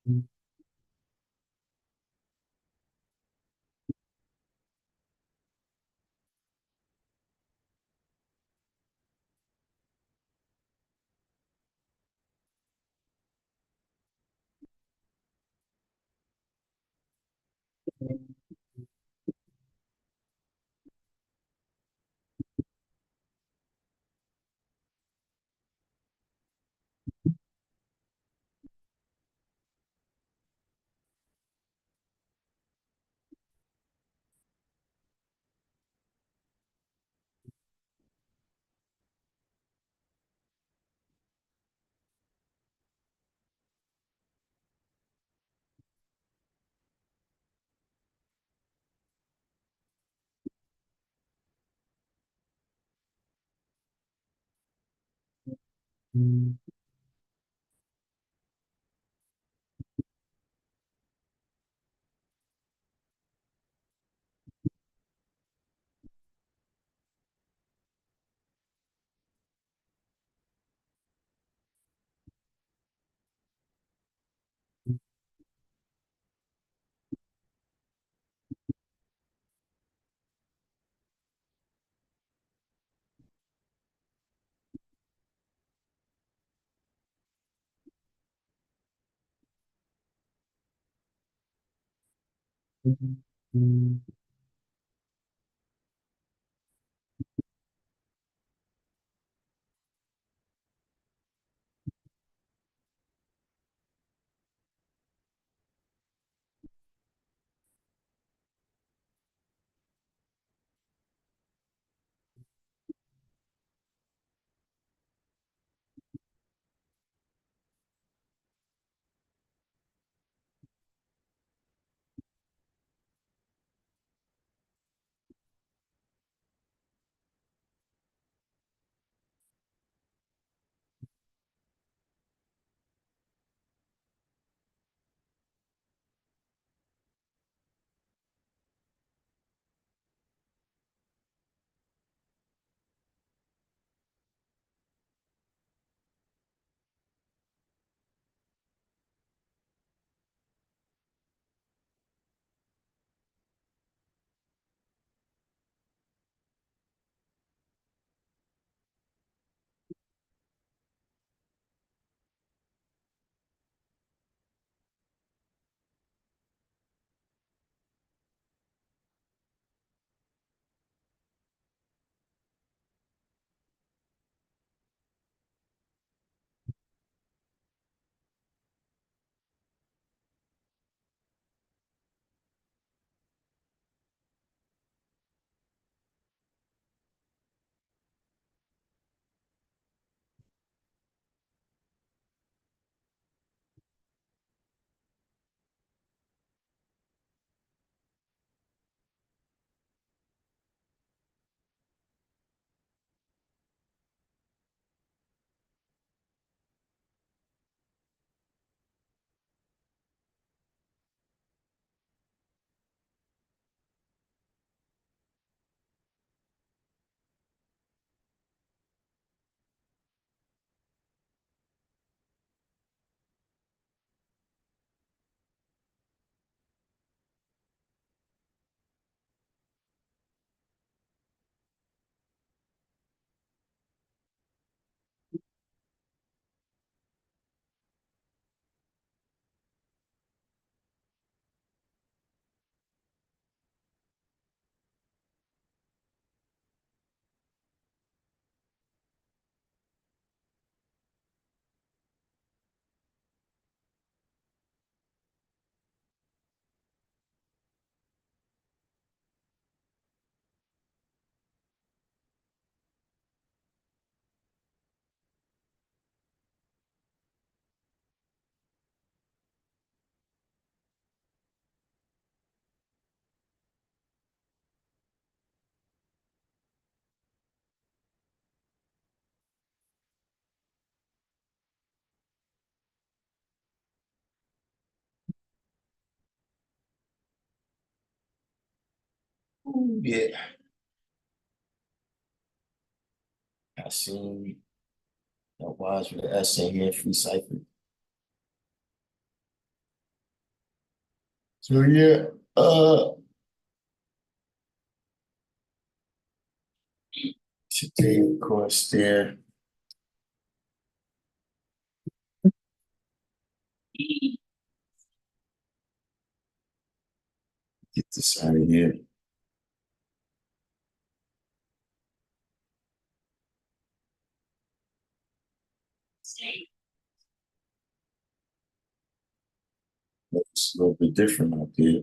Yeah, I seen that wise with the essay here, free cipher. So yeah, today of course there. Get this out of here. It's a little bit different out there.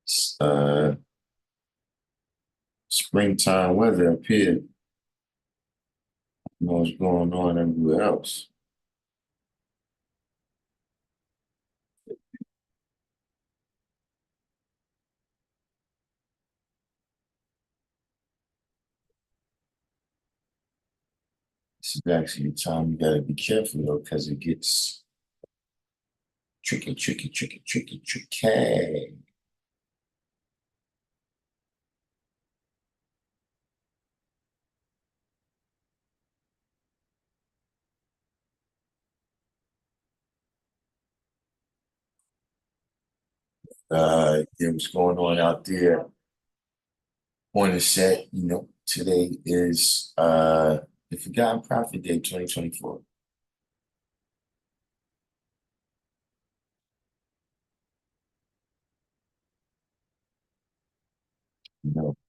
It's, springtime weather up here. You know what's going on everywhere else. This is actually a time you gotta be careful though, because it gets tricky, tricky, tricky, tricky, tricky. Yeah, what's going on out there on the set? Today is the Forgotten Prophet Day 2024.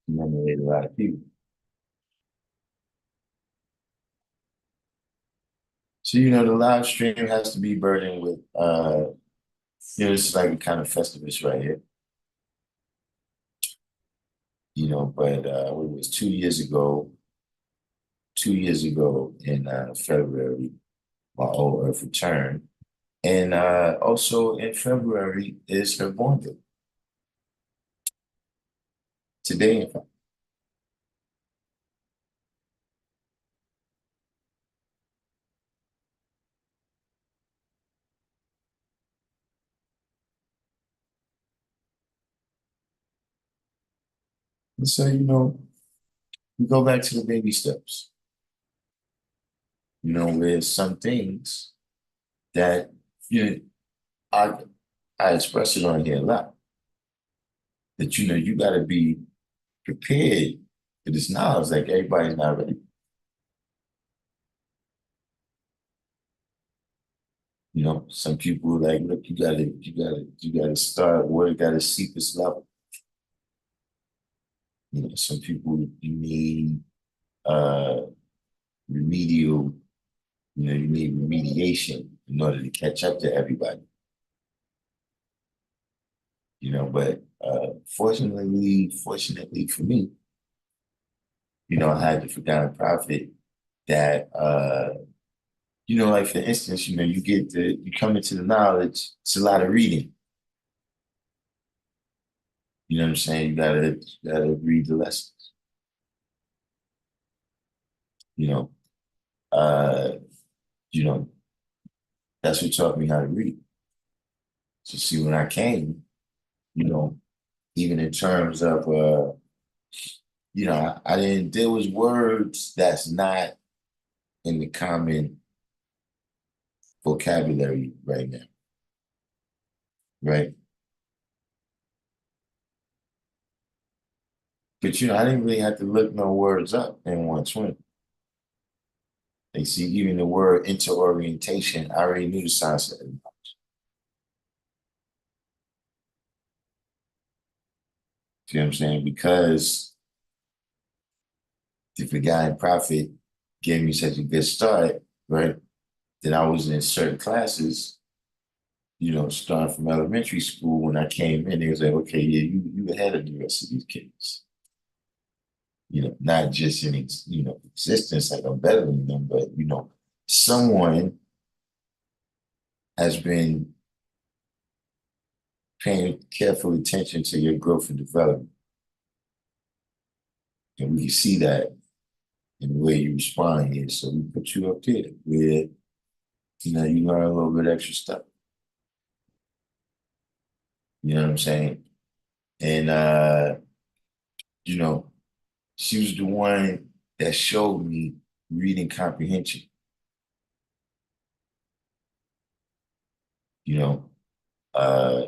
Commemorate a lot of people. So, the live stream has to be burdened with this is like a kind of Festivus right here. But it was 2 years ago, 2 years ago in February, my old Earth returned. And also in February is her born day. Today, in fact. And so, we go back to the baby steps, with some things that, you know, I, I express it on here a lot, that, you got to be prepared for this knowledge, like everybody's not ready. Some people like, look, you gotta start where you gotta seek this level. Some people you need uh remedial, you need remediation in order to catch up to everybody. But fortunately for me, I had the forgotten prophet that like for instance, you come into the knowledge, it's a lot of reading. You know what I'm saying? You gotta read the lessons, you know. Uh, you know, that's what taught me how to read. So see, when I came, you know, even in terms of I didn't there was words that's not in the common vocabulary right now, right? But I didn't really have to look no words up in 120. They see even the word interorientation, I already knew the science of it. See what I'm saying? Because the forgotten prophet gave me such a good start, right? That I was in certain classes, starting from elementary school. When I came in, they was like, okay, yeah, you ahead of the rest of these kids. Not just in existence, like I'm better than them, but someone has been paying careful attention to your growth and development. And we can see that in the way you respond here. So we put you up there where, you learn a little bit extra stuff. You know what I'm saying? And you know, she was the one that showed me reading comprehension. You know, uh,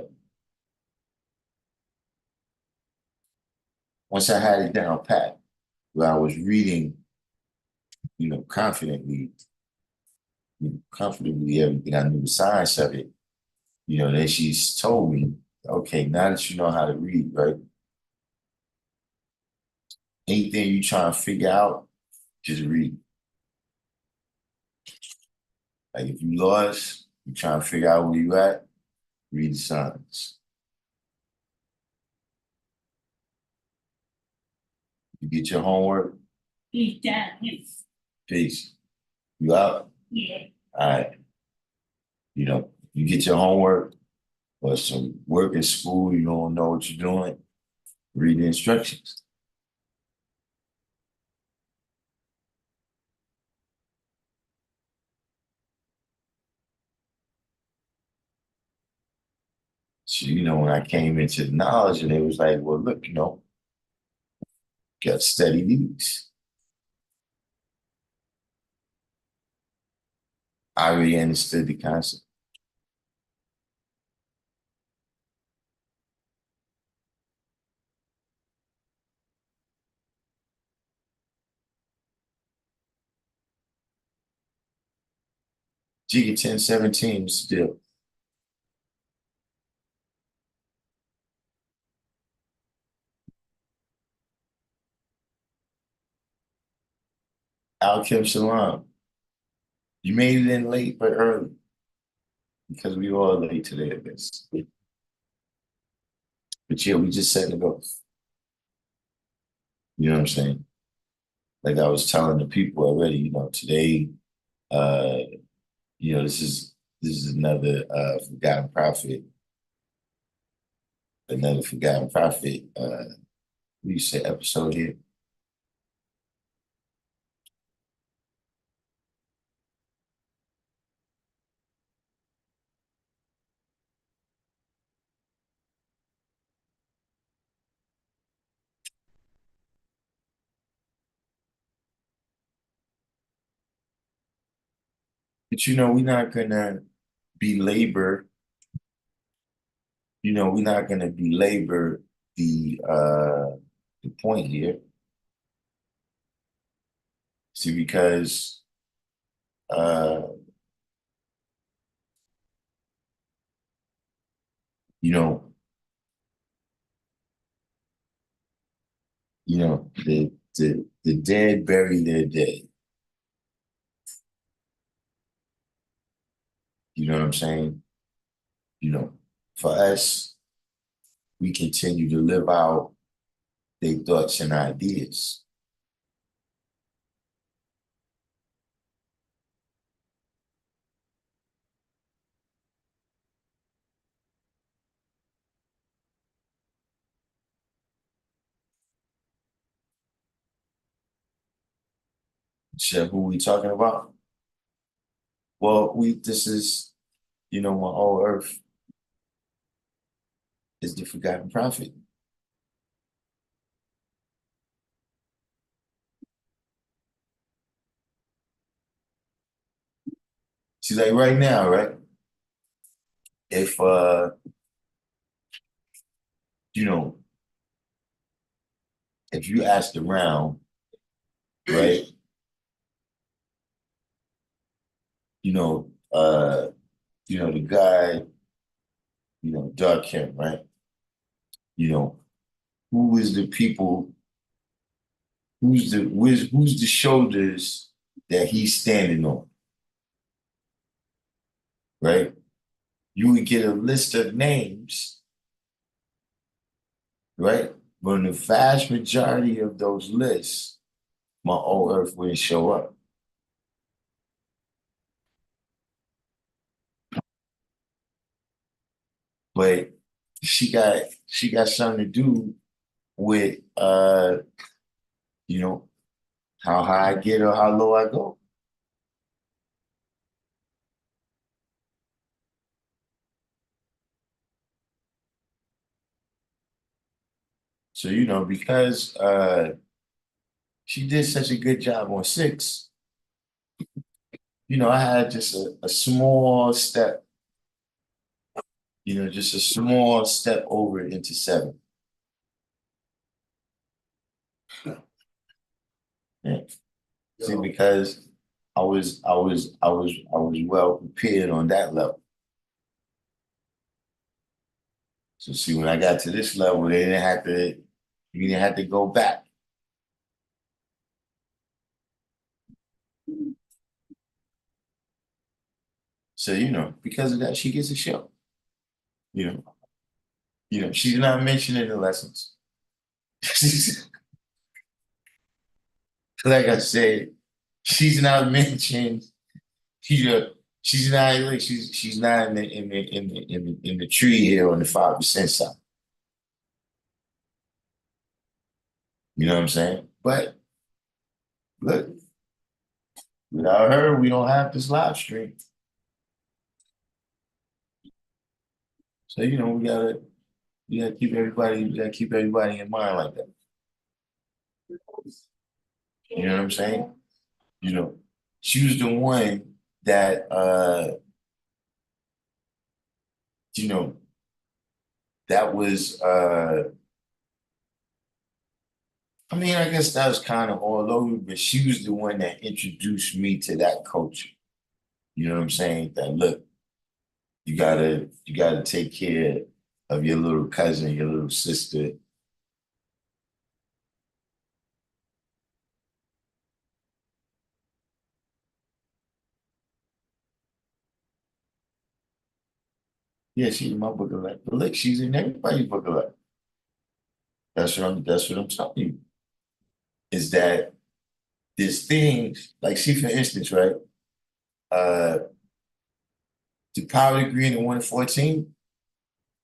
once I had it down pat, where I was reading, confidently, comfortably everything I knew the science of it, then she's told me, okay, now that you know how to read, right? Anything you try to figure out, just read. Like if you lost, you trying to figure out where you at, read the signs. You get your homework. He's done. Peace. You out? Yeah. All right. You get your homework or some work at school, you don't know what you're doing, read the instructions. So, when I came into the knowledge and it was like, well, look, got to study these. I already understood the concept. Jigga 1017 still. Al-Kim Salam. You made it in late but early because we all late today at this. But yeah, we just setting the goals. You know what I'm saying? Like I was telling the people already, today, uh, this is another forgotten prophet, we say episode here. But we're not gonna belabor, we're not gonna belabor the point here. See, because uh, you know, the dead bury their dead. You know what I'm saying? For us, we continue to live out their thoughts and ideas. So who we talking about? Well, this is, my whole earth is the forgotten prophet. See, like right now, right? If you know, if you asked around, right? You know, uh, the guy, Darkim, right? You know, who is the people, who's the shoulders that he's standing on, right? You would get a list of names, right? But in the vast majority of those lists, my old earth wouldn't show up. But she got something to do with you know, how high I get or how low I go. So, because she did such a good job on six, I had just a small step Just a small step over into 7. Yeah. See, because I was well prepared on that level. So see, when I got to this level, you didn't have to go back. So, because of that, she gets a show. You know, she's not mentioned in the lessons. Like I said, she's not mentioned. You know, she's not like she's not in the tree here on the 5% side. You know what I'm saying? But look, without her, we don't have this live stream. So we gotta keep everybody in mind like that. You know what I'm saying? You know, she was the one that you know, that was I mean, I guess that was kind of all over, but she was the one that introduced me to that culture. You know what I'm saying? That look, you gotta take care of your little cousin, your little sister. Yeah, she's in my book of life. But look, she's in everybody's book of life. That's what I'm telling you. Is that there's things like see, for instance, right? Uh the power degree in the 114,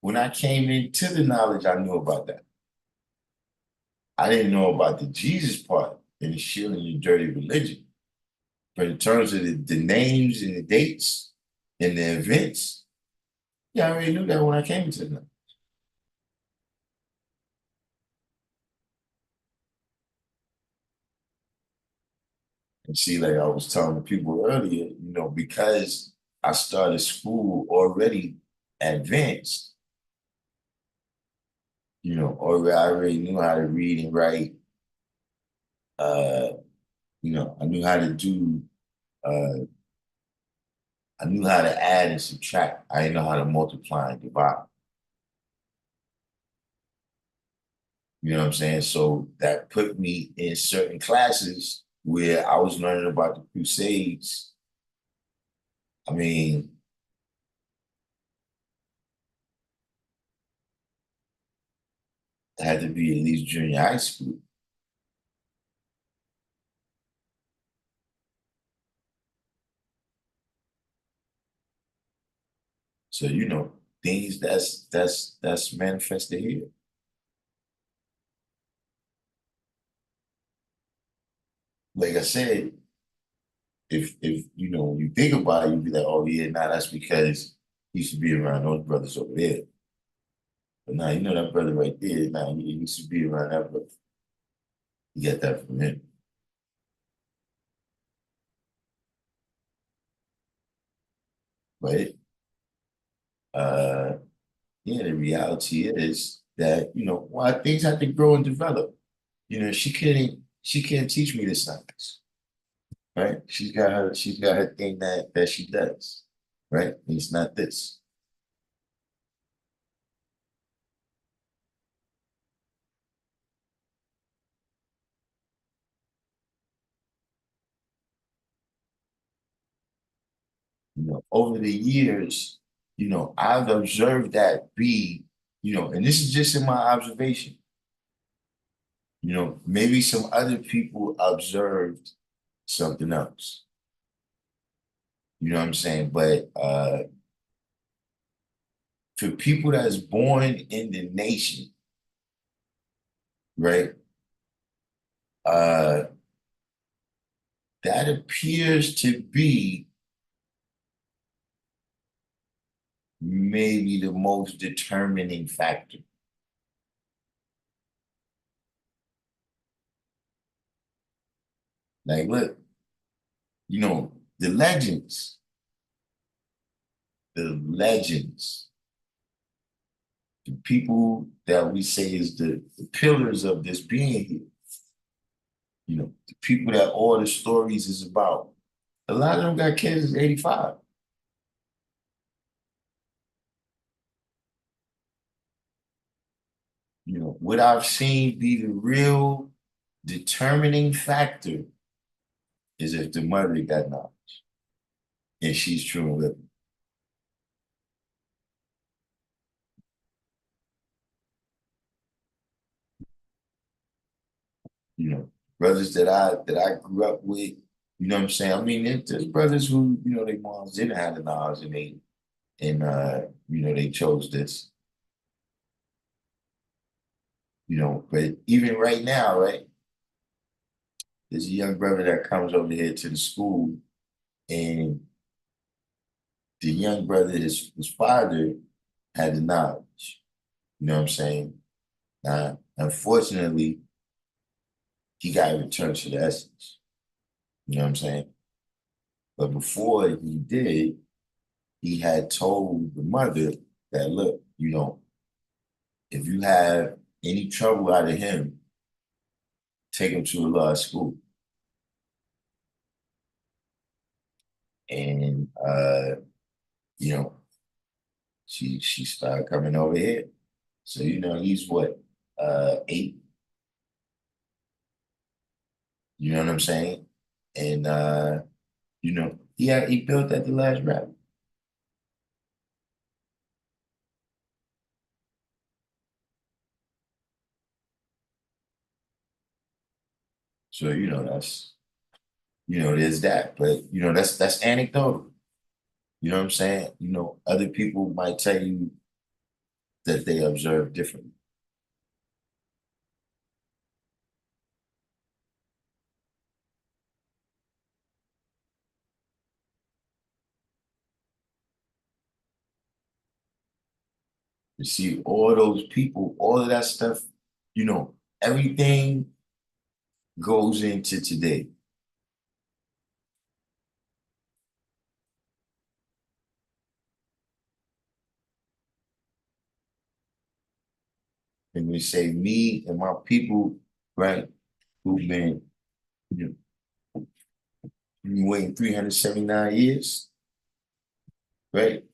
when I came into the knowledge, I knew about that. I didn't know about the Jesus part and the shilling your dirty religion. But in terms of the names and the dates and the events, yeah, I already knew that when I came into the knowledge. And see, like I was telling the people earlier, because I started school already advanced, or I already knew how to read and write. Uh, I knew how to do, uh, I knew how to add and subtract. I didn't know how to multiply and divide. You know what I'm saying? So that put me in certain classes where I was learning about the Crusades. I mean, it had to be at least junior high school. So, things that's manifested here. Like I said, if when you think about it, you'd be like, oh yeah, nah, that's because he used to be around those brothers over there. But now that brother right there, now he used to be around that brother. You get that from him. But yeah, the reality is that, why things have to grow and develop. She can't teach me the science, right? She's got her thing that she does, right? And it's not this. Over the years, I've observed that and this is just in my observation, maybe some other people observed something else. You know what I'm saying? But for people that's born in the nation, right? Uh, that appears to be maybe the most determining factor. Like, look, the legends, the legends. the people that we say is the pillars of this being here, the people that all the stories is about, a lot of them got kids at 85. What I've seen be the real determining factor is if the mother got knowledge and she's true and living. You know, brothers that I grew up with, you know what I'm saying? I mean, there's brothers who, their moms didn't have the knowledge and they chose this, but even right now, right, there's a young brother that comes over here to the school, and the young brother, his father had the knowledge. You know what I'm saying? Now, unfortunately, he got returned to the essence. You know what I'm saying? But before he did, he had told the mother that, look, if you have any trouble out of him, take him to a law school. And you know, she started coming over here. So, he's what, 8, you know what I'm saying? And he built at the last rap. So, there's that. But that's anecdotal. You know what I'm saying? Other people might tell you that they observe differently. You see, all those people, all of that stuff, everything goes into today. And we say me and my people, right, who've you been waiting 379 years, right?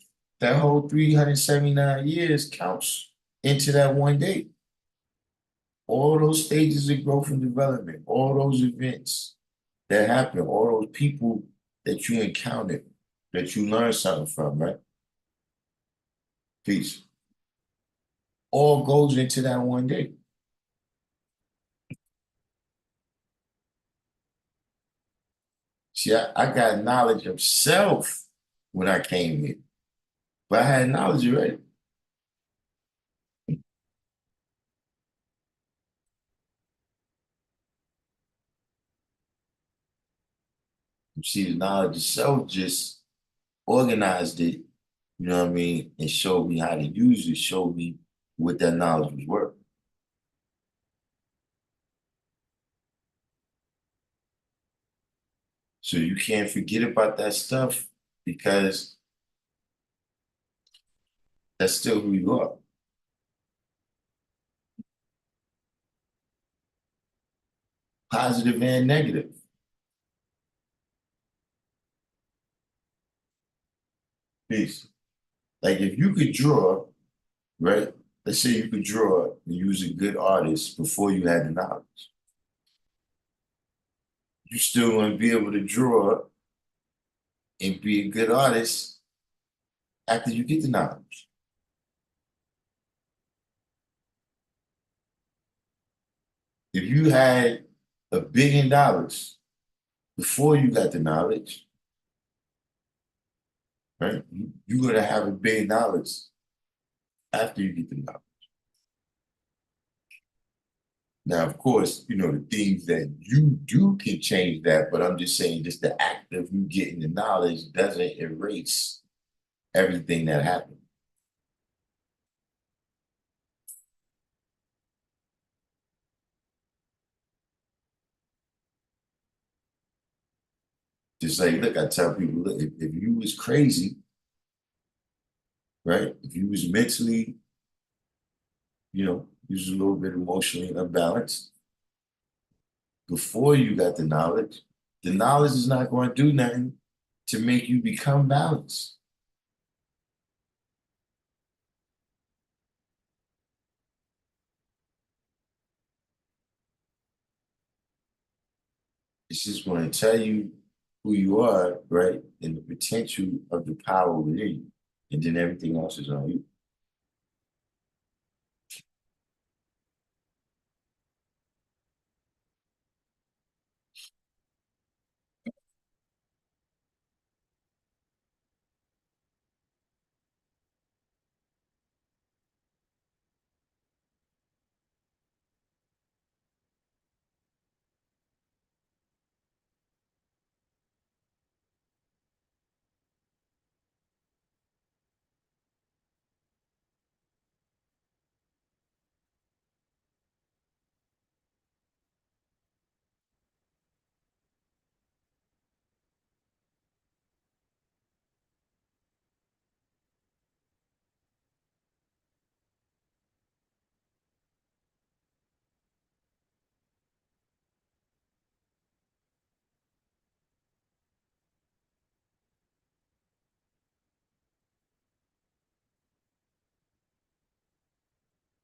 That whole 379 years counts into that one day. All those stages of growth and development, all those events that happen, all those people that you encountered, that you learned something from, right? Peace. All goes into that one day. See, I got knowledge of self when I came here, but I had knowledge already. You see, the knowledge of self just organized it, you know what I mean, and showed me how to use it, showed me what that knowledge was worth. So you can't forget about that stuff because that's still who you are, positive and negative. Peace. Like if you could draw, right? Let's say you could draw and use a good artist before you had the knowledge. You still want to be able to draw and be a good artist after you get the knowledge. If you had $1 billion before you got the knowledge, right? You're gonna have $1 billion after you get the knowledge. Now, of course, the things that you do can change that, but I'm just saying just the act of you getting the knowledge doesn't erase everything that happened. Just like, look, I tell people, look, if you was crazy, right? If you was mentally you was a little bit emotionally unbalanced before you got the knowledge is not going to do nothing to make you become balanced. It's just going to tell you who you are, right? And the potential of the power within you. And then everything else is on you.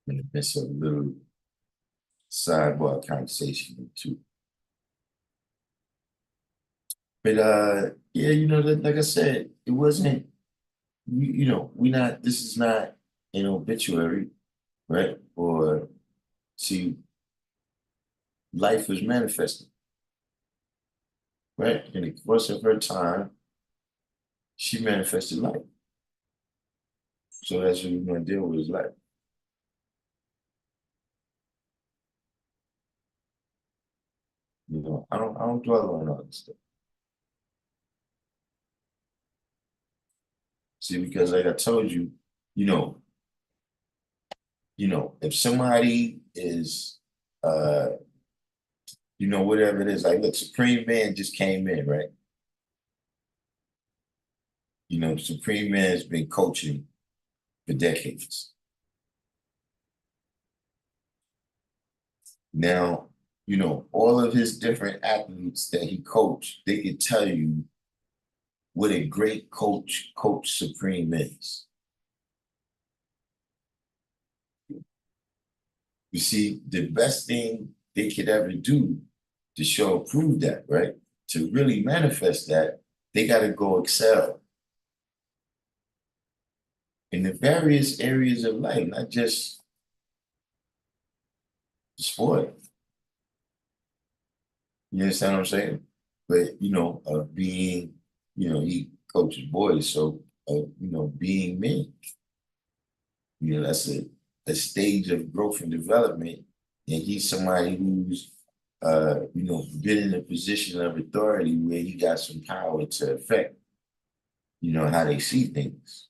In the midst of a little sidebar conversation too. But yeah, like I said, it wasn't, we not, this is not an obituary, right? Or see, life was manifested, right? In the course of her time, she manifested life. So that's what we're gonna deal with is life. I don't dwell on all this stuff. See, because like I told you, you know, if somebody is whatever it is, like look, Supreme Man just came in, right? Supreme Man's been coaching for decades. Now, all of his different athletes that he coached, they could tell you what a great Coach Supreme is. You see, the best thing they could ever do to show prove that, right? To really manifest that, they got to go excel in the various areas of life, not just sport. You understand what I'm saying? But being, he coaches boys, so being men, that's a stage of growth and development, and he's somebody who's been in a position of authority where he got some power to affect, how they see things.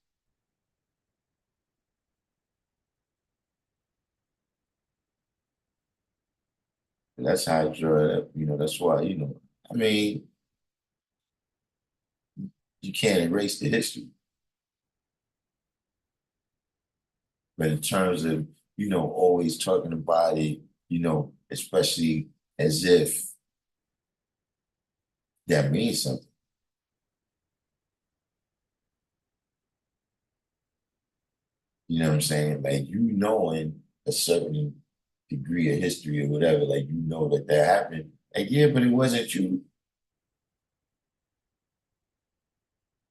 And that's how I draw it up. That's why, I mean, you can't erase the history. But in terms of, always talking about it, especially as if that means something. You know what I'm saying? Like, knowing a certain degree of history or whatever, like, that happened. Like, yeah, but it wasn't you.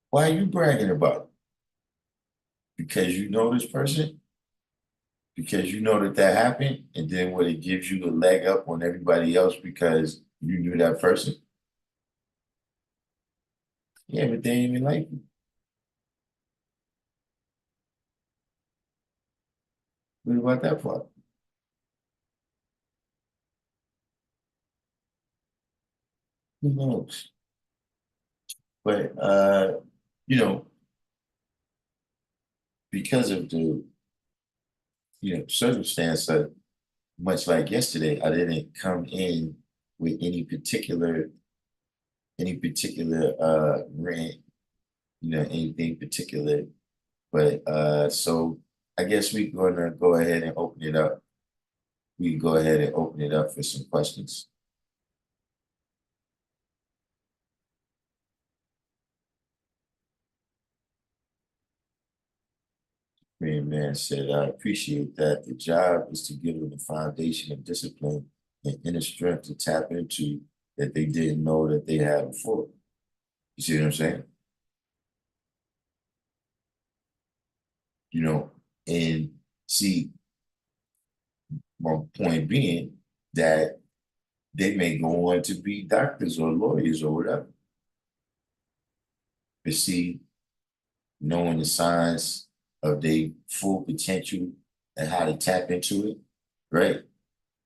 Why are you bragging about it? Because you know this person? Because you know that happened, and then what it gives you a leg up on everybody else because you knew that person. Yeah, but they ain't even like you. What about that part? Who knows? But you know, because of the circumstance that much like yesterday, I didn't come in with any particular rant, anything particular. But so I guess we're gonna go ahead and open it up. We can go ahead and open it up for some questions. Man said, I appreciate that. The job is to give them a foundation of discipline and inner strength to tap into that they didn't know that they had before. You see what I'm saying? You know, and see, my point being that they may go on to be doctors or lawyers or whatever. But see, knowing the signs of their full potential and how to tap into it, right?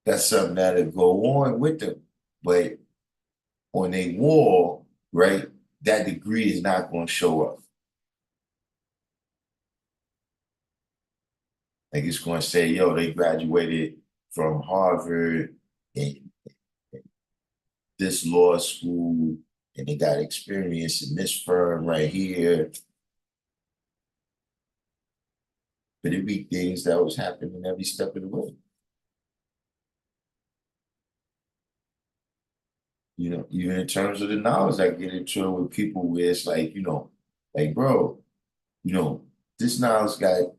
That's something that'll go on with them. But on a wall, right, that degree is not going to show up. Like it's going to say, yo, they graduated from Harvard and this law school, and they got experience in this firm right here. But it be things that was happening every step of the way. You know, even in terms of the knowledge, I get into it with people where it's like, like, bro, you know, this knowledge got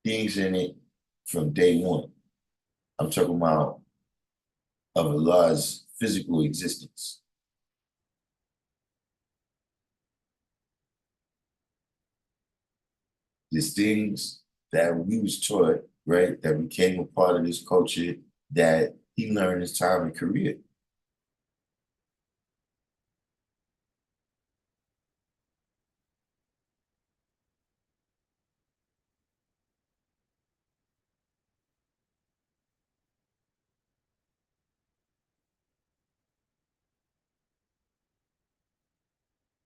things in it from day one. I'm talking about of Allah's physical existence. There's things that we was taught, right, that became a part of this culture that he learned his time in Korea.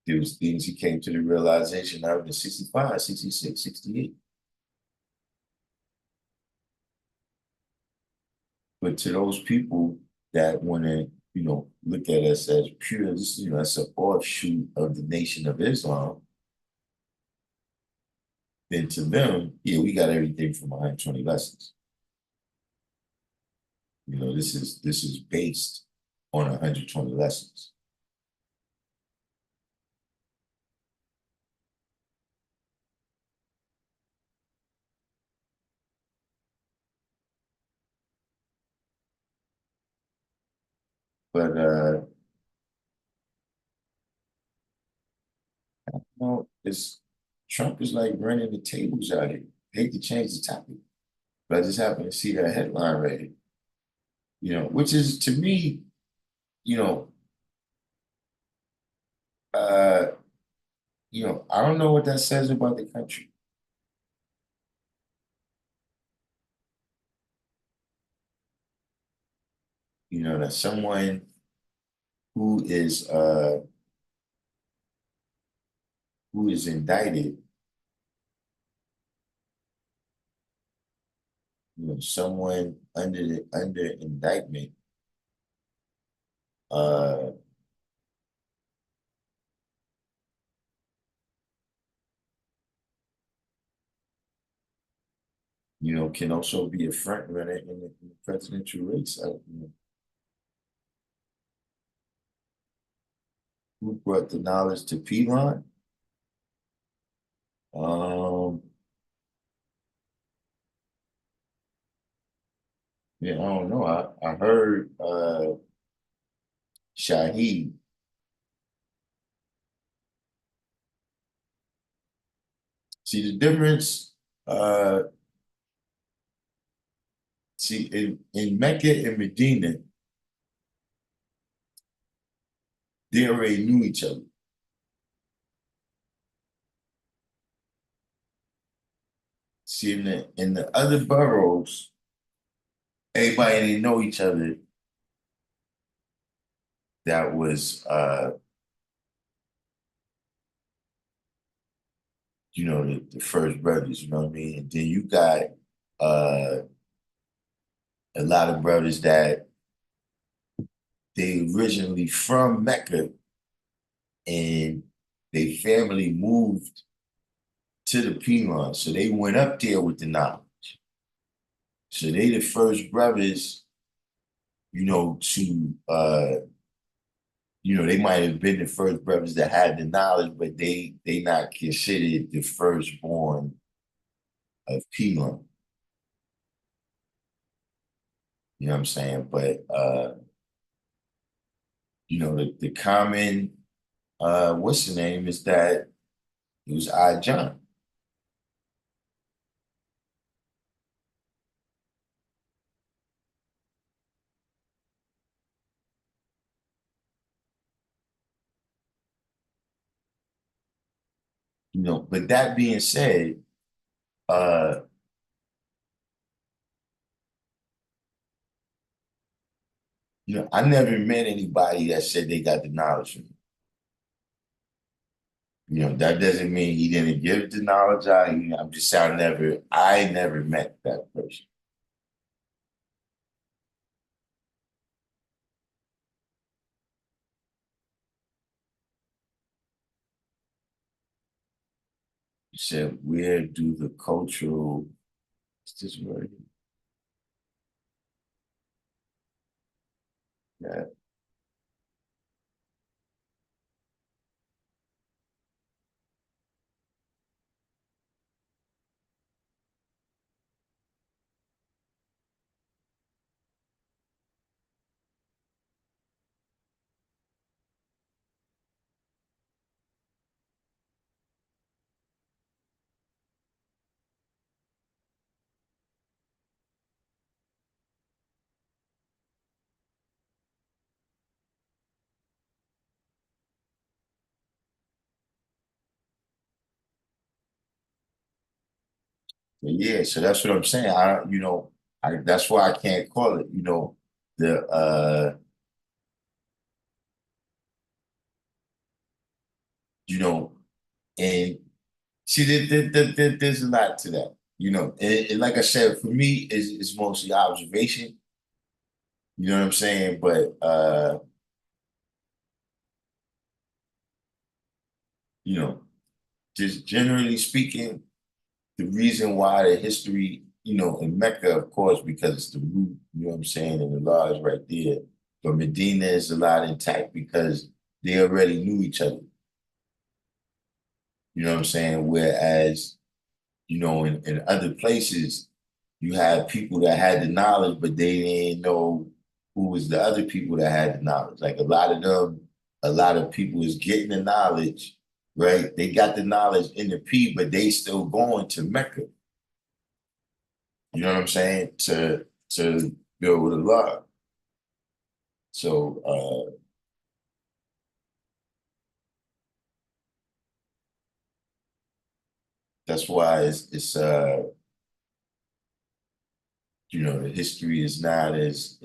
There was things he came to the realization of in 65, 66, 68. But to those people that want to, look at us as pure, this, as an offshoot of the Nation of Islam, then to them, yeah, we got everything from 120 lessons. This is based on 120 lessons. But it's Trump is like running the tables out here. I hate to change the topic, but I just happen to see that headline right here. Which is to me, you know, uh, I don't know what that says about the country. That someone who is who is indicted, someone under indictment, uh, can also be a front runner in the presidential race. Who brought the knowledge to Pelon? Um, yeah, I don't know. I heard Shaheed. See the difference. Uh, see in Mecca and Medina, they already knew each other. See in the other boroughs, everybody didn't know each other. That was the first brothers. You know what I mean? And then you got uh a lot of brothers that they originally from Mecca and they family moved to the Piedmont. So they went up there with the knowledge. So they the first brothers, to they might have been the first brothers that had the knowledge, but they not considered the firstborn of Piedmont. You know what I'm saying? But the common what's the name is that it was I John. But that being said, uh, I never met anybody that said they got the knowledge from me. That doesn't mean he didn't give the knowledge out. I'm just saying I never met that person. He said, where do the cultural, what's this word? Yeah. But yeah, so that's what I'm saying. That's why I can't call it, the you know, and see there's a lot to that. And like I said, for me, it's mostly observation. You know what I'm saying? But you know, just generally speaking, the reason why the history, in Mecca, of course, because it's the root, you know what I'm saying, and the law is right there. But Medina is a lot intact because they already knew each other. You know what I'm saying? Whereas, in other places, you had people that had the knowledge, but they didn't know who was the other people that had the knowledge. Like a lot of people is getting the knowledge, right? They got the knowledge in the P, but they still going to Mecca. You know what I'm saying? To build with Allah. So that's why the history is not as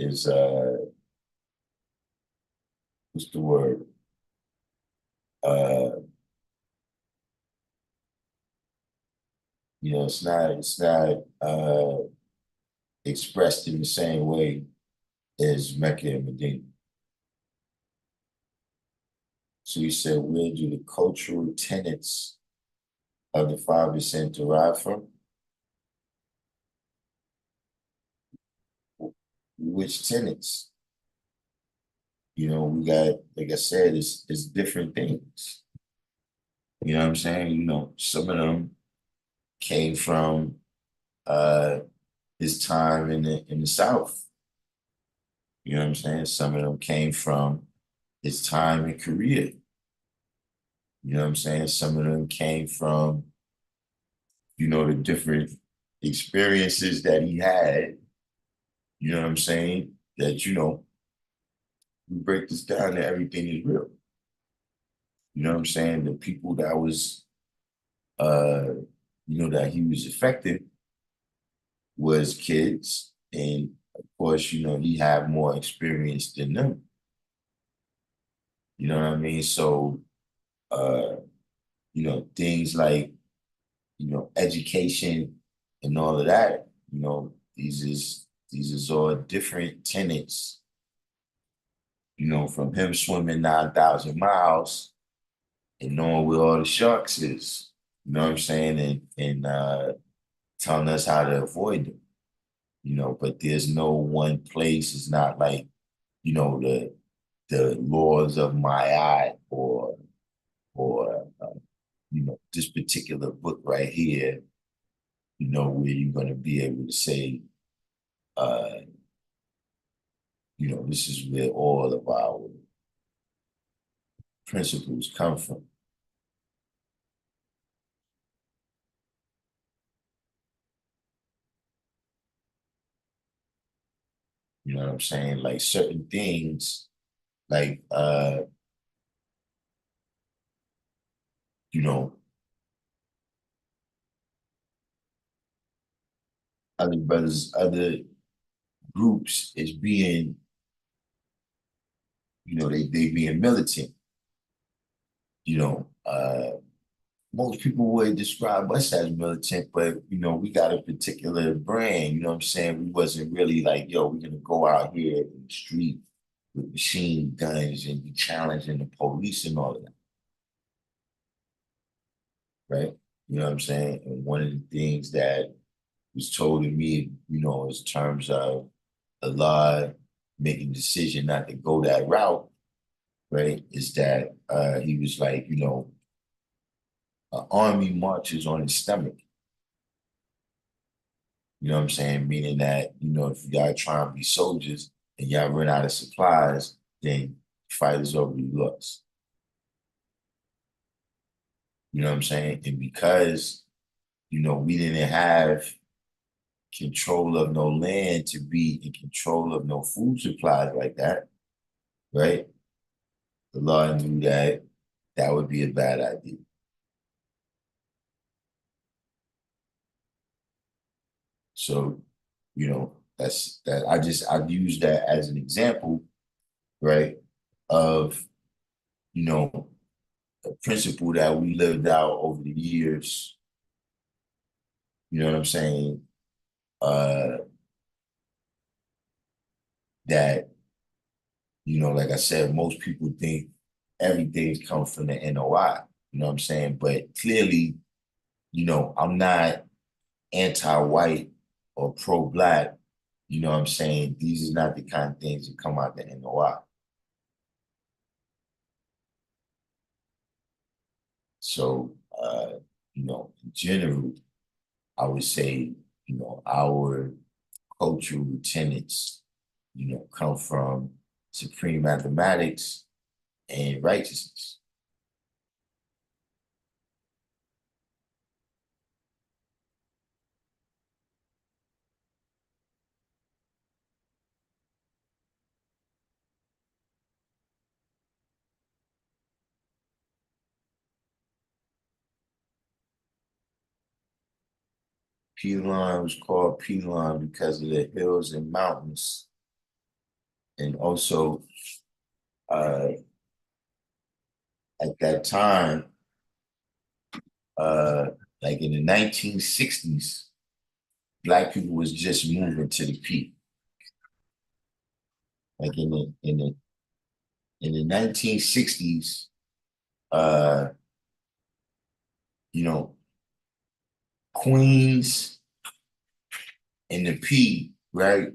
what's the word? Uh it's not expressed in the same way as Mecca and Medina. So you said, where do the cultural tenets of the 5% derive from? Which tenets? We got, like I said, it's different things. You know what I'm saying? Some of them came from uh his time in the South. You know what I'm saying? Some of them came from his time in Korea. You know what I'm saying? Some of them came from, the different experiences that he had. You know what I'm saying? That, we break this down that everything is real. You know what I'm saying? The people that was, uh, that he was affected was kids. And of course, he had more experience than them. You know what I mean? So, uh, things like, education and all of that, these is all different tenets, from him swimming 9,000 miles and knowing where all the sharks is. You know what I'm saying? And telling us how to avoid them. But there's no one place. It's not like, the laws of my or this particular book right here, where you're gonna be able to say, uh, this is where all of our principles come from. You know what I'm saying? Like certain things, like you know, other brothers, other groups is being, they being militant. Most people would describe us as militant, but we got a particular brand, you know what I'm saying? We wasn't really like, yo, we're gonna go out here in the street with machine guns and be challenging the police and all of that, right? You know what I'm saying? And one of the things that was told to me, in terms of Allah making a decision not to go that route, right, is that he was like, an army marches on its stomach. You know what I'm saying? Meaning that, if y'all try and be soldiers and y'all run out of supplies, then fight is already lost. You know what I'm saying? And because, we didn't have control of no land to be in control of no food supplies like that, right? The law knew that that would be a bad idea. So, that's that I've used that as an example, right? Of, you know, a principle that we lived out over the years, you know what I'm saying? Uh that, like I said, most people think everything's come from the NOI, you know what I'm saying? But clearly, I'm not anti-white or pro-black, you know what I'm saying? These are not the kind of things that come out the NOI. So, in general, I would say, our cultural tenets, come from supreme mathematics and righteousness. Pelon was called Pelon because of the hills and mountains, and also uh, at that time, uh, like in the 1960s, Black people was just moving to the peak. Like in the 1960s, uh, you know, Queens and the P, right?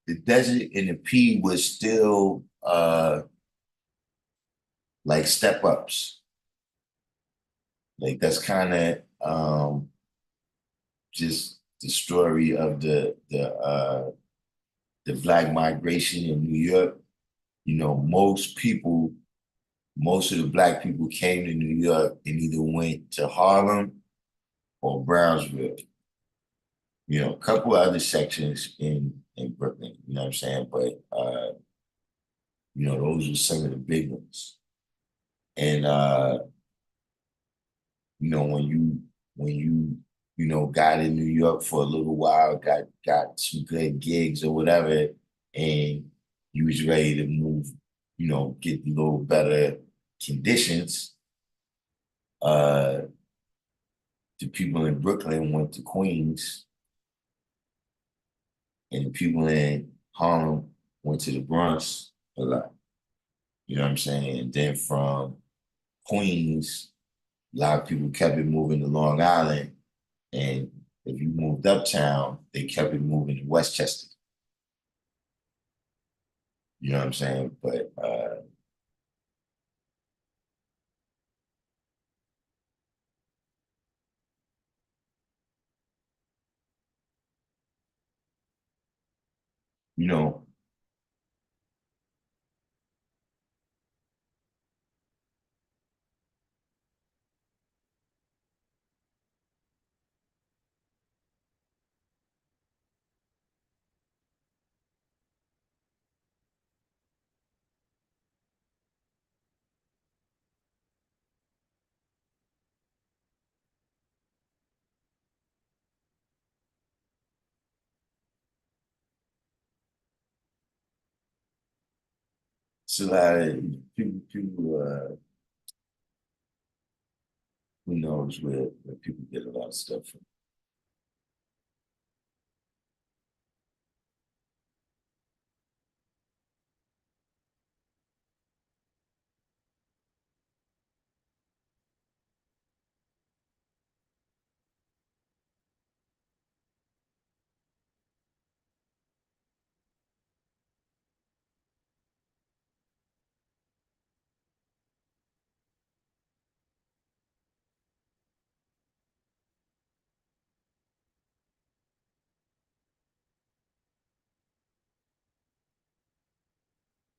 The desert and the P was still like step ups. Like that's kind of just the story of the Black migration in New York. Most of the Black people came to New York and either went to Harlem or Brownsville. A couple of other sections in Brooklyn. You know what I'm saying? But those are some of the big ones. And when you got in New York for a little while, got some good gigs or whatever, and you was ready to move, get a little better conditions. The people in Brooklyn went to Queens, and the people in Harlem went to the Bronx a lot. You know what I'm saying? And then from Queens, A lot of people kept it moving to Long Island, and if you moved uptown, they kept it moving to Westchester. You know what I'm saying? But you know, it's a lot of people who knows where people get a lot of stuff from.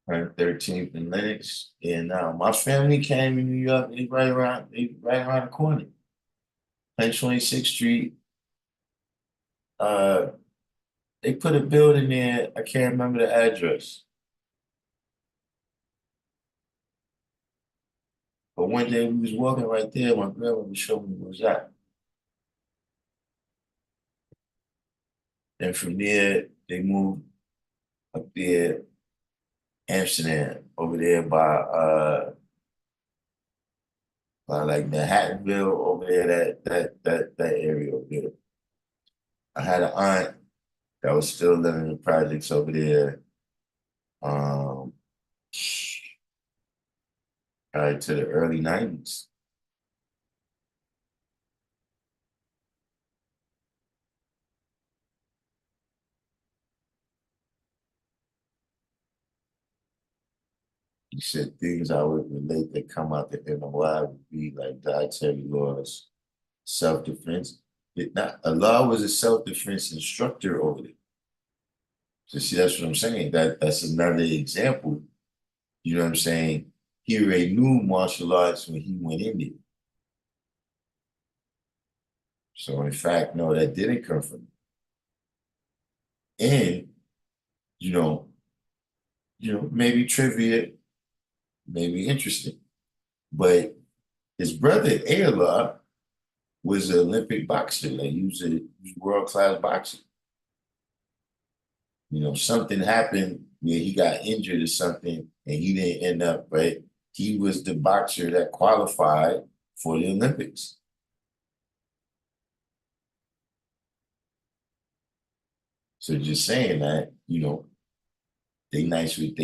113th and Lenox. And my family came in New York. They right around the corner. 126th Street. Uh, they put a building there. I can't remember the address. But one day we was walking right there. My grandmother showed me where it was at. And from there, they moved up there, Amsterdam, over there by like Manhattanville, over there, that area over there. I had an aunt that was still living in the projects over there. Um, to the early 90s. He said things I would relate that come out the NOI would be like dietary laws, self-defense. A law was a self-defense instructor over there. So see, that's what I'm saying. That's another example. You know what I'm saying? He already knew martial arts when he went in there. So in fact, no, that didn't come from him. And you know, maybe trivia, maybe interesting. But his brother Ayla was an Olympic boxer. Like he was a world-class boxer. Something happened where he got injured or something, and he didn't end up, right? He was the boxer that qualified for the Olympics. So just saying that, they nice with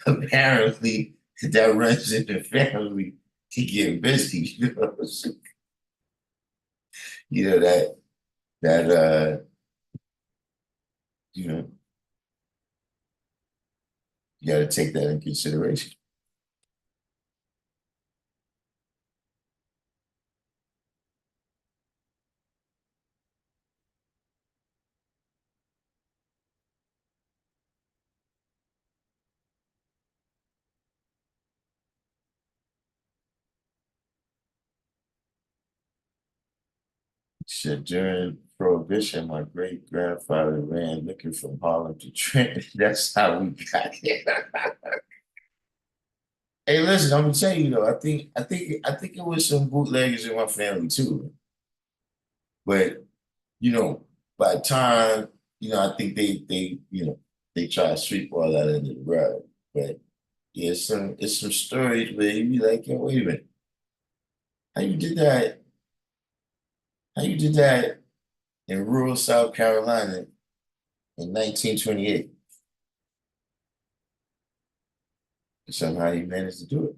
apparently that runs in the family to get busy, you know that you know you got to take that in consideration. Shit, during Prohibition, my great grandfather ran looking from Harlem to Trenton. That's how we got here. Hey, listen, I'm gonna tell you though. I think it was some bootleggers in my family too. But you know, by the time I think they try to sweep all that under the rug. But yeah, it's some stories where you be like, yo, wait a minute, how you did that? How you did that in rural South Carolina in 1928? And somehow you managed to do it.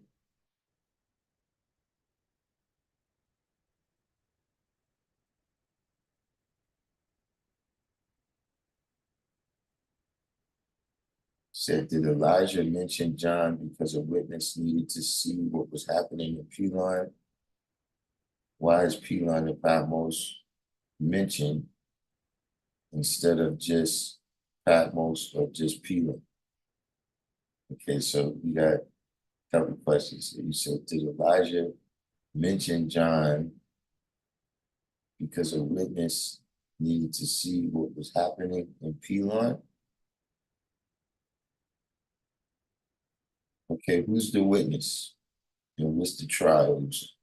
Said, did Elijah mention John because a witness needed to see what was happening in Pelon? Why is Pelon and Patmos mentioned instead of just Patmos or just Pelon? Okay, so we got a couple of questions. You said, did Elijah mention John because a witness needed to see what was happening in Pelon? Okay, who's the witness? And what's the trials?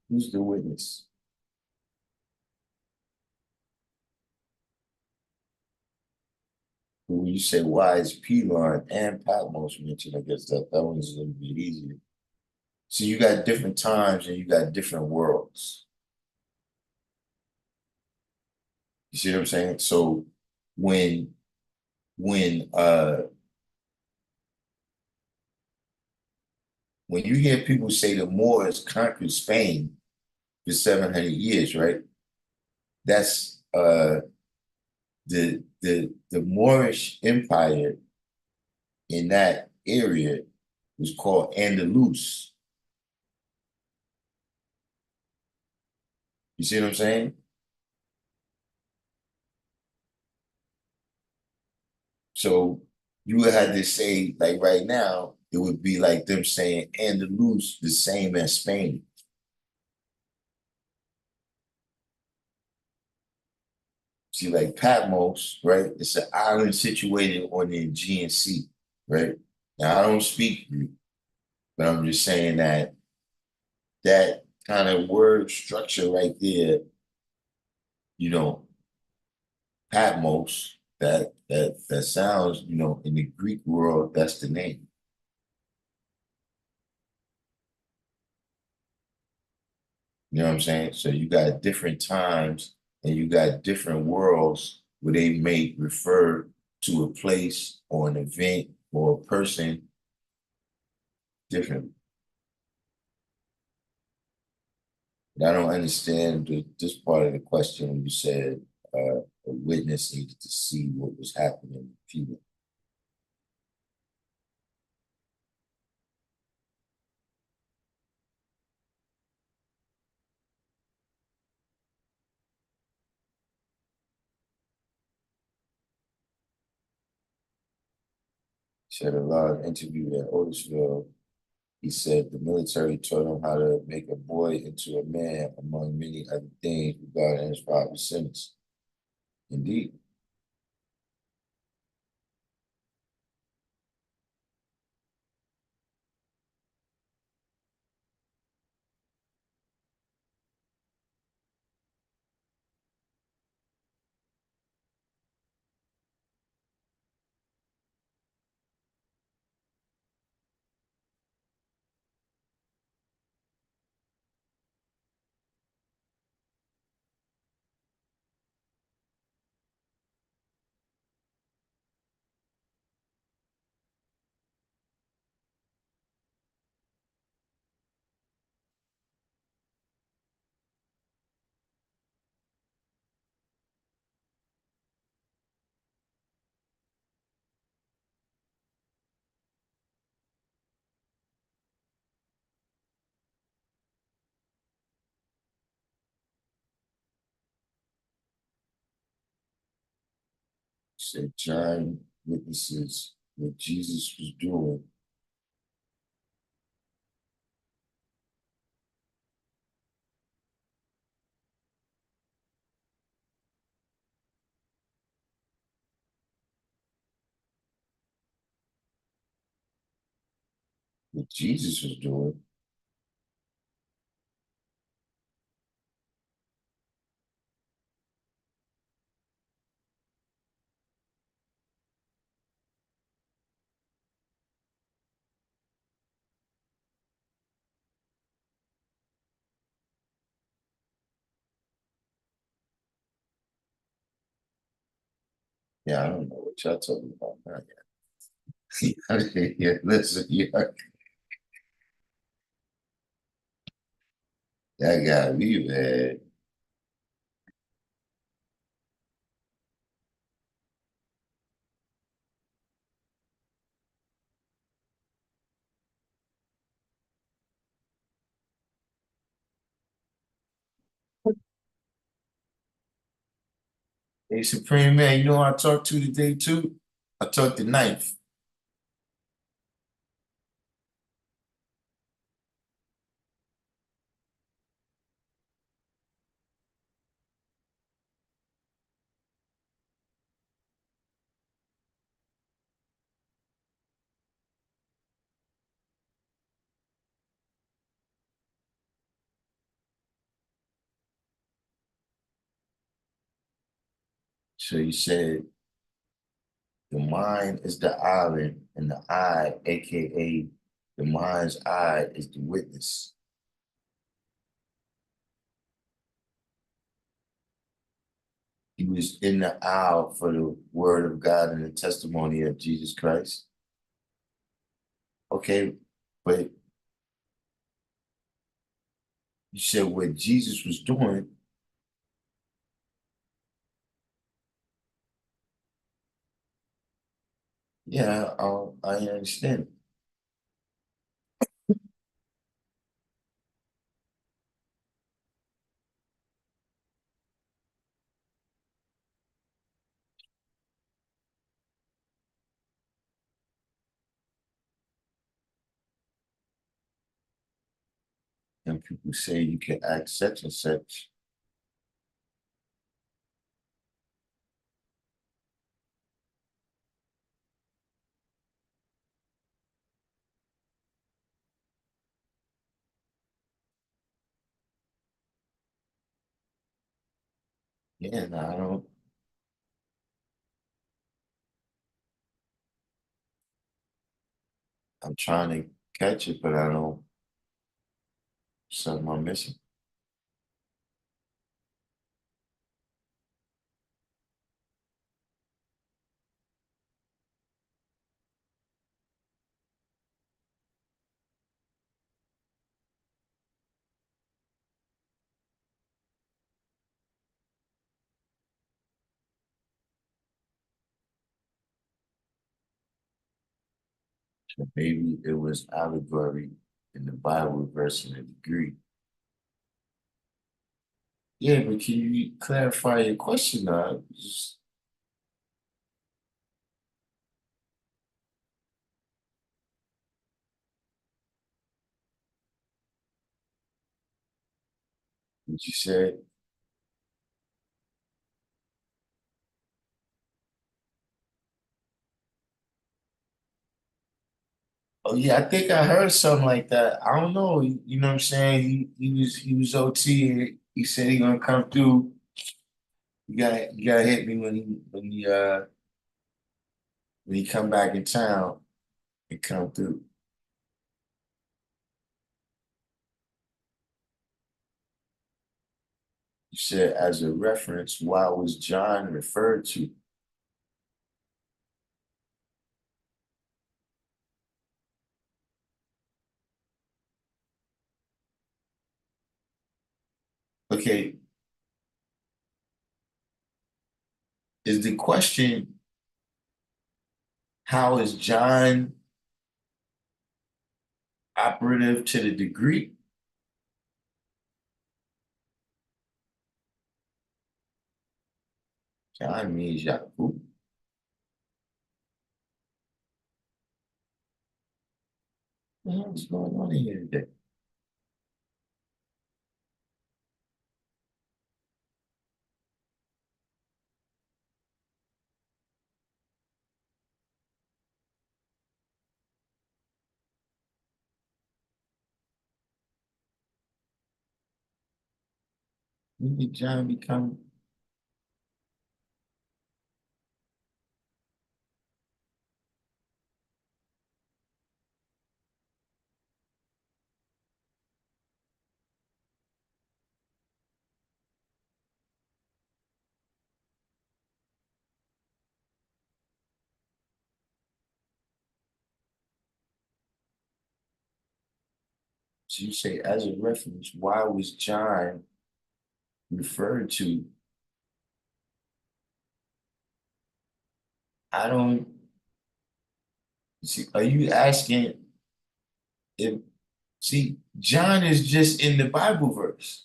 Who's the witness? When you say why is Pelon and Patmos mentioned, I guess that one's a little bit easier. So you got different times and you got different worlds. You see what I'm saying? So when when uh when you hear people say the Moors conquered Spain for 700 years, right? That's the Moorish Empire in that area was called Andalus. You see what I'm saying? So you would have to say, like right now, it would be like them saying Andalus the same as Spain. See, like Patmos, right? It's an island situated on the Aegean Sea, right? Now I don't speak Greek, but I'm just saying that that kind of word structure right there, you know, Patmos, that sounds, in the Greek world, that's the name. You know what I'm saying? So you got different times and you got different worlds where they may refer to a place or an event or a person different. But I don't understand this part of the question when you said a witness needed to see what was happening with people. Said a lot interview at Otisville. He said the military taught him how to make a boy into a man, among many other things regarding his father's sins. Indeed. Said John witnesses what Jesus was doing. What Jesus was doing. Yeah, I don't know what y'all talking about now. Yeah, listen, yeah, that got me mad. Hey, Supreme Man, you know who I talked to today too? I talked to Knife. So he said the mind is the island, and the eye, aka the mind's eye, is the witness. He was in the aisle for the word of God and the testimony of Jesus Christ. Okay, but you said what Jesus was doing. Yeah, I understand. And people say you can act such and such. Yeah, no, I don't. I'm trying to catch it, but I don't. Something I'm missing. So maybe it was allegory in the Bible verse in a degree. Yeah, but can you clarify your question now? Just what you said. Oh yeah, I think I heard something like that. I don't know. You know what I'm saying? He was OT. He said he gonna come through. You gotta hit me when he come back in town and come through. You said as a reference, why was John referred to? Okay, is the question how is John operative to the degree? John means Yahoo. What the hell is going on in here today? When did John become? So you say, as a reference, why was John referred to? I don't see. Are you asking if? See, John is just in the Bible verse.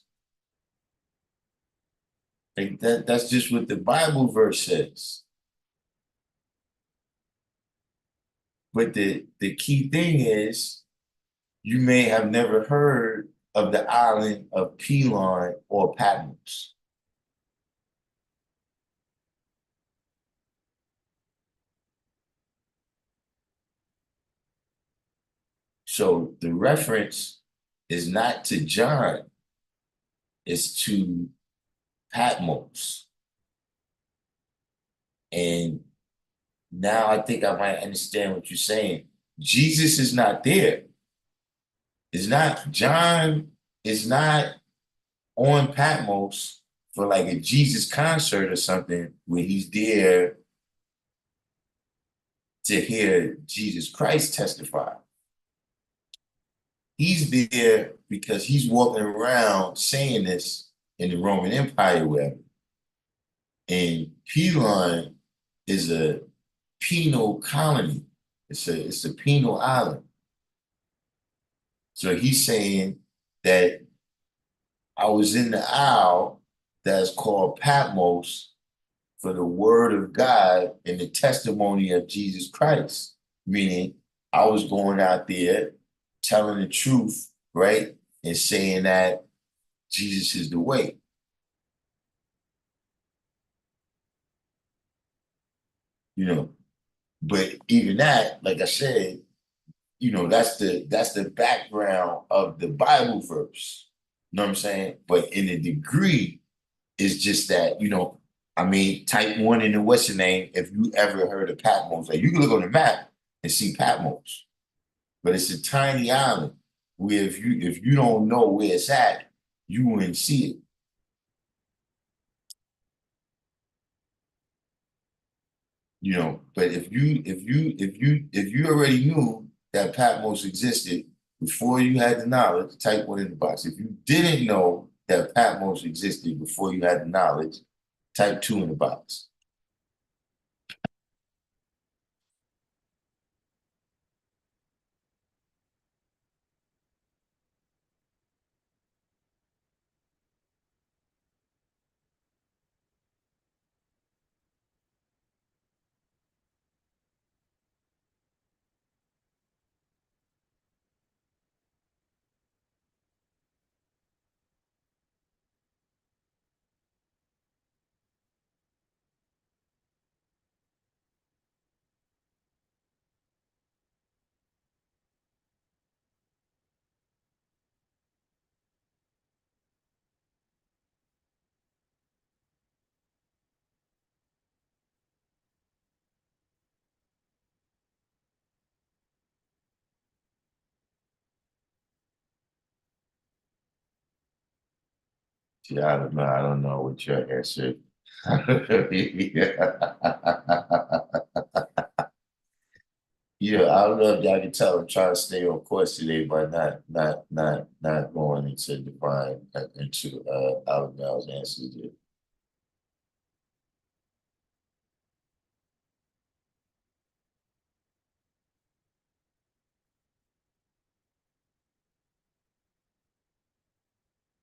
Like that's just what the Bible verse says. But the key thing is, you may have never heard of the island of Pelon or Patmos. So the reference is not to John, it's to Patmos. And now I think I might understand what you're saying. Jesus is not there. It's not, John is not on Patmos for like a Jesus concert or something where he's there to hear Jesus Christ testify. He's there because he's walking around saying this in the Roman Empire, wherever. And Pelon is a penal colony. It's a penal island. So he's saying that I was in the isle that's called Patmos for the word of God and the testimony of Jesus Christ. Meaning I was going out there telling the truth, right? And saying that Jesus is the way. You know, but even that, like I said, that's the background of the Bible verse. You know what I'm saying? But in the degree, it's just that, I mean, type one in the Western name, if you ever heard of Patmos, like you can look on the map and see Patmos, but it's a tiny island where if you don't know where it's at, you wouldn't see it. But if you already knew that Patmos existed before you had the knowledge, type one in the box. If you didn't know that Patmos existed before you had the knowledge, type two in the box. Yeah, I don't know. I don't know what your answer. Yeah, I don't know if y'all can tell I'm trying to stay on course today by not going into divine into Alabama's answers.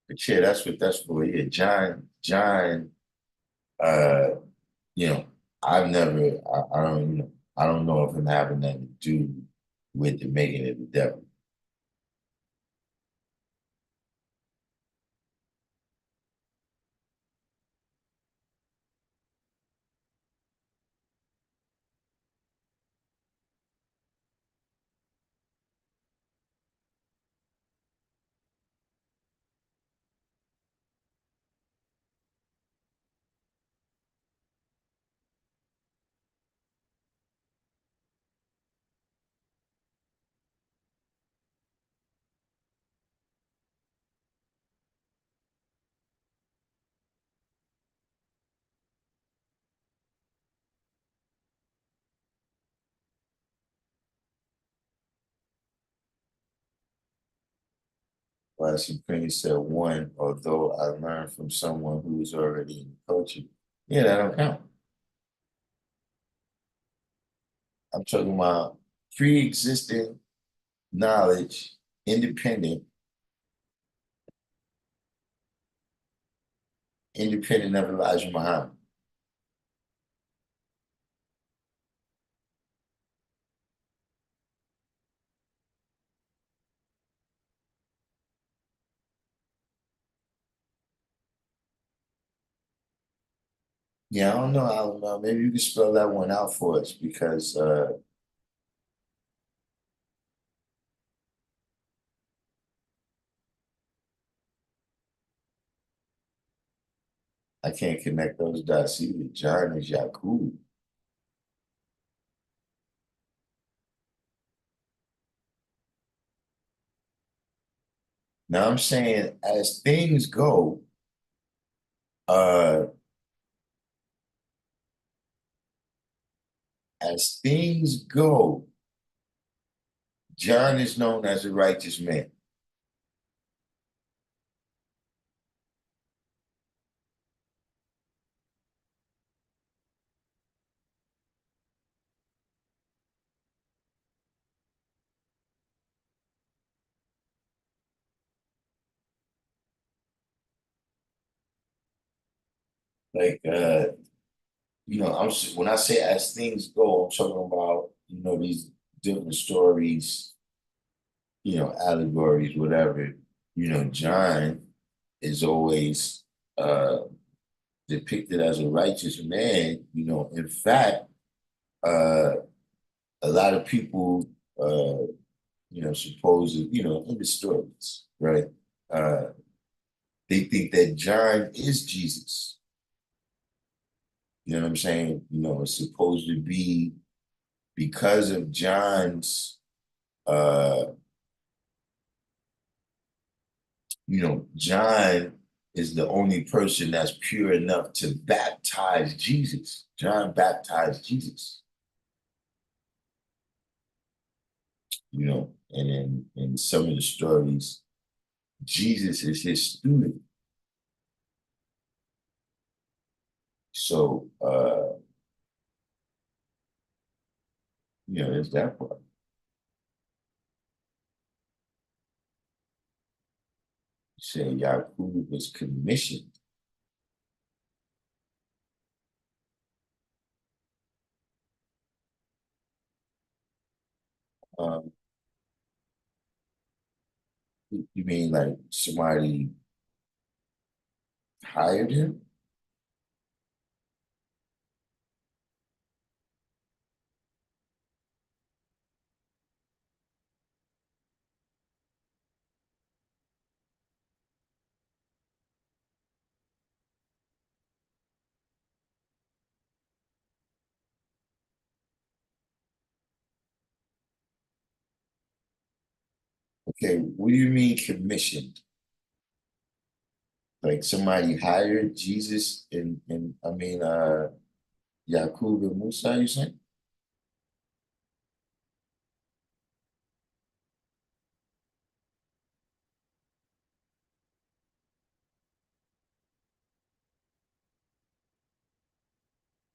But yeah, that's for yeah. John uh you know, I've never I don't I don't know if him having nothing to do with the making of the devil. Well, Supreme said one, although I learned from someone who was already in the culture. Yeah, that don't count. I'm talking about pre-existing knowledge, independent, independent of Elijah Muhammad. Yeah, I don't know. I don't know. Maybe you can spell that one out for us because I can't connect those dots either. John is Yakub. Now I'm saying as things go, uh as things go, John is known as a righteous man. Like when I say as things go, I'm talking about, these different stories, allegories, whatever. John is always uh depicted as a righteous man. In fact, uh a lot of people suppose, in the stories, right? Uh they think that John is Jesus. You know what I'm saying? It's supposed to be because of John's uh John is the only person that's pure enough to baptize Jesus. John baptized Jesus, and in some of the stories, Jesus is his student. So there's that part. Say Yaqub was commissioned. Um, you mean like somebody hired him? Okay, what do you mean commissioned? Like somebody hired Jesus and I mean Yaqub and Musa, you saying?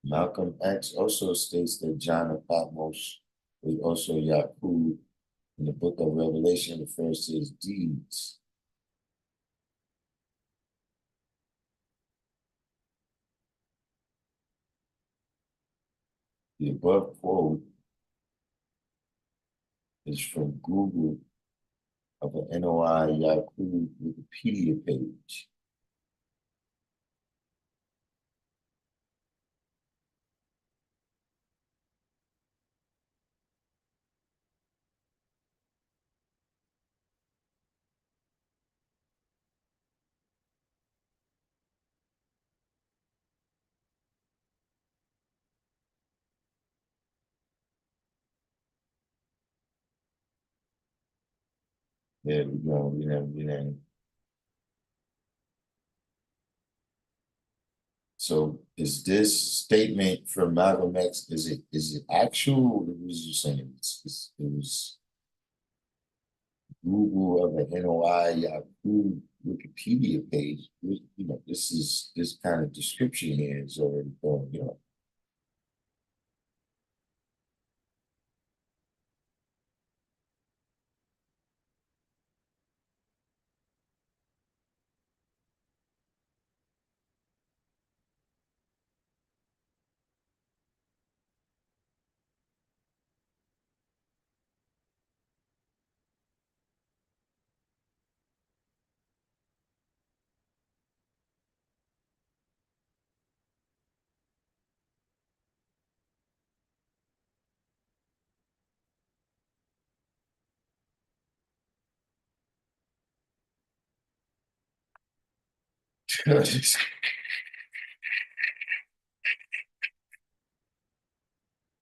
Malcolm X also states that John of Patmos was also Yaqub in the book of Revelation refers to his deeds. The above quote is from Google of an NOI Yaqub Wikipedia page. There we go. So is this statement from Malcolm X, is it actual? What was you saying? It was Google of an NOI Yahoo Wikipedia page. This kind of description here is already going on.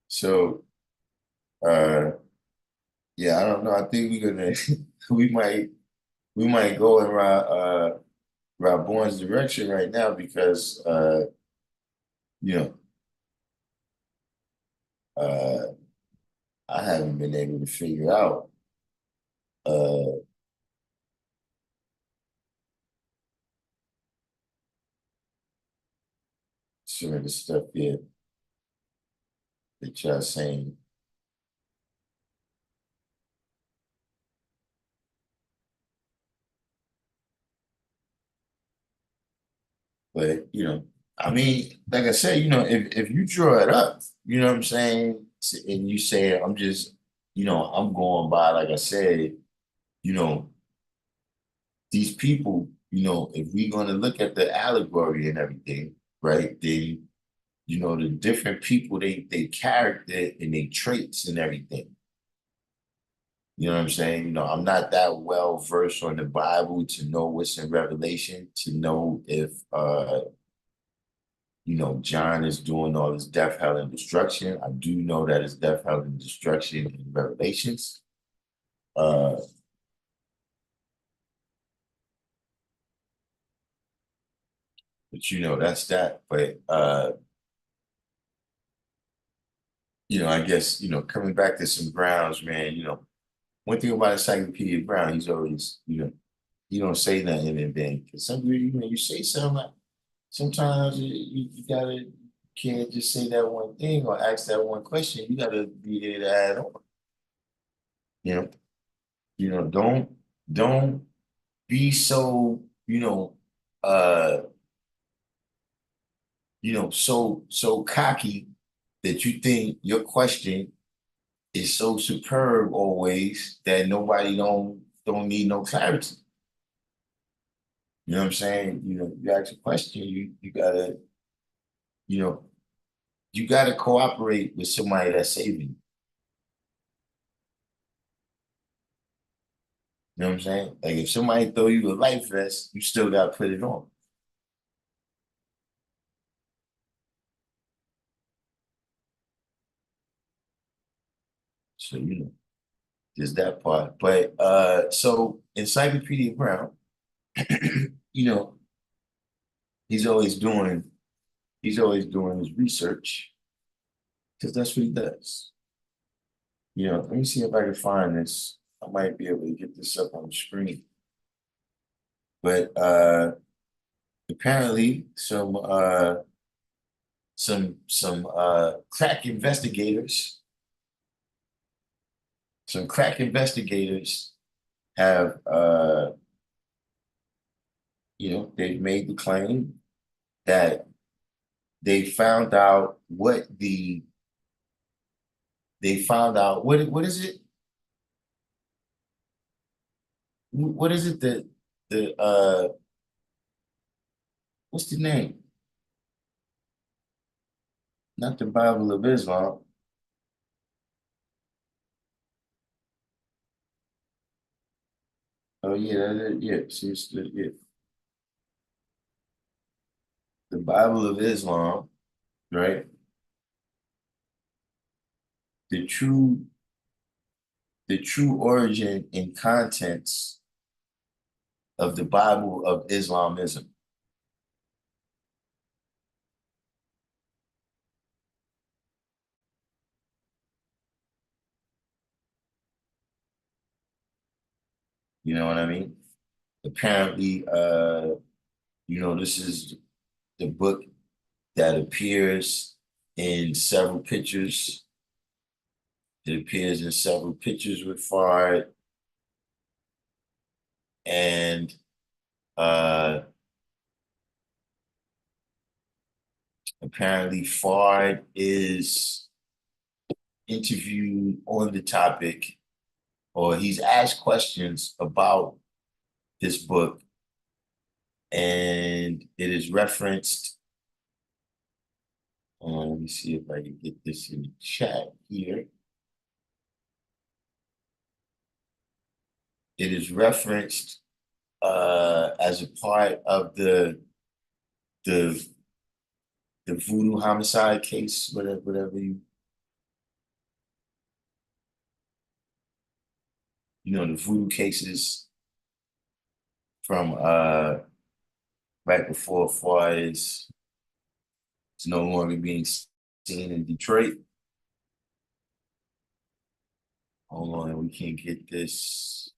So, uh, yeah, I don't know. I think we're gonna we might we might go in Bourne's direction right now because you know uh, I haven't been able to figure out uh, some of the stuff here that y'all saying. But I mean, like I said, if you draw it up, you know what I'm saying, and you say I'm just, I'm going by, like I said, you know, these people, if we're gonna look at the allegory and everything, right? Then the different people, they character and they traits and everything. You know what I'm saying? I'm not that well versed on the Bible to know what's in Revelation, to know if John is doing all this death, hell, and destruction. I do know that it's death, hell, and destruction in Revelations. Uh, but that's that. But I guess, coming back to some grounds, man, one thing about Encyclopedia Brown, he's always, he don't say nothing and then because some you say something like sometimes you gotta can't just say that one thing or ask that one question. You gotta be there to add on. You know, don't be so, uh, so cocky that you think your question is so superb always that nobody don't need no clarity. You know what I'm saying? You ask a question, you know, you gotta cooperate with somebody that's saving you. You know what I'm saying? Like if somebody throw you a life vest, you still gotta put it on. So just that part. But so Encyclopedia Brown, you know, he's always doing his research because that's what he does. Let me see if I can find this. I might be able to get this up on the screen. But apparently some crack investigators have they've made the claim that they found out what is it? What is it that the what's the name? Not the Bible of Islam. Oh yeah, yeah. See, yeah. The Bible of Islam, right? The true the true origin and contents of the Bible of Islamism. You know what I mean? Apparently, this is the book that appears in several pictures. It appears in several pictures with Fard, and uh, apparently Fard is interviewed on the topic, or he's asked questions about this book, and it is referenced. Let me see if I can get this in the chat here. It is referenced as a part of the the voodoo homicide case, whatever the voodoo cases from right before Far is no longer being seen in Detroit. Hold on, we can't get this.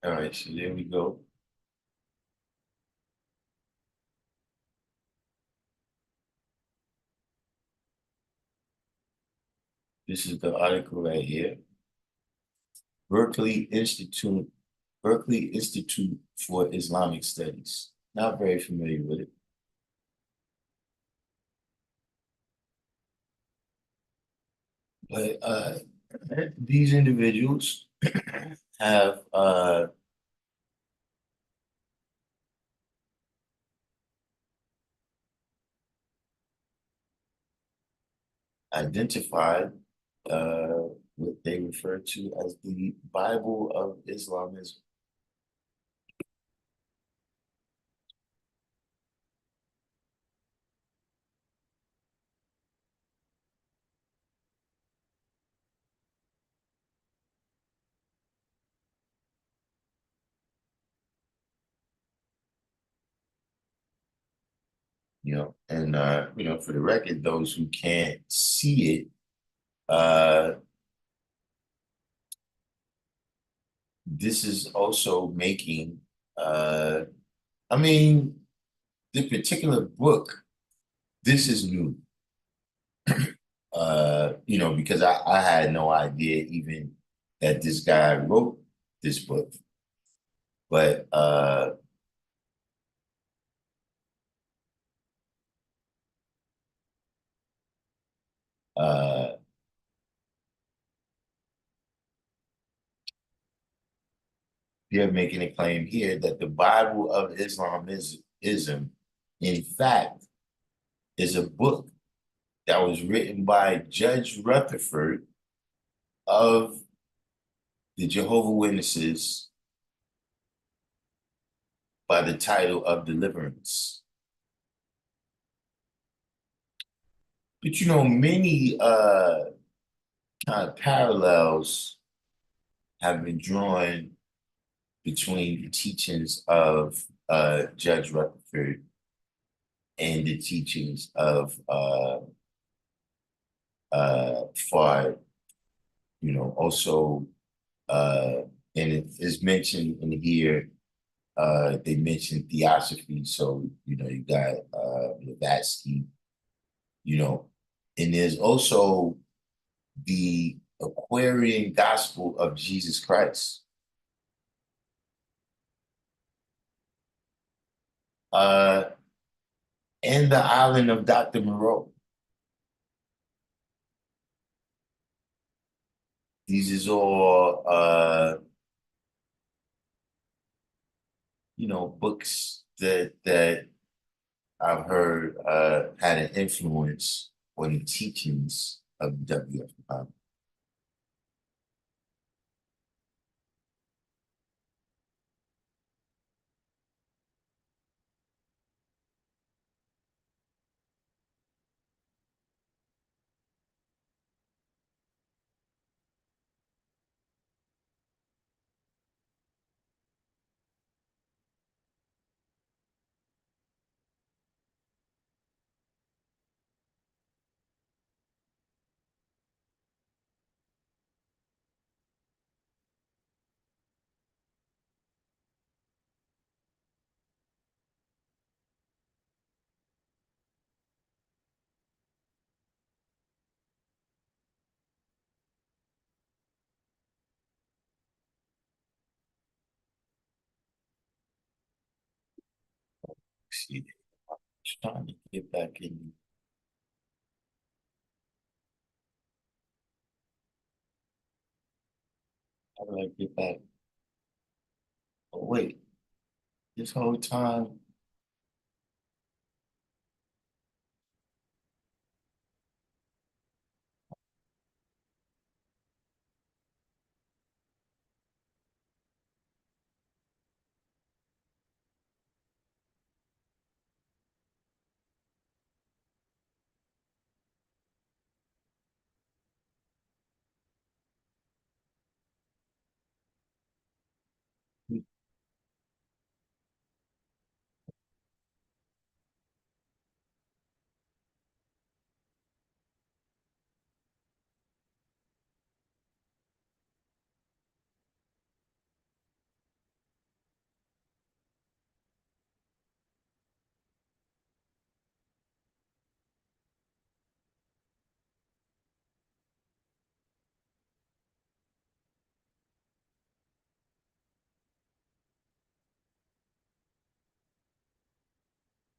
All right, so there we go. This is the article right here. Berkeley Institute, Berkeley Institute for Islamic Studies. Not very familiar with it. But these individuals have identified what they refer to as the Bible of Islamism. And for the record, those who can't see it, this is also making I mean, the particular book, this is new. Because I had no idea even that this guy wrote this book. But uh they're making a claim here that the Bible of Islamism, in fact, is a book that was written by Judge Rutherford of the Jehovah Witnesses by the title of Deliverance. But many kind of parallels have been drawn between the teachings of Judge Rutherford and the teachings of Fard. Also, and it is mentioned in here, they mentioned theosophy. So, you got Blavatsky, and there's also the Aquarian gospel of Jesus Christ. uh, and the island of Dr. Moreau. These is all books that I've heard had an influence on the teachings of the WF. See, trying to get back in. How do I get back? Oh, wait, this whole time.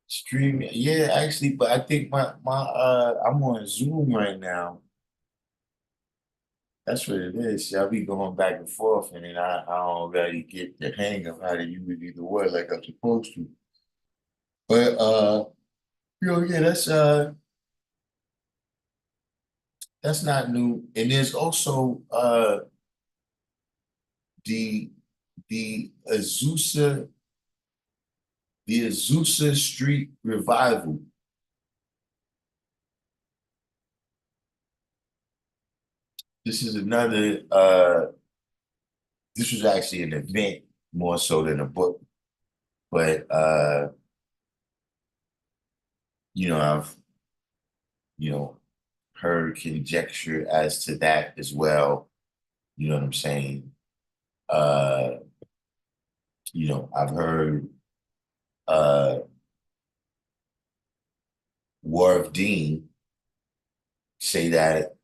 Streaming, yeah, actually, but I think my I'm on Zoom right now. That's what it is. I'll be going back and forth, and then I don't really get the hang of how to use either word like I'm supposed to. But yeah, that's not new. And there's also the the Azusa Street Revival. This is another this was actually an event more so than a book. But I've you know heard conjecture as to that as well. You know what I'm saying? Uh, I've heard uh Warv Dean say that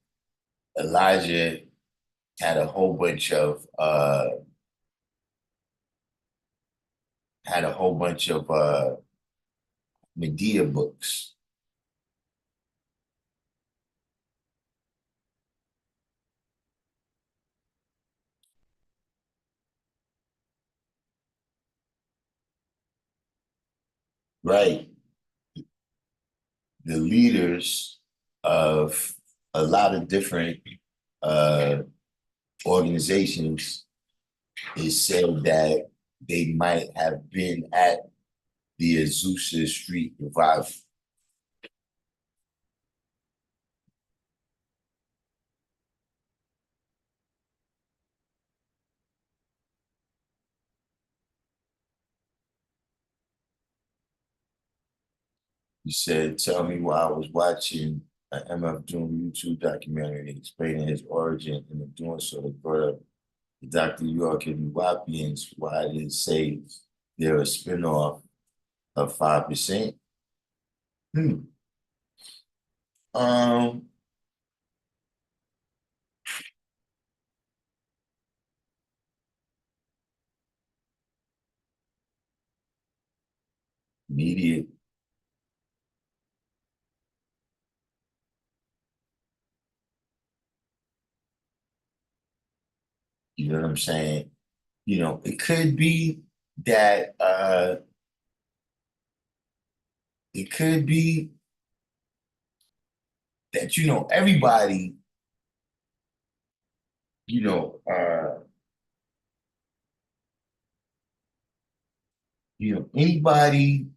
Elijah had a whole bunch of Medea books, right? The leaders of a lot of different uh organizations, it said that they might have been at the Azusa Street Revival. He said, "Tell me why I was watching an MF Doom YouTube documentary explaining his origin, and in doing so, they brought up the Dr. York and the Wapians. Why did it say they're a spinoff of 5%? Hmm. Um, Media, you know what I'm saying? It could be that it could be that everybody, you know, uh, anybody,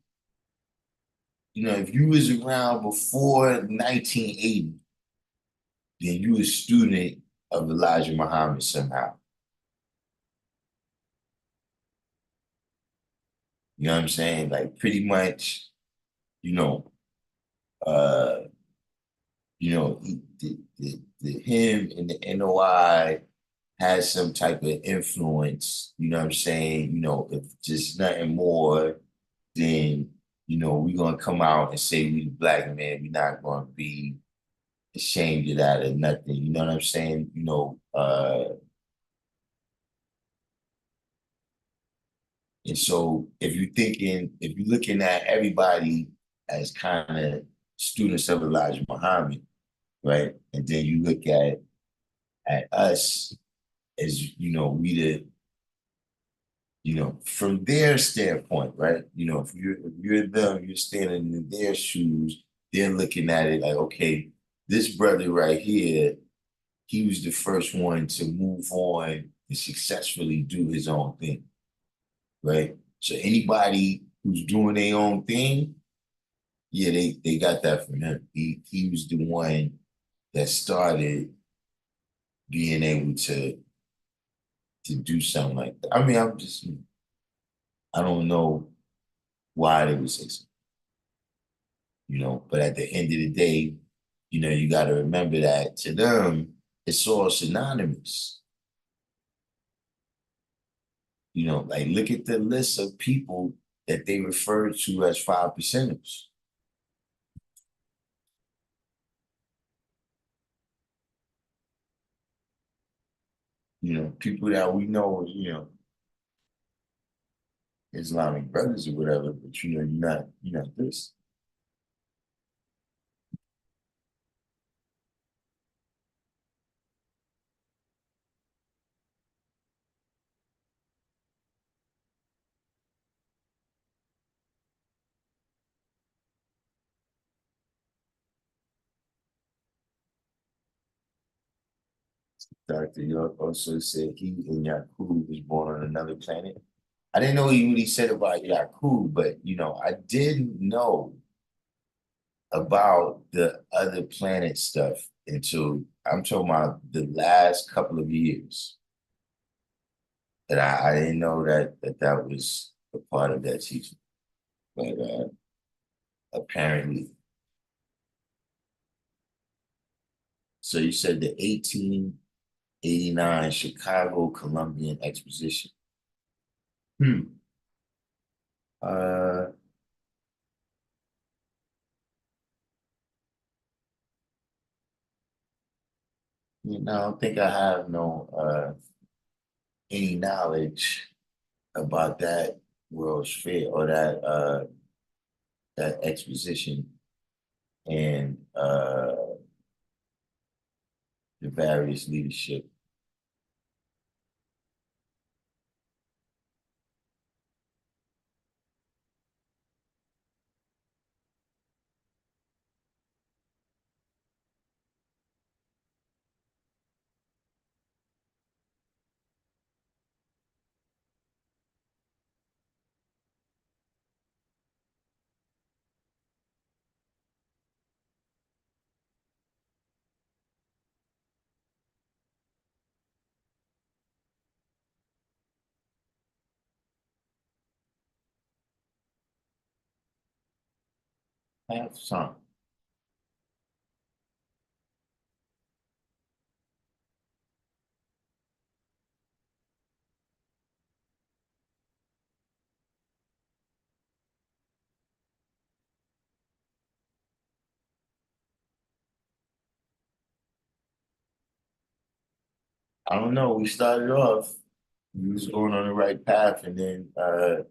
if you was around before 1980, then you a student of Elijah Muhammad somehow. You know what I'm saying? Like pretty much, you know, uh, him and the NOI has some type of influence, you know what I'm saying? If just nothing more than, we're gonna come out and say we the black man, we're not gonna be ashamed of that or nothing. You know what I'm saying? And so if you're looking at everybody as kind of students of Elijah Muhammad, right? And then you look at us as, we the, from their standpoint, right? If you're them, you're standing in their shoes, they're looking at it like, okay, this brother right here, he was the first one to move on and successfully do his own thing, right? So anybody who's doing their own thing, yeah, they got that from him. He was the one that started being able to do something like that. I mean, I don't know why they would say so, but at the end of the day, you got to remember that to them, it's all synonymous. Like look at the list of people that they refer to as 5%ers. People that we know, Islamic brothers or whatever, but you're not this. Dr. York also said he and Yakub was born on another planet. I didn't know what he said about Yakub, but I didn't know about the other planet stuff until I'm talking about the last couple of years. That I didn't know that was a part of that teaching. But apparently, so you said the 1889 Chicago Columbian Exposition. Hmm. Uh, I don't think I have no any knowledge about that World's Fair or that exposition and the various leadership. I have some. I don't know. We started off, we was going on the right path, and then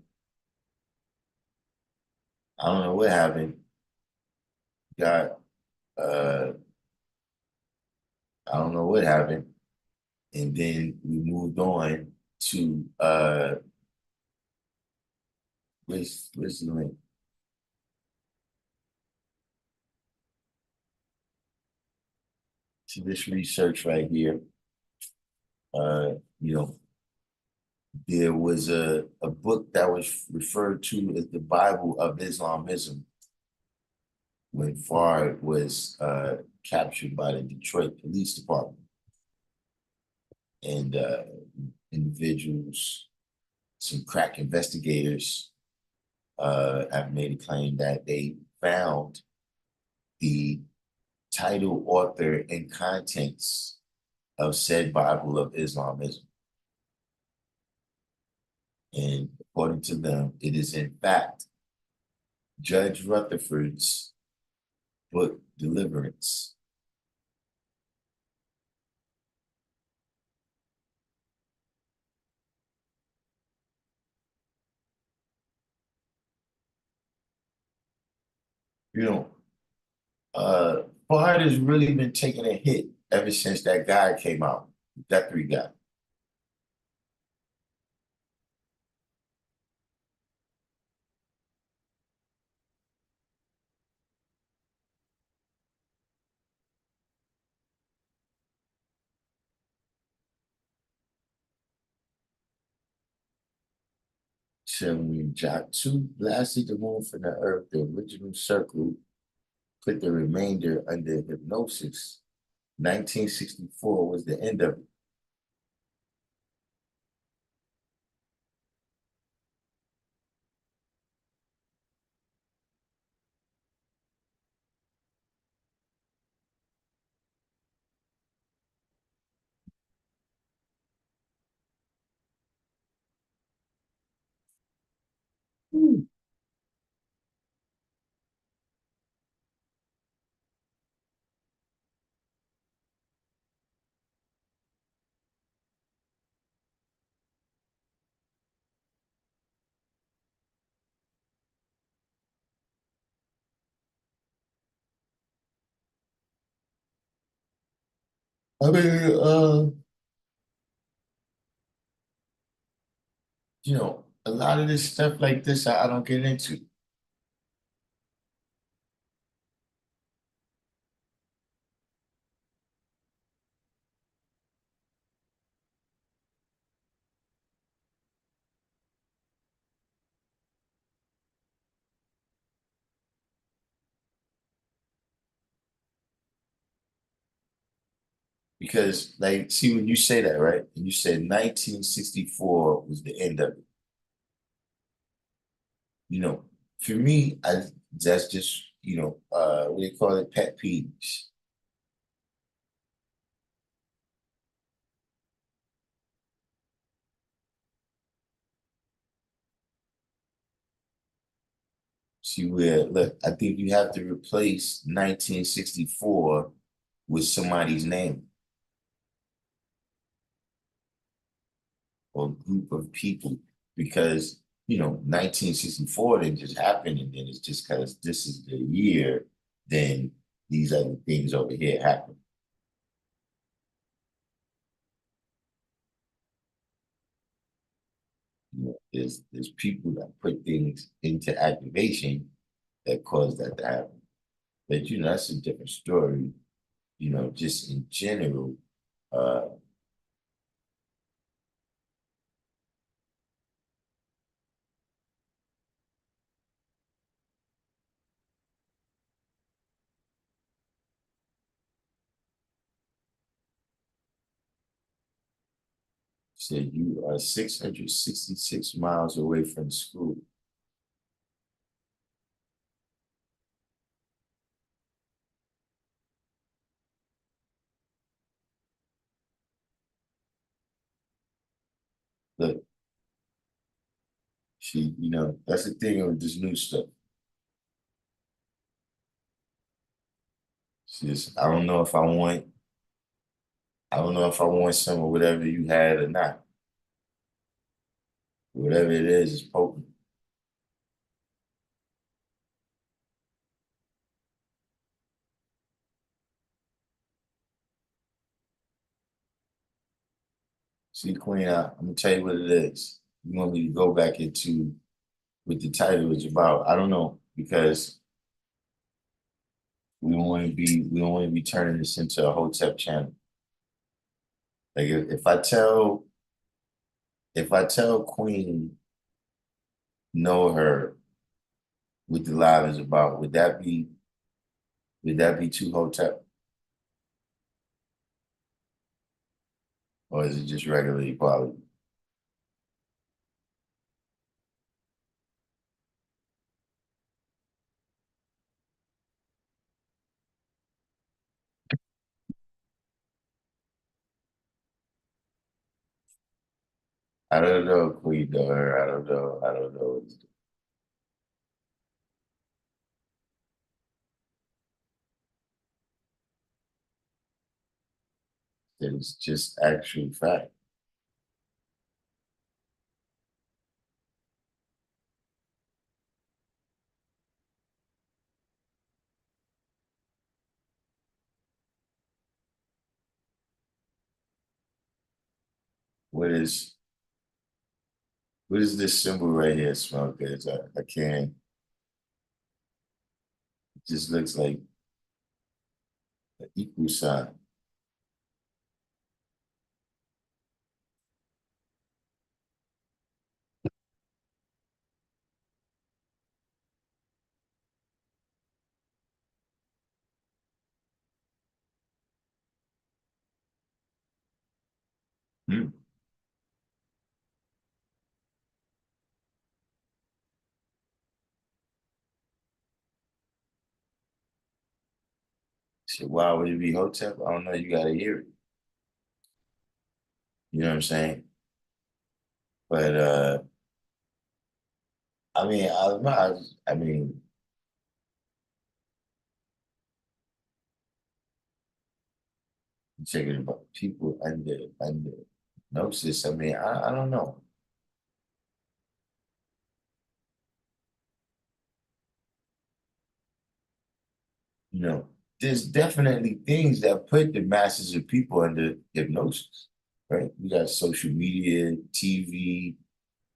I don't know what happened. Got uh I don't know what happened. And then we moved on to where's the link? To this research right here. Uh, you know, there was a book that was referred to as the Bible of Islamism when Fard was captured by the Detroit Police Department. And individuals, some crack investigators, have made a claim that they found the title, author, and contents of said Bible of Islamism. And according to them, it is in fact Judge Rutherford's book, Deliverance. You know, Fard has really been taking a hit ever since that guy came out, that three guy. So when Jatu blasted the moon from the earth, the original circle put the remainder under hypnosis. 1964 was the end of it. I mean, a lot of this stuff like this, I don't get into because, like, see, when you say that, right? And you said 1964 was the end of it. You know, for me, that's just, what do they call it? Pet peeves. See where, look, I think you have to replace 1964 with somebody's name or group of people because, 1964 didn't just happen and then it's just because this is the year, then these other things over here happen. There's people that put things into activation that cause that to happen. But that's a different story, just in general. Uh Said you are 666 miles away from school. Look, that's the thing with this new stuff. It's just, I don't know if I want some of whatever you had or not. Whatever it is potent. See, Queen, I'm gonna tell you what it is. You want me to go back into what the title is about? I don't know because we don't want to be turning this into a Hotep channel. Like if I tell Queen know her what the live is about, would that be too Hotep, or is it just regular equality? I don't know, Queen know her. I don't know. I don't know. It's just actual fact. What is what is this symbol right here, Smokers? I can't. It just looks like an equal sign. Hmm. So why would it be Hotep? I don't know. You gotta hear it. You know what I'm saying? But I mean, I don't know. I mean, checking about people under gnosis. I mean, I don't know. You know, there's definitely things that put the masses of people under hypnosis, right? We got social media, TV,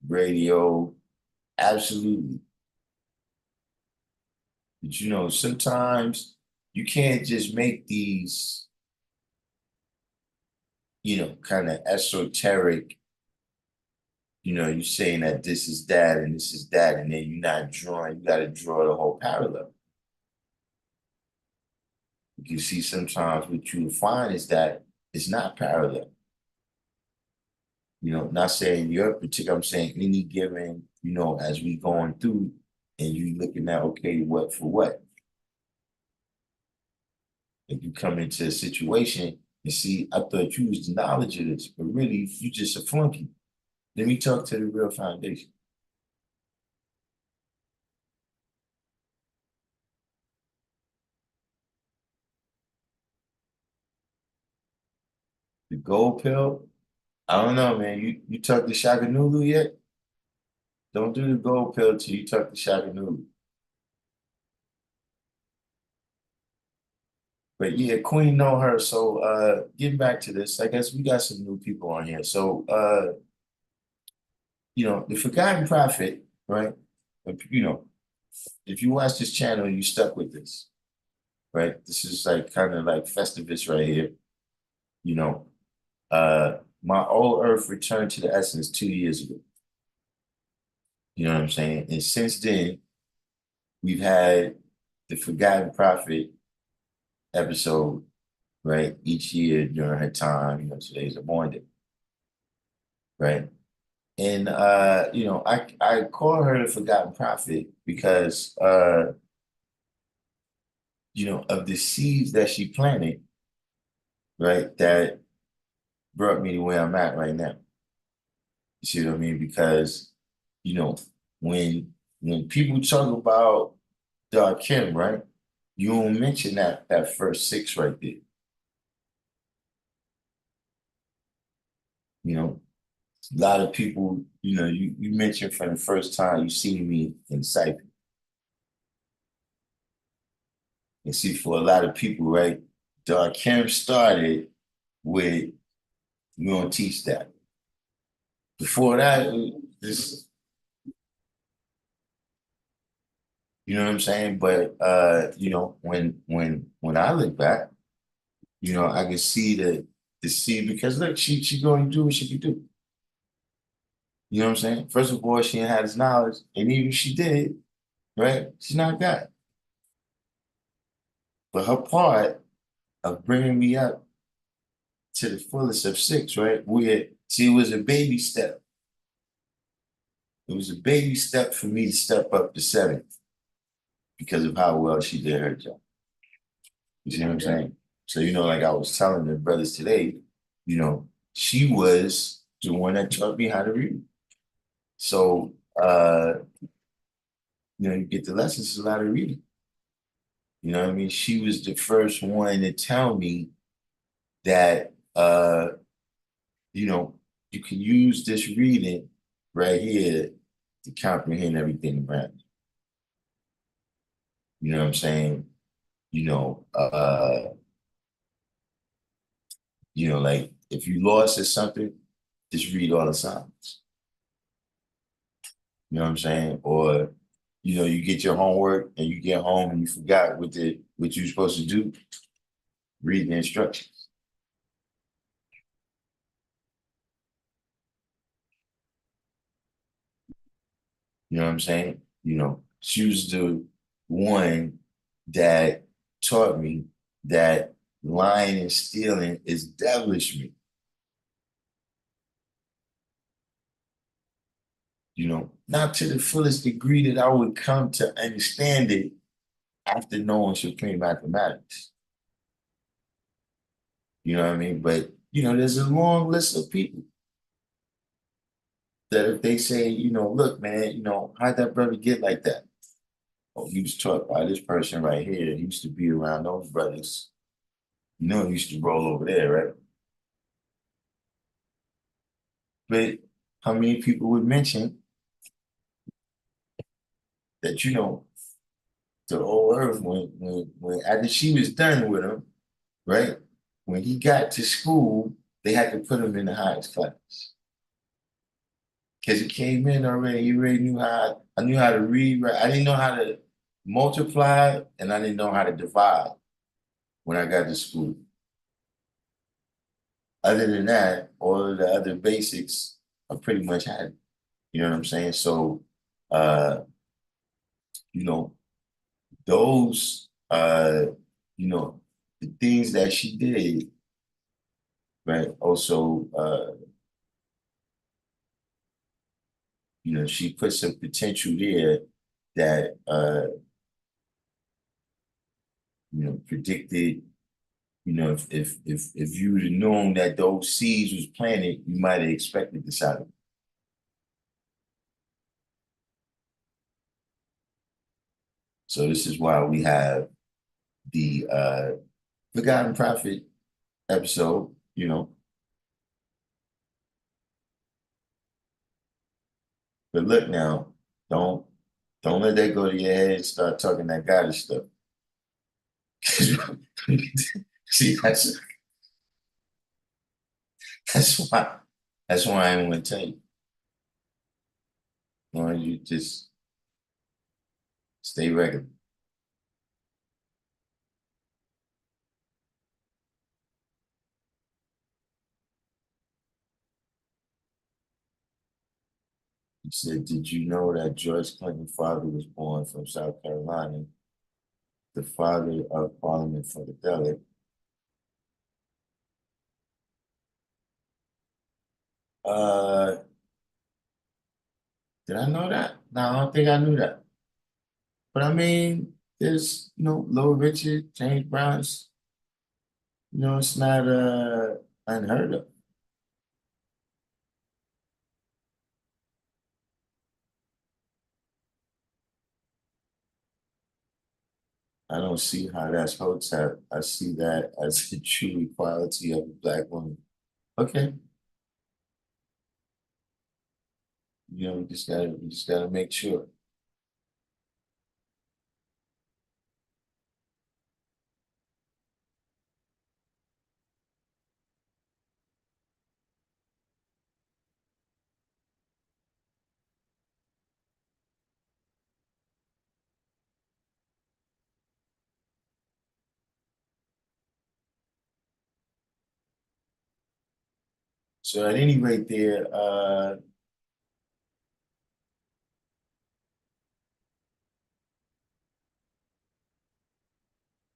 radio, absolutely. But sometimes you can't just make these, kind of esoteric, you're saying that this is that and this is that, and then you're not drawing, you got to draw the whole parallel. You see, sometimes what you find is that it's not parallel. Not saying your particular, I'm saying any given, as we going through and you looking at, okay, what for what? If you come into a situation and see, I thought you was the knowledge of this, but really you just a flunky. Let me talk to the real foundation. The gold pill, I don't know, man. You talk to Shaganulu yet? Don't do the gold pill till you talk to Shaganulu. But yeah, Queen know her. So getting back to this, I guess we got some new people on here. So the forgotten prophet, right? If you watch this channel, you stuck with this, right? This is like kind of like Festivus right here. You know, my old earth returned to the essence 2 years ago. You know what I'm saying? And since then, we've had the forgotten prophet episode, right? Each year during her time, today's a born day, right? And I call her the forgotten prophet because of the seeds that she planted, right? That brought me to where I'm at right now. You see what I mean? Because, you know, when when people talk about Darkim, right? You don't mention that first six right there. You know, a lot of people, you mentioned from the first time you see me in Cypher. And see, for a lot of people, right, Darkim started with we don't teach that. Before that, this, you know what I'm saying? But when I look back, I can see the seed because look, she going to do what she can do. You know what I'm saying? First of all, she didn't have this knowledge, and even if she did, right? She's not God. But her part of bringing me up to the fullest of six, right? Where see, it was a baby step. It was a baby step for me to step up to seven because of how well she did her job. You see what I'm saying? So, like I was telling the brothers today, she was the one that taught me how to read. So, you get the lessons, it's a lot of reading. You know what I mean? She was the first one to tell me that, you know, you can use this reading right here to comprehend everything around you. You know what I'm saying? You know, uh, like if you lost at something, just read all the signs. You know what I'm saying? Or, you get your homework and you get home and you forgot what you're supposed to do, read the instructions. You know what I'm saying? She was the one that taught me that lying and stealing is devilish me. Not to the fullest degree that I would come to understand it after knowing supreme mathematics. You know what I mean? But there's a long list of people that if they say, look, man, how'd that brother get like that? Oh, he was taught by this person right here. He used to be around those brothers. He used to roll over there, right? But how many people would mention that, the whole earth when after she was done with him, right? When he got to school, they had to put him in the highest class. Because he came in already, he already knew I knew how to read, right? I didn't know how to multiply and I didn't know how to divide when I got to school. Other than that, all of the other basics I pretty much had. You know what I'm saying? So uh, you know, those the things that she did, right? Also, she put some potential there that predicted, if you'd have known that those seeds was planted, you might have expected this out of it. So this is why we have the Forgotten Prophet episode, But look now, don't don't let that go to your head and start talking that goddess stuff. See, that's why I ain't want to tell you. Why don't you just stay regular? He said, "Did you know that George Clinton's father was born from South Carolina, the father of Parliament Funkadelic?" Uh, did I know that? No, I don't think I knew that. But I mean, there's Little Richard, James Brown's. It's not unheard of. I don't see how that's Hotep. I see that as the true equality of a black woman. Okay, we just gotta make sure. So at any rate there, I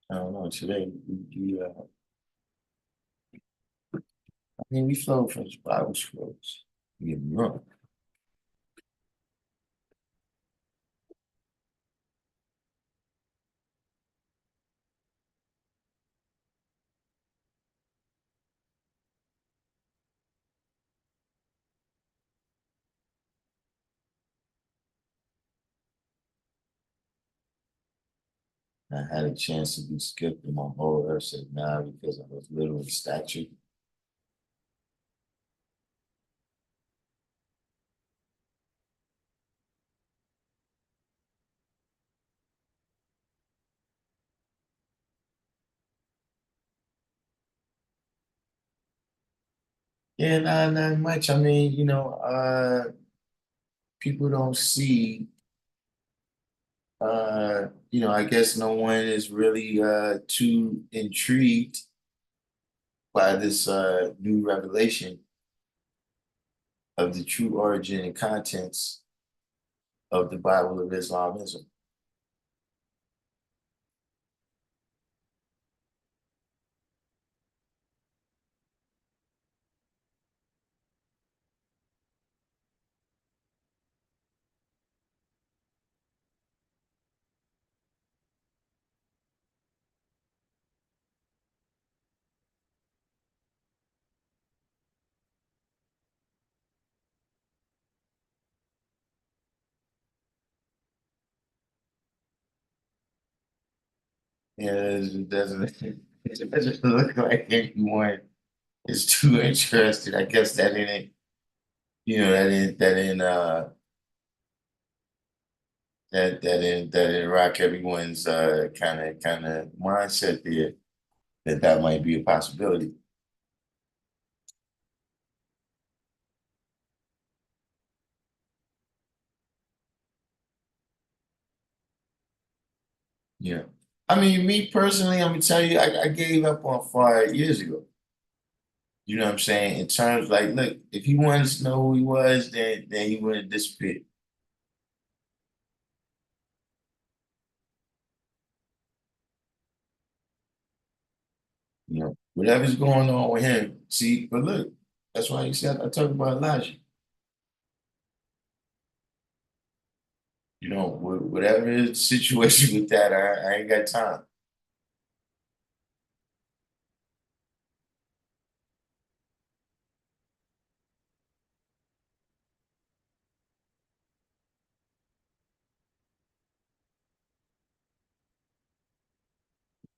don't know, today, I mean, we flow from Bible scrolls. Don't get me wrong. I had a chance to be skipped in my whole earth said nah because I was little in stature. Yeah, nah, not much. I mean, people don't see I guess no one is really too intrigued by this new revelation of the true origin and contents of the Bible of Islamism. Yeah, it doesn't look like anyone is too interested. I guess that didn't, that didn't rock everyone's kind of mindset there that might be a possibility. Yeah. I mean, me personally, I'm gonna tell you, I gave up on fire years ago. You know what I'm saying? In terms like, look, if he wanted to know who he was, then he would have disappeared. Whatever's going on with him. See, but look, that's why he said I talk about Elijah. Whatever the situation with that, I ain't got time.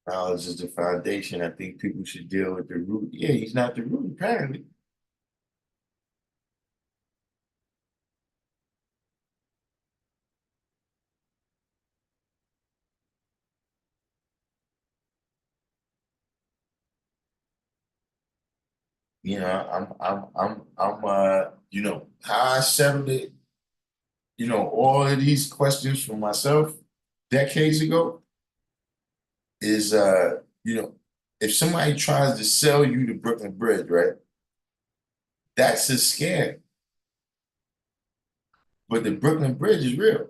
Knowledge is the foundation. I think people should deal with the root. Yeah, he's not the root, apparently. How I settled it, all of these questions for myself decades ago is if somebody tries to sell you the Brooklyn Bridge, right? That's a scam. But the Brooklyn Bridge is real.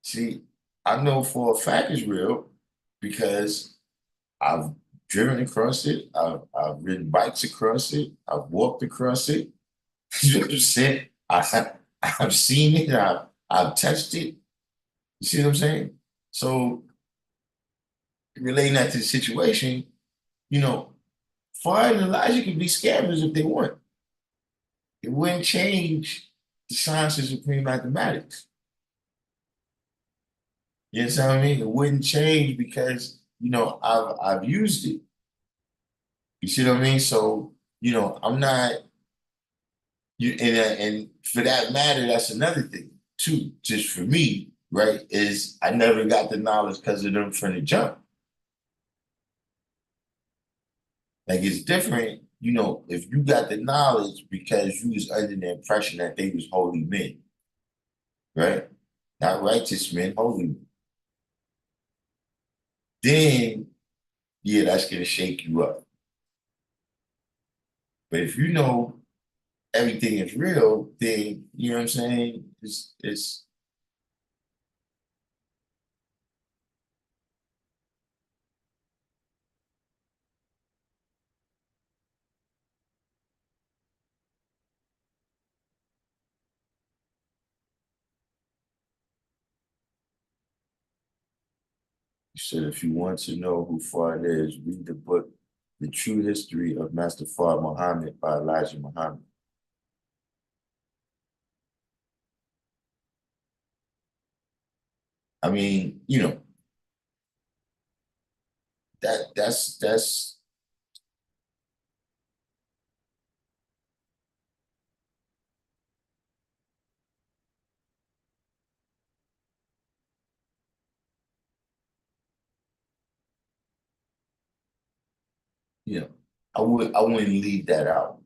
See, I know for a fact it's real because I've driven across it, I've ridden bikes across it, I've walked across it. You know what I'm saying? I've seen it, I've touched it. You see what I'm saying? So relating that to the situation, you know, Fire and Elijah can be scammers if they want. It wouldn't change the sciences of supreme mathematics. You understand what I mean? It wouldn't change because I've used it. You see what I mean? So I'm not and for that matter, that's another thing too. Just for me, right? Is I never got the knowledge because of them from the jump. Like it's different, if you got the knowledge because you was under the impression that they was holy men, right? Not righteous men, holy men. Then, yeah, that's gonna shake you up. But if you know everything is real, then you know what I'm saying? It's so if you want to know who Fard is, read the book, The True History of Master Fard Muhammad by Elijah Muhammad. I mean, that's you know, I wouldn't leave that out.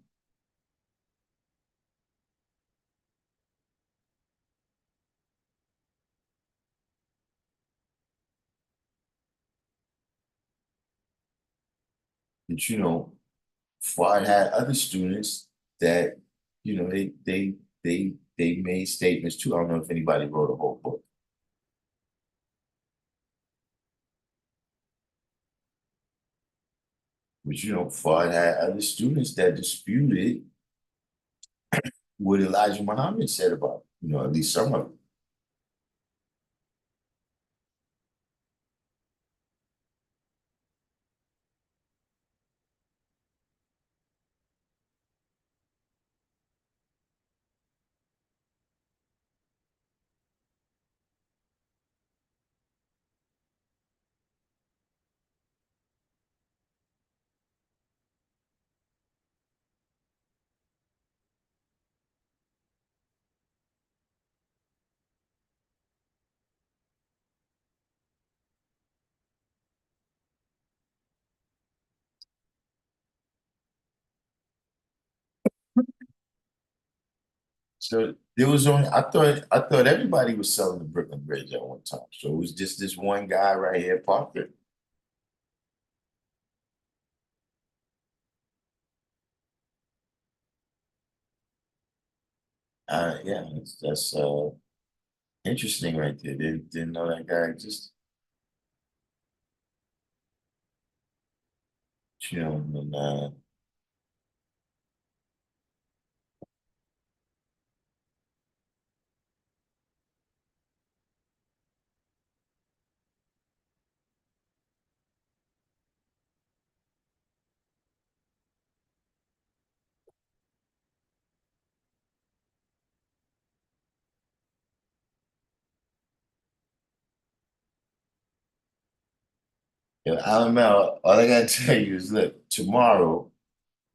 But Fard had other students that, they made statements too. I don't know if anybody wrote a whole book. But Fard had other students that disputed what Elijah Muhammad said about, at least some of them. So there was only I thought everybody was selling the Brooklyn Bridge at one time. So it was just this one guy right here, Parker. Yeah, that's interesting right there. Didn't know that guy existed. And Alan Mel, all I gotta tell you is look, tomorrow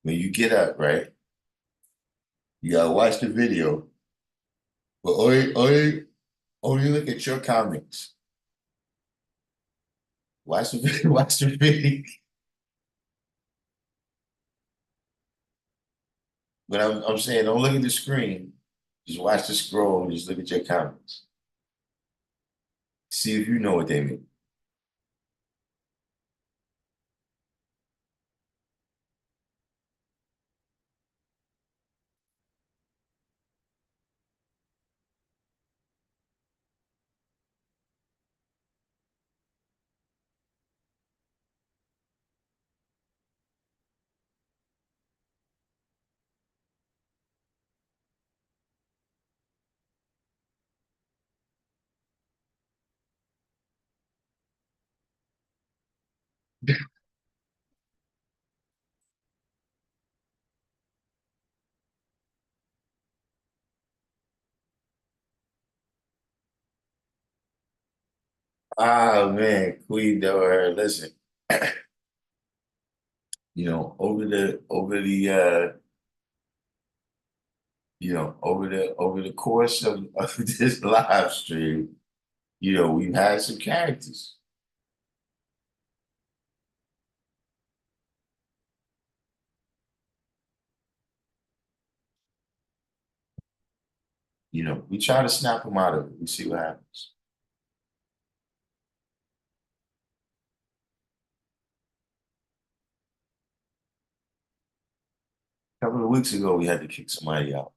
when you get up, right, you gotta watch the video, but only look at your comments. Watch the video, watch the video. But I'm saying don't look at the screen. Just watch the scroll and just look at your comments. See if you know what they mean. Ah man, Queen never heard. Listen, over the course of this live stream, we've had some characters. We try to snap them out of it. We see what happens. A couple of weeks ago, we had to kick somebody out.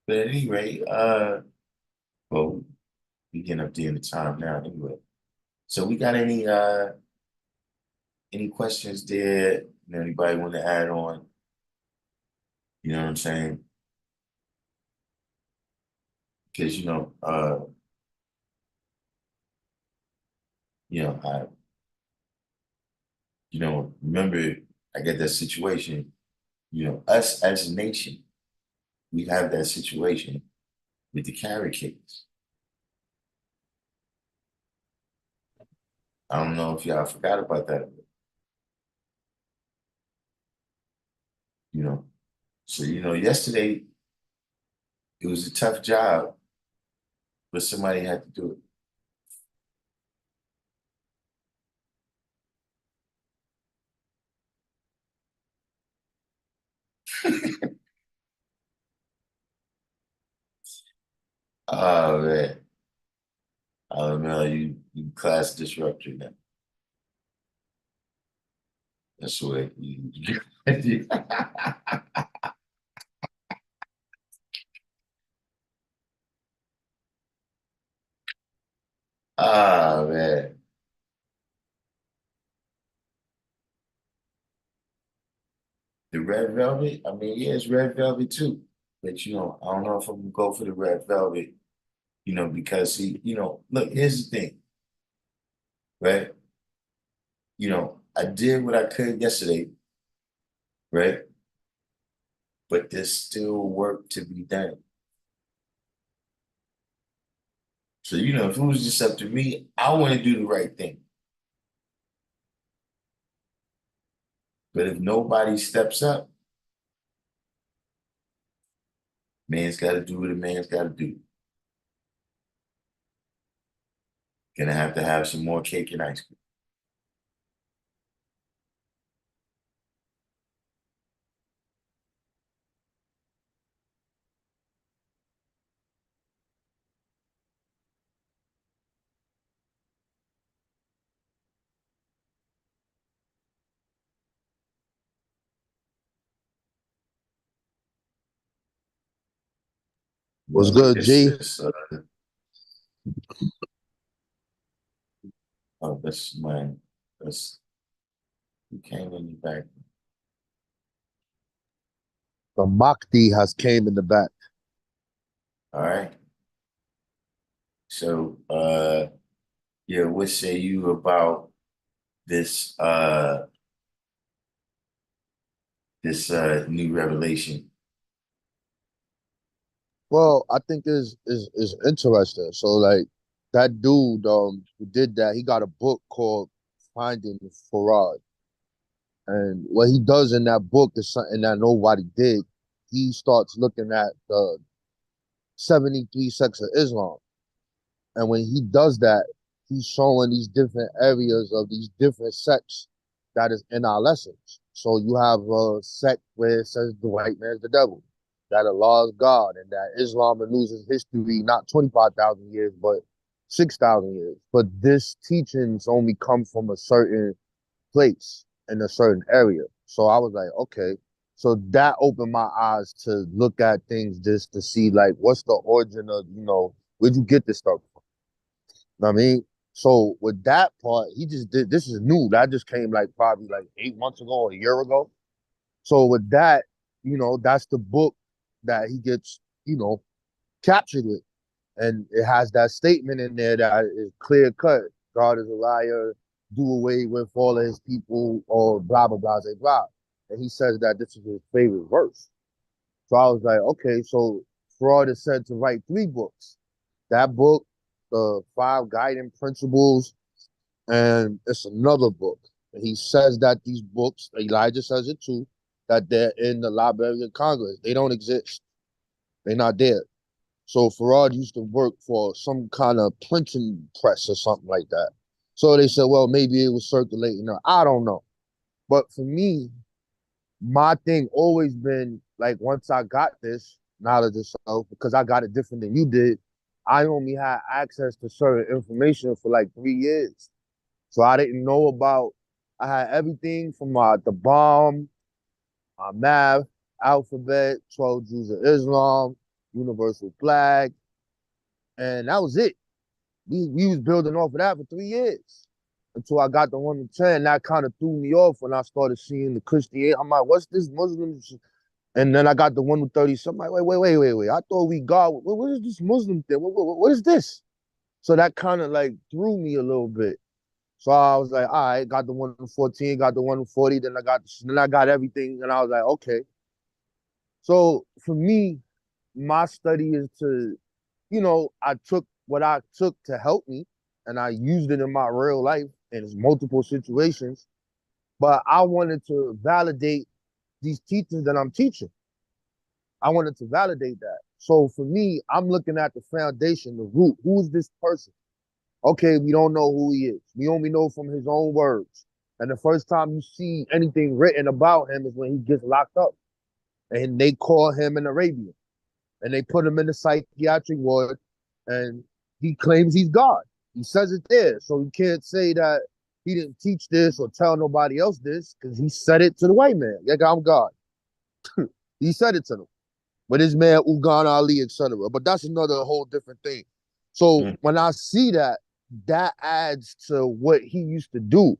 But at any rate, well, we getting up there in the time now anyway. So we got any questions there? Anybody want to add on? You know what I'm saying? Because I remember I get that situation, us as a nation, we have that situation with the carrot cakes. I don't know if y'all forgot about that, you know. So, yesterday it was a tough job, but somebody had to do it. Oh man. Oh no, you class disruptor now. That's what you Ah man. The red velvet, I mean, yeah, it's red velvet too. But I don't know if I'm gonna go for the red velvet, because see, look, here's the thing, right? I did what I could yesterday, right? But there's still work to be done. So, if it was just up to me, I want to do the right thing. But if nobody steps up, man's got to do what a man's got to do. Gonna have to have some more cake and ice cream. What's Well, good, it's G? just, oh, that's my, that's, who came in the back. The Mahdi has came in the back. All right. So, yeah, what say you about this, new revelation? Well, I think is interesting. So like that dude who did that, he got a book called Finding Farad. And what he does in that book is something that nobody did. He starts looking at the 73 sects of Islam. And when he does that, he's showing these different areas of these different sects that is in our lessons. So you have a sect where it says the white man's the devil, that Allah is God, and that Islam loses history not 25,000 years, but 6,000 years. But this teachings only come from a certain place in a certain area. So I was like, okay. So that opened my eyes to look at things just to see like what's the origin of, where'd you get this stuff from? Know what I mean? So with that part, he just did this is new. That just came like probably like 8 months ago or a year ago. So with that, that's the book that he gets, captured with. And it has that statement in there that is clear cut. God is a liar, do away with all of his people, or blah blah blah, blah, blah. And he says that this is his favorite verse. So I was like, okay, so Fraud is said to write 3 books. That book, the five guiding principles, and it's another book. And he says that these books, Elijah says it too, that they're in the Library of Congress. They don't exist. They're not there. So Farad used to work for some kind of printing press or something like that. So they said, well, maybe it was circulating. I don't know. But for me, my thing always been like once I got this knowledge of self, because I got it different than you did, I only had access to certain information for like 3 years. So I didn't know about, I had everything from the bomb, math, alphabet, 12 Jews of Islam, universal flag, and that was it. We was building off of that for 3 years until I got the 1 to 10. That kind of threw me off when I started seeing the Christianity. I'm like, what's this Muslim? And then I got the 1 to 30. So I'm like, wait. I thought we God. What is this Muslim thing? What is this? So that kind of like threw me a little bit. So I was like, all right, got the 1 to 14, got the 1 to 40, then I got everything, and I was like, okay. So for me, my study is to, I took what I took to help me and I used it in my real life in multiple situations. But I wanted to validate these teachings that I'm teaching. I wanted to validate that. So for me, I'm looking at the foundation, the root. Who is this person? Okay, we don't know who he is. We only know from his own words. And the first time you see anything written about him is when he gets locked up. And they call him an Arabian. And they put him in the psychiatric ward. And he claims he's God. He says it there. So you can't say that he didn't teach this or tell nobody else this, because he said it to the white man. Like, I'm God. He said it to them. But his man, Ugan Ali, etc. But that's another whole different thing. So when I see that, that adds to what he used to do.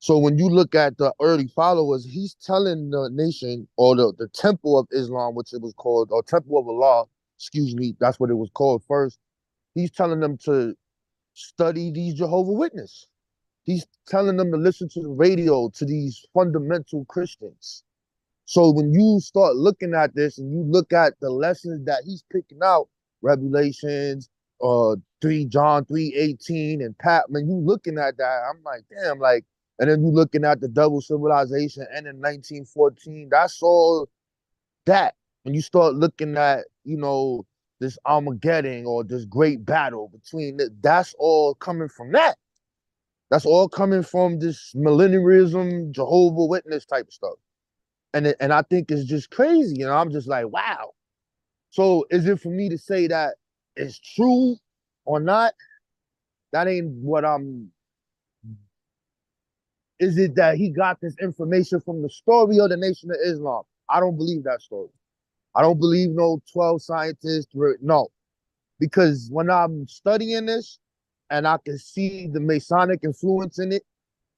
So when you look at the early followers, he's telling the nation, or the Temple of Islam, which it was called, or Temple of Allah, excuse me, that's what it was called first. He's telling them to study these Jehovah Witnesses. He's telling them to listen to the radio to these fundamental Christians. So when you start looking at this and you look at the lessons that he's picking out, Revelations, 3 John 3:18, and Pat, when you looking at that, I'm like, damn, like, and then you looking at the double civilization and in 1914, that's all that. When you start looking at, this Armageddon or this great battle between that's all coming from that. That's all coming from this millennialism, Jehovah Witness type of stuff. And I think it's just crazy. I'm just like, wow. So is it for me to say that it's true or not? That ain't what I'm. Is it that he got this information from the story of the Nation of Islam? I don't believe that story. I don't believe no 12 scientists. No, because when I'm studying this and I can see the Masonic influence in it,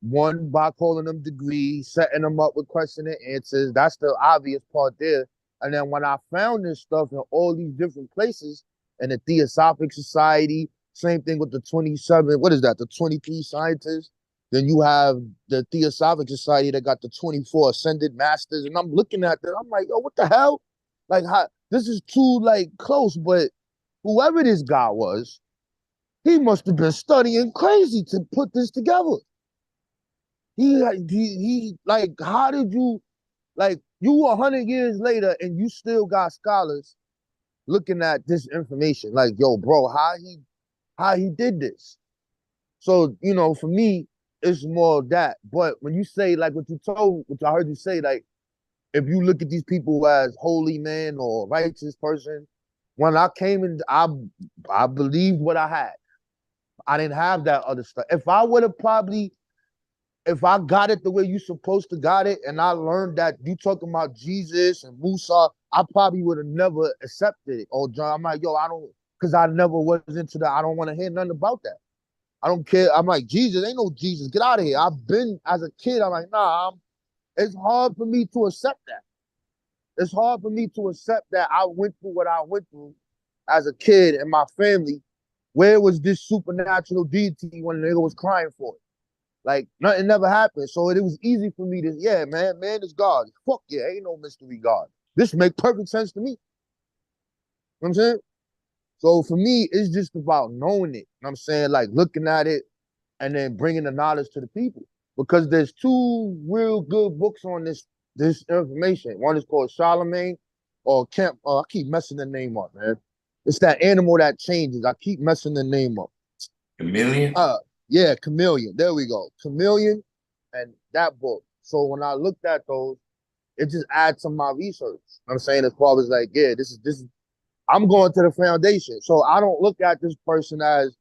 one, by calling them degrees, setting them up with question and answers. That's the obvious part there. And then when I found this stuff in all these different places, and the Theosophic Society, same thing with the 27, what is that, the 23 scientists? Then you have the Theosophic Society that got the 24 Ascended Masters. And I'm looking at that, I'm like, yo, what the hell? Like, how, this is too, like, close. But whoever this guy was, he must have been studying crazy to put this together. He like, how did you, like, you 100 years later and you still got scholars looking at this information like, yo, bro, how he did this? So, for me, it's more of that. But when you say, like, what I heard you say, like, if you look at these people as holy man or righteous person, when I came in, I believed what I had. I didn't have that other stuff. If I got it the way you supposed to got it, and I learned that you talking about Jesus and Musa, I probably would have never accepted it. Oh, John, I'm like, yo, I don't, because I never was into that. I don't want to hear nothing about that. I don't care. I'm like, Jesus, ain't no Jesus. Get out of here. I've been, as a kid, I'm like, nah, it's hard for me to accept that. It's hard for me to accept that I went through what I went through as a kid and my family. Where was this supernatural deity when the nigga was crying for it? Like, nothing never happened. So it was easy for me to, yeah, man is God. Fuck yeah, ain't no mystery God. This make perfect sense to me. You know what I'm saying? So for me, it's just about knowing it. You know what I'm saying? Like looking at it and then bringing the knowledge to the people. Because there's two real good books on this information. One is called Charlemagne or Camp. Oh, I keep messing the name up, man. It's that animal that changes. I keep messing the name up. Chameleon? Uh, yeah, Chameleon. There we go. Chameleon and that book. So when I looked at those, it just adds to my research. You know what I'm saying, as far as like, yeah, this is I'm going to the foundation. So I don't look at this person as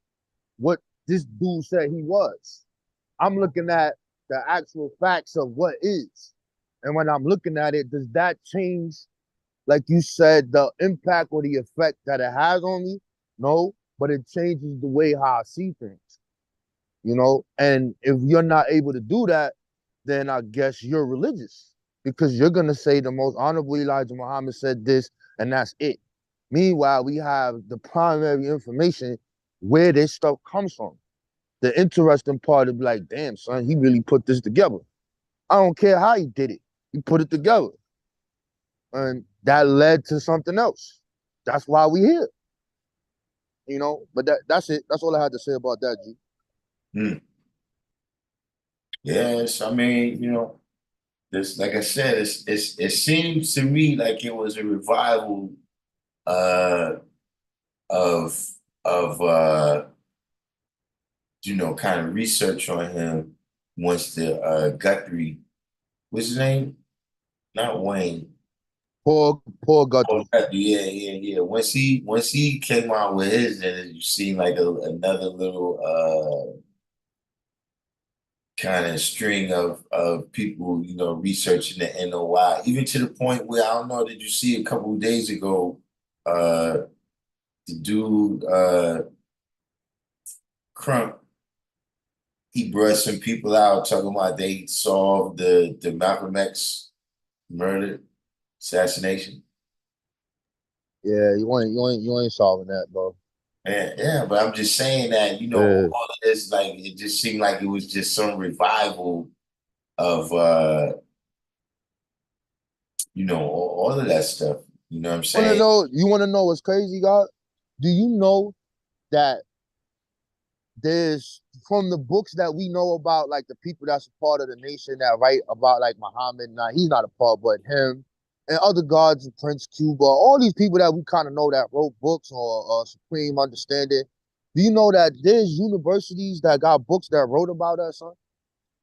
what this dude said he was. I'm looking at the actual facts of what is. And when I'm looking at it, does that change, like you said, the impact or the effect that it has on me? No, but it changes the way how I see things, you know? And if you're not able to do that, then I guess you're religious because you're going to say the most honorable Elijah Muhammad said this, and that's it. Meanwhile, we have the primary information where this stuff comes from. The interesting part is like, damn, son, he really put this together. I don't care how he did it. He put it together. And that led to something else. That's why we here. You know, but that's it. That's all I had to say about that, G. Hmm. Yes, I mean, this, like I said, it seems to me like it was a revival uh of of kind of research on him once the Guthrie, what's his name? Not Wayne. Poor Oh, Guthrie. yeah, yeah, yeah. Once he came out with his, then you seen like another little kind of string of people, researching the NOI, even to the point where I don't know, did you see a couple of days ago, uh the dude Crump, he brought some people out talking about they solved the Malcolm X murder assassination. Yeah, you ain't solving that, bro. Yeah, yeah, but I'm just saying that, Yeah. all of this, like, it just seemed like it was just some revival of, all of that stuff. You know what I'm Wanna saying? know? You wanna know what's crazy, God? Do you know that there's from the books that we know about, like the people that's a part of the nation that write about like Muhammad. Now he's not a part, but him and other gods, Prince Cuba, all these people that we kind of know that wrote books or Supreme Understanding. Do you know that there's universities that got books that wrote about us, huh?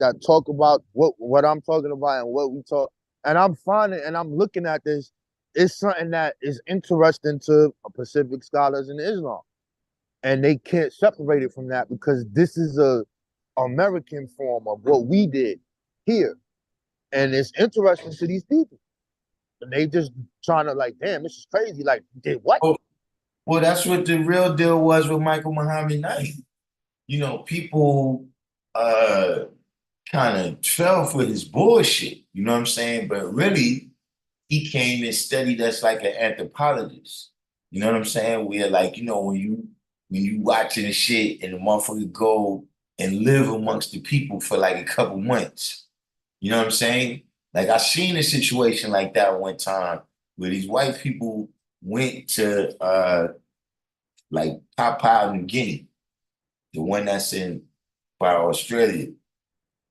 That talk about what I'm talking about and what we talk. And I'm finding and I'm looking at this. It's something that is interesting to Pacific scholars in Islam, and they can't separate it from that because this is a American form of what we did here, and it's interesting to these people, and they just trying to like, damn, this is crazy. Like, did what? Well, well, that's what the real deal was with Michael Muhammad Knight. People uh kind of fell for his bullshit, you know what I'm saying? But really, he came and studied us like an anthropologist. You know what I'm saying? Where, like, when you watching the shit and the motherfucker go and live amongst the people for like a couple months. You know what I'm saying? Like, I seen a situation like that one time where these white people went to like Papua New Guinea, the one that's in by Australia.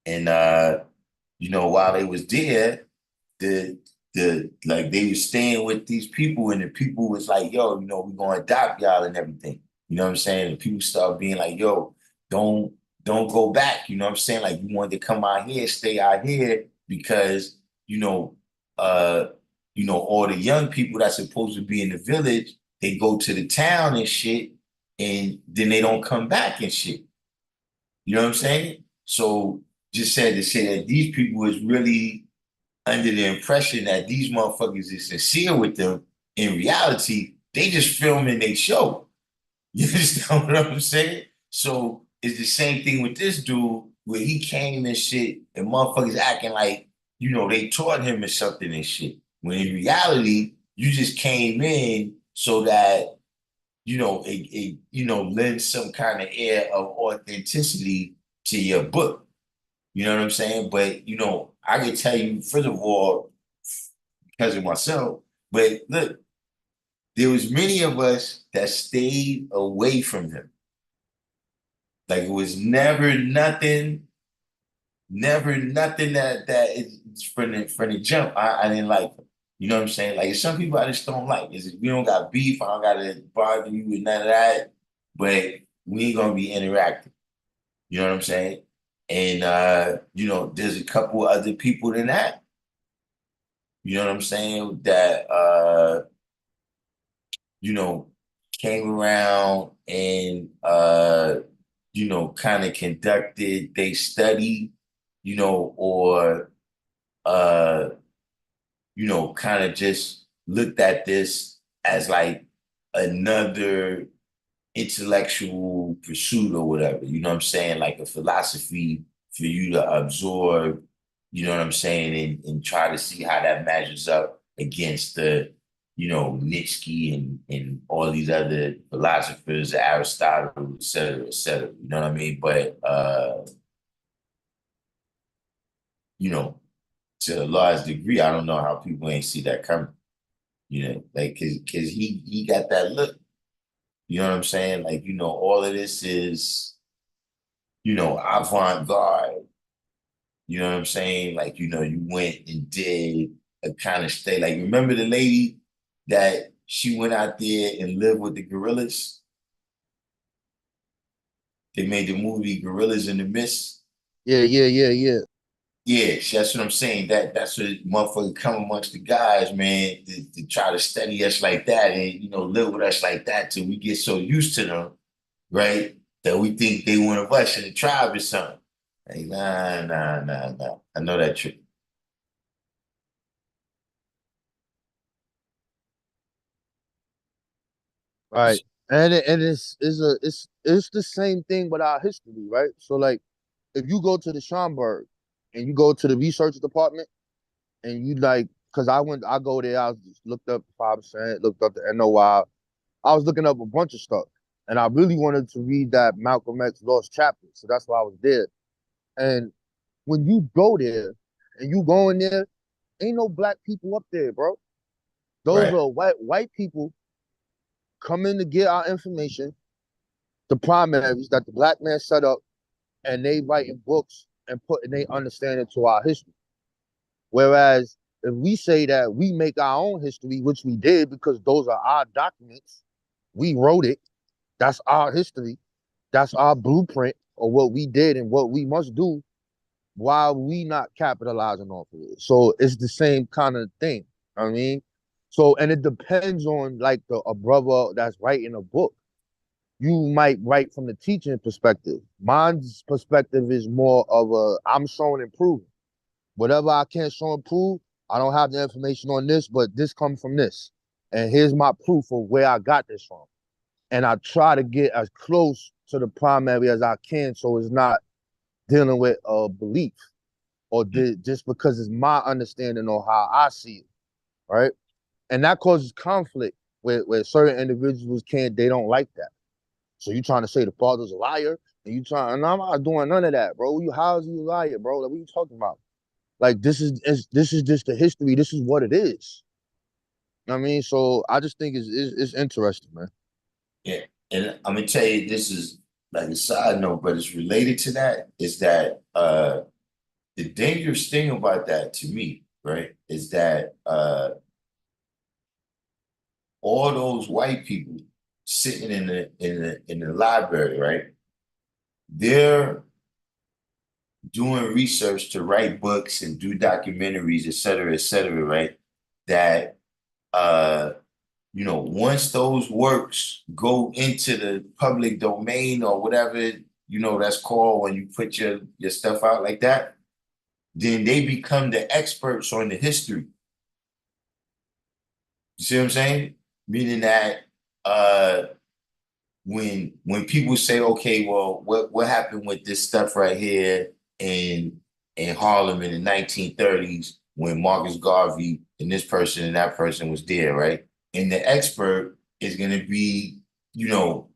And while they was there, the like they was staying with these people, and the people was like, yo, we're gonna adopt y'all and everything. You know what I'm saying? And people start being like, yo, don't don't go back. You know what I'm saying? Like, you wanted to come out here, stay out here because, you know, uh, all the young people that's supposed to be in the village, they go to the town and shit, and then they don't come back and shit. You know what I'm saying? So just said to say that these people was really under the impression that these motherfuckers is sincere with them. In reality, they just filming their show. You understand what I'm saying? So it's the same thing with this dude where he came and shit and motherfuckers acting like, they taught him or something and shit. When in reality, you just came in so that, lend some kind of air of authenticity to your book. You know what I'm saying? But I can tell you, first of all, because of myself, but look, there was many of us that stayed away from him. Like it was never nothing that is from the jump. I didn't like him. You know what I'm saying? Like some people I just don't like. Is we don't got beef, I don't gotta bother you with none of that, but we ain't gonna be interacting. You know what I'm saying? And there's a couple other people than that. You know what I'm saying? That you know, came around and kind of conducted they study, or uh, kind of just looked at this as like another intellectual pursuit or whatever, you know what I'm saying? Like a philosophy for you to absorb, you know what I'm saying, and try to see how that matches up against the, Nietzsche and all these other philosophers, Aristotle, et cetera, you know what I mean? But you know, to a large degree, I don't know how people ain't see that coming. Like cause he got that look. You know what I'm saying? Like, all of this is, avant-garde. You know what I'm saying? Like, you went and did a kind of stay. Like, remember the lady that she went out there and lived with the gorillas? They made the movie Gorillas in the Mist. Yeah, yeah, yeah, yeah. Yeah, that's what I'm saying. That's what motherfucker come amongst the guys, man, to try to study us like that and live with us like that till we get so used to them, right? That we think they one of us in the tribe or something. Like, nah, nah, nah, nah. I know that trick. Right. And it's the same thing with our history, right? So like if you go to the Schomburg and you go to the research department and you like, cause I go there, I just looked up 5%, looked up the NOI, I was looking up a bunch of stuff. And I really wanted to read that Malcolm X Lost chapter. So that's why I was there. And when you go there and you go in there, ain't no black people up there, bro. Those Right. are white people coming to get our information, the primaries that the black man set up, and they writing books and putting their understanding to our history. Whereas if we say that we make our own history, which we did because those are our documents, we wrote it, that's our history, that's our blueprint of what we did and what we must do, why we not capitalizing off of it? So it's the same kind of thing. I mean, so and it depends on like a brother that's writing a book. You might write from the teaching perspective. Mine's perspective is more of a I'm showing and proving. Whatever I can't show and prove, I don't have the information on this, but this comes from this. And here's my proof of where I got this from. And I try to get as close to the primary as I can so it's not dealing with a belief or just because it's my understanding of how I see it, right? And that causes conflict where certain individuals can't, they don't like that. So you trying to say the father's a liar, and you trying, and I'm not doing none of that, bro. How is he a liar, bro? Like, what are you talking about? Like, this is just the history. This is what it is. You know what I mean? So I just think it's interesting, man. Yeah. And I'm gonna tell you, this is like a side note, but it's related to that, is that the dangerous thing about that to me, right, is that all those white people sitting in the library, right? They're doing research to write books and do documentaries, et cetera, right? That once those works go into the public domain or whatever, that's called when you put your stuff out like that, then they become the experts on the history. You see what I'm saying? Meaning that uh when people say, okay, well, what happened with this stuff right here in Harlem in the 1930s when Marcus Garvey and this person and that person was there, right? And the expert is gonna be, you know,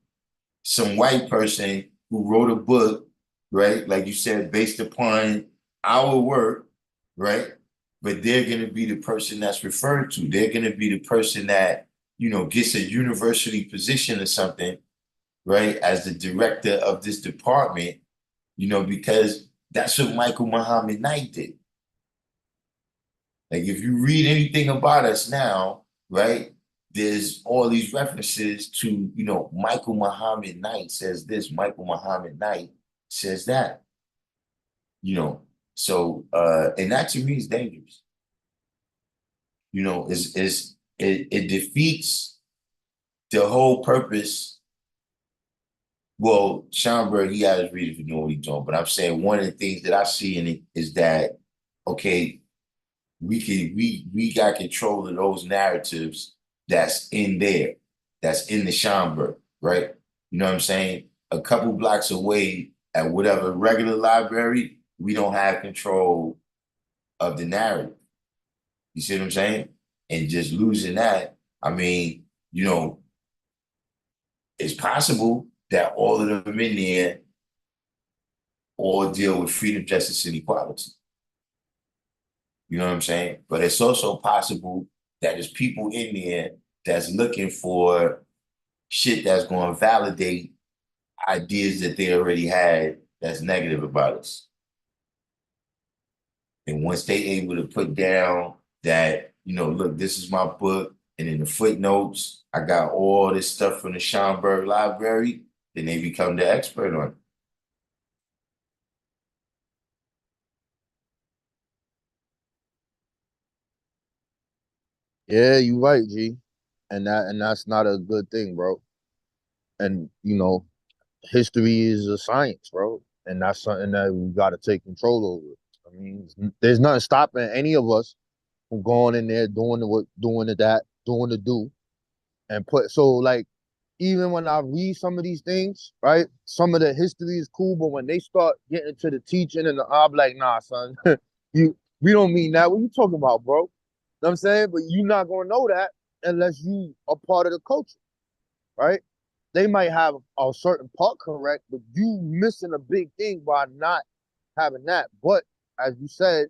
some white person who wrote a book, right? Like you said, based upon our work, right? But they're gonna be the person that's referred to. They're gonna be the person that, gets a university position or something, right, as the director of this department, because that's what Michael Muhammad Knight did. Like if you read anything about us now, right, there's all these references to, Michael Muhammad Knight says this, Michael Muhammad Knight says that, you know. So and that to me is dangerous. It defeats the whole purpose. Well, Schomburg, he has his reason for doing what he's doing, but I'm saying one of the things that I see in it is that, okay, we got control of those narratives that's in there, that's in the Schomburg, right? You know what I'm saying? A couple blocks away at whatever regular library, we don't have control of the narrative. You see what I'm saying? And just losing that, I mean, it's possible that all of them in there all deal with freedom, justice, and equality. You know what I'm saying? But it's also possible that there's people in there that's looking for shit that's going to validate ideas that they already had that's negative about us. And once they able to put down that, look, this is my book, and in the footnotes, I got all this stuff from the Schomburg Library, then they become the expert on it. Yeah, you're right, G. And that's not a good thing, bro. And history is a science, bro. And that's something that we gotta take control over. I mean, there's nothing stopping any of us from going in there, doing the what, doing the that, doing the do, and put so like even when I read some of these things, right? Some of the history is cool, but when they start getting to the teaching and I'm like, nah, son, we don't mean that. What you talking about, bro? You know what I'm saying? But you're not gonna know that unless you are part of the culture, right? They might have a certain part correct, but you missing a big thing by not having that. But as you said,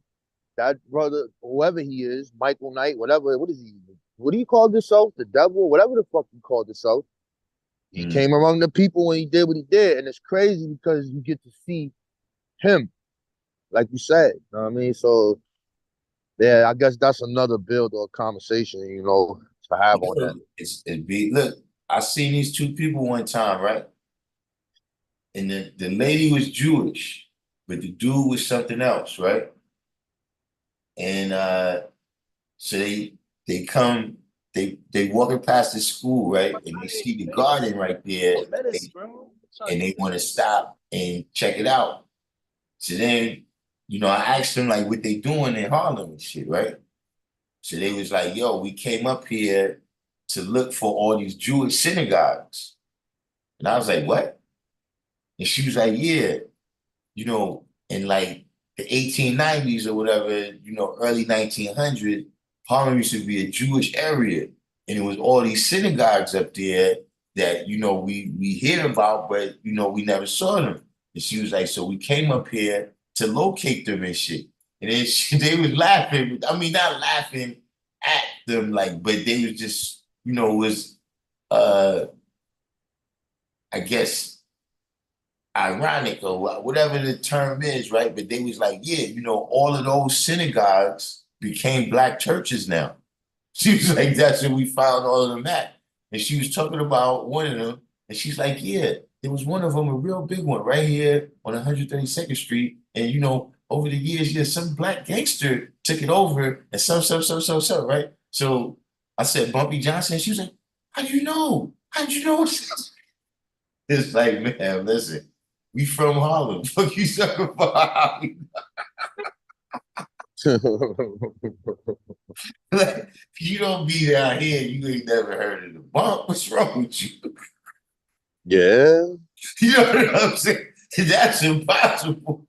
that brother, whoever he is, Michael Knight, whatever, what is he? What do you call himself? The devil, whatever the fuck he called himself. He Mm. came among the people and he did what he did. And it's crazy because you get to see him, like you said. You know what I mean? So yeah, I guess that's another build or conversation, to have on that. Look, I seen these two people one time, right? And the lady was Jewish, but the dude was something else, right? And so they come, they walking past the school, right? And they see the garden right there, and they want to stop and check it out. So then, I asked them like what they doing in Harlem and shit, right? So they was like, yo, we came up here to look for all these Jewish synagogues. And I was like, what? And she was like, yeah, in like the 1890s or whatever, early 1900s, Harlem used to be a Jewish area. And it was all these synagogues up there that, we hear about, but, we never saw them. And she was like, so we came up here to locate them and shit. And then they was laughing. I mean, not laughing at them, like, but they was just, was, uh, I guess, ironic or whatever the term is, right? But they was like, yeah, all of those synagogues became black churches now. She was like, that's where we found all of them at. And she was talking about one of them, and she's like, yeah, there was one of them, a real big one, right here on 132nd Street. And over the years, yeah, some black gangster took it over and some, right? So I said, Bumpy Johnson. She was like, how do you know? How did you know? It's like, man, listen, we from Harlem. Fuck you talking about? Like, you don't be down here, you ain't never heard of the bump. What's wrong with you? Yeah. You know what I'm saying? That's impossible.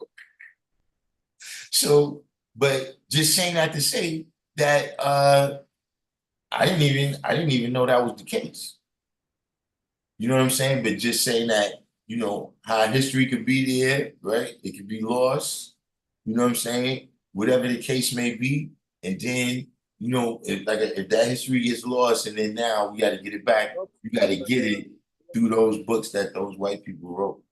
So, but just saying that to say that I didn't even know that was the case. You know what I'm saying? But just saying that, how history could be there, right? It could be lost. You know what I'm saying? Whatever the case may be. And then, you know, if that history gets lost and then now we got to get it back, you got to get it through those books that those white people wrote.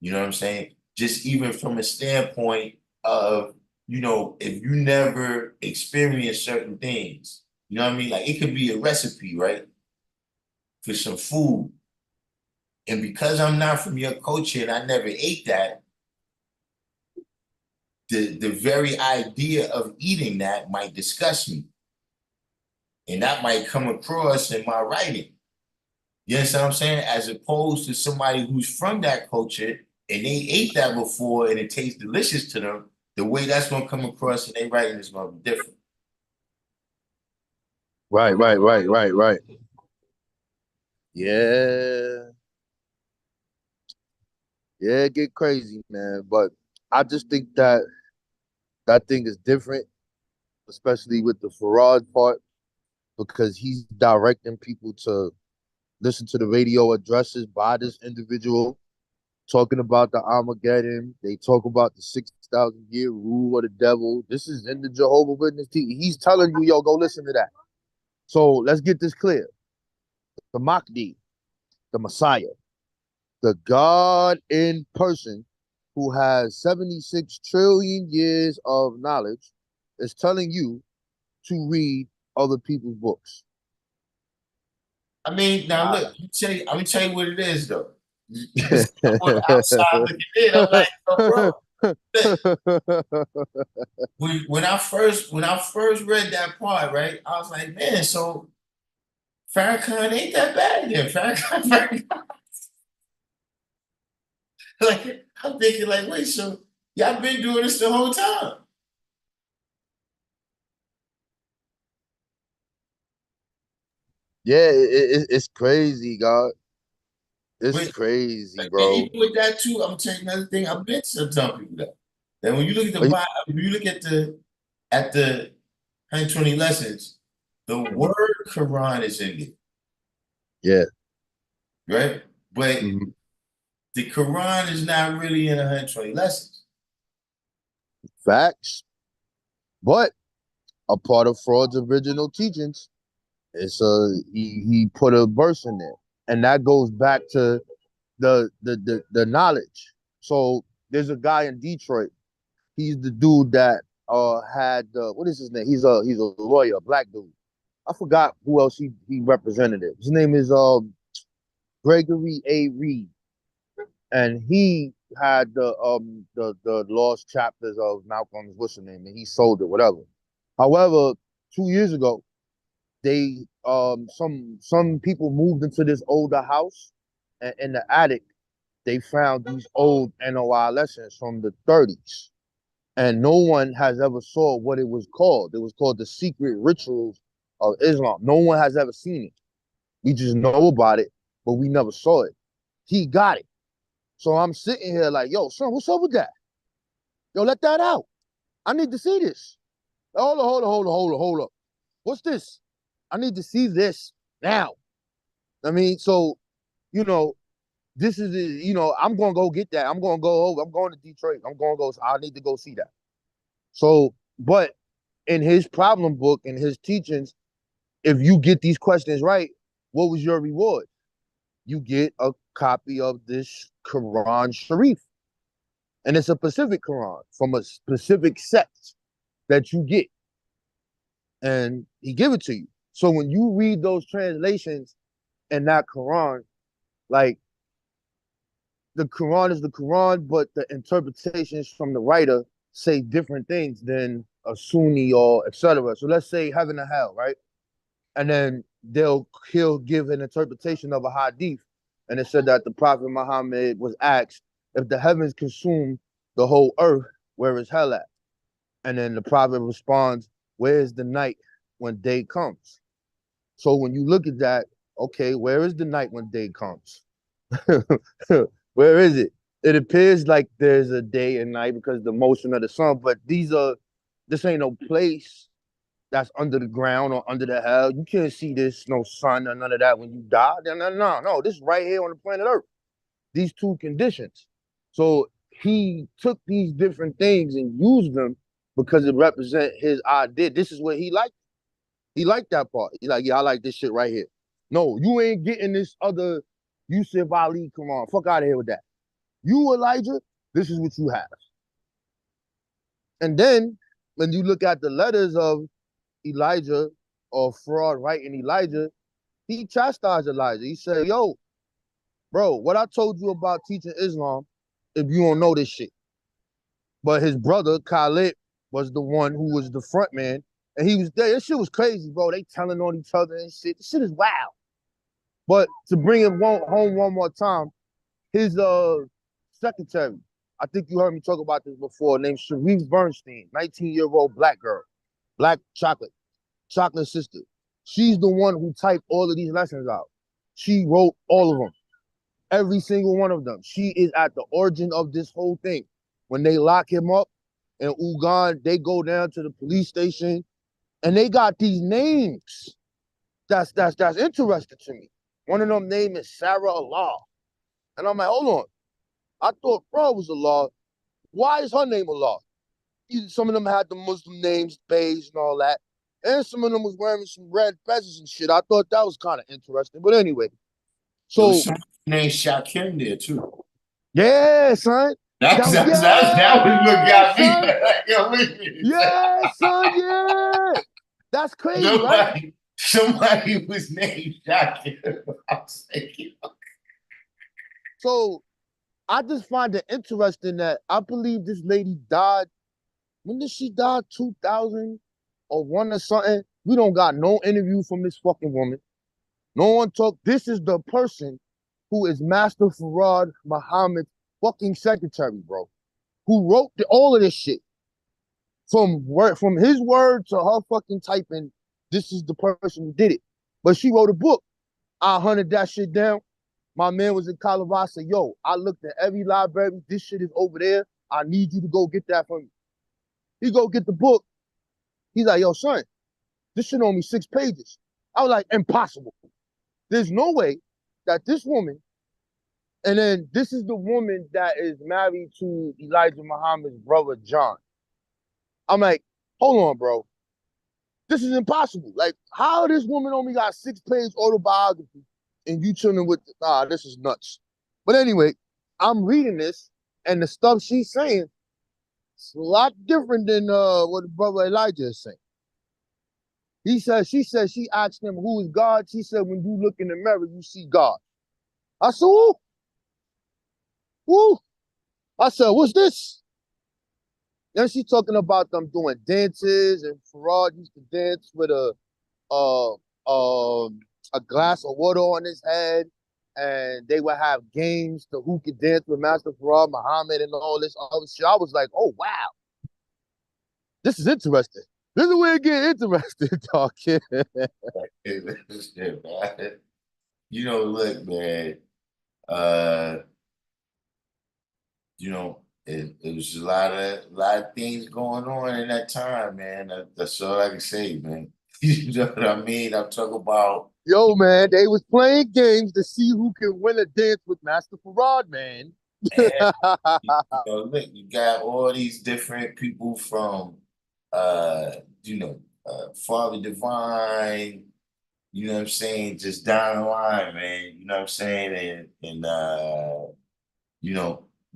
You know what I'm saying? Just even from a standpoint of, you know, if you never experience certain things, you know what I mean? Like it could be a recipe, right? For some food. And because I'm not from your culture and I never ate that, the very idea of eating that might disgust me. And that might come across in my writing. You understand what I'm saying? As opposed to somebody who's from that culture and they ate that before and it tastes delicious to them, the way that's gonna come across in their writing is gonna be different. Right. Yeah, yeah, it get crazy, man. But I just think that that thing is different, especially with the Farad part, because he's directing people to listen to the radio addresses by this individual talking about the Armageddon. They talk about the 6,000 year rule of the devil. This is in the Jehovah Witness teaching. He's telling you, yo, go listen to that. So let's get this clear. The Mahdi, the Messiah, the God in person who has 76 trillion years of knowledge is telling you to read other people's books. I mean, now look, I'm gonna tell you what it is though. Because I'm on the outside looking in, I'm like, oh, bro. When I first read that part, right, I was like, man, so Farrakhan ain't that bad then. Farrakhan. Like, I'm thinking, like, wait, so y'all been doing this the whole time? Yeah, it's crazy, God. It's But, crazy, and bro. even with that too, I'm gonna tell you another thing. I've been to telling people that. That when you look at the Are you- Bible, when you look at the 120 lessons, the Mhm. word Quran is in it, Yeah. right? But Mhm. the Quran is not really in 120 lessons. Facts. But a part of Fraud's original teachings is he put a verse in there. And that goes back to the knowledge. So there's a guy in Detroit. He's the dude that had what is his name? He's a lawyer, a black dude. I forgot who else he represented. His name is Gregory A. Reed, and he had the lost chapters of Malcolm's what's his name, and he sold it, whatever. However, 2 years ago, they some people moved into this older house, and in the attic, they found these old NOI lessons from the 30s. And no one has ever saw what it was called. It was called the Secret Rituals of Islam. No one has ever seen it. We just know about it, but we never saw it. He got it. So I'm sitting here like, yo, son, what's up with that? Yo, let that out. I need to see this. Hold up. What's this? I need to see this now. I mean, so, you know, this is, I'm going to go get that. I'm going to go over. I'm going to Detroit. I'm going to go. I need to go see that. So, but in his problem book and his teachings, if you get these questions right, what was your reward? You get a copy of this Quran Sharif. And it's a specific Quran from a specific sect that you get. And he give it to you. So when you read those translations in that Quran, like the Quran is the Quran, but the interpretations from the writer say different things than a Sunni or etc. So let's say heaven and hell, right? And then he'll give an interpretation of a hadith, and it said that the Prophet Muhammad was asked if the heavens consume the whole earth, where is hell at? And then the Prophet responds, where is the night when day comes? So when you look at that, okay, where is the night when day comes? Where is it? It appears like there's a day and night because of the motion of the sun, but this ain't no place that's under the ground or under the hell. You can't see this, no sun or none of that when you die. No. This is right here on the planet Earth. These two conditions. So he took these different things and used them because it represent his idea. This is what he liked. He liked that part. He like, yeah, I like this shit right here. No, you ain't getting this other Yusuf Ali. Come on, fuck out of here with that. You, Elijah, this is what you have. And then when you look at the letters of Elijah or fraud writing Elijah, he chastised Elijah. He said, yo, bro, what I told you about teaching Islam, if you don't know this shit. But his brother, Khalid, was the one who was the front man. And he was there. This shit was crazy, bro. They telling on each other and shit. This shit is wild. But to bring it home one more time, his secretary, I think you heard me talk about this before, named Sharif Bernstein, 19-year-old black girl, black chocolate sister. She's the one who typed all of these lessons out. She wrote all of them, every single one of them. She is at the origin of this whole thing. When they lock him up in Ugan, they go down to the police station and they got these names. That's interesting to me. One of them name is Sarah Allah. And I'm like, hold on. I thought bro was Allah. Why is her name Allah? Some of them had the Muslim names, beige and all that. And some of them was wearing some red feathers and shit. I thought that was kind of interesting. But anyway, There was so someone named Shakim there too. yeah, son. That was what Yeah, got me. son. Yo, wait a minute. Yeah, son. Yeah. That's crazy, right? Somebody was named Shakim. I was thinking, So I just find it interesting that I believe this lady died. When did she die? 2001 or something? We don't got no interview from this fucking woman. No one talk. This is the person who is Master Farad Muhammad's fucking secretary, bro. Who wrote all of this shit. From his word to her fucking typing, this is the person who did it. But she wrote a book. I hunted that shit down. My man was in Colorado. I said, yo, I looked at every library. This shit is over there. I need you to go get that for me. He go get the book. He's like, yo, son, this shit only 6 pages. I was like, impossible. There's no way that this woman, and then this is the woman that is married to Elijah Muhammad's brother, John. I'm like, hold on, bro. This is impossible. Like, how this woman only got 6-page autobiography and you chilling with, this is nuts. But anyway, I'm reading this and the stuff she's saying, it's a lot different than what brother Elijah is saying. She said she asked him, who is God? She said, when you look in the mirror, you see God. I said, woo, woo. I said, what's this? Then she's talking about them doing dances, and Farad used to dance with uh, a glass of water on his head, and they would have games to who could dance with Master Farad Muhammad and all this other shit. I was like, oh wow, this is interesting. This is where it gets interesting, talking. you know, look, man. You know, it was a lot of things going on in that time, man. That's all I can say, man. You know what I mean? I'm talking about. Yo, man, they was playing games to see who can win a dance with Master Farad, man. And, look, you got all these different people from, Father Divine. You know what I'm saying? Just down the line, man. You know what I'm saying? And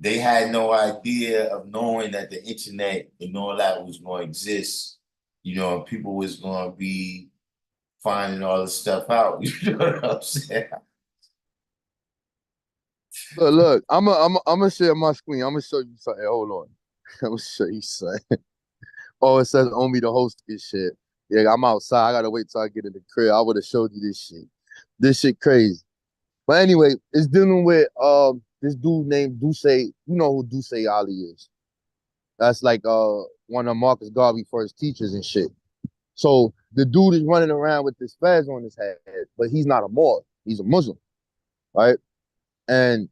they had no idea of knowing that the internet and all that was going to exist. And people was going to be finding all this stuff out. You know what I'm saying? Look, I'm gonna share my screen. I'm gonna show you something. Hold on. I'm gonna show you something. Oh, it says only the host this shit. Yeah, I'm outside. I gotta wait till I get in the crib. I would have showed you this shit. This shit crazy. But anyway, it's dealing with this dude named Duce. You know who Duce Ali is. That's like one of Marcus Garvey first teachers and shit. So the dude is running around with this fez on his head, but he's not a Moor. He's a Muslim, right? And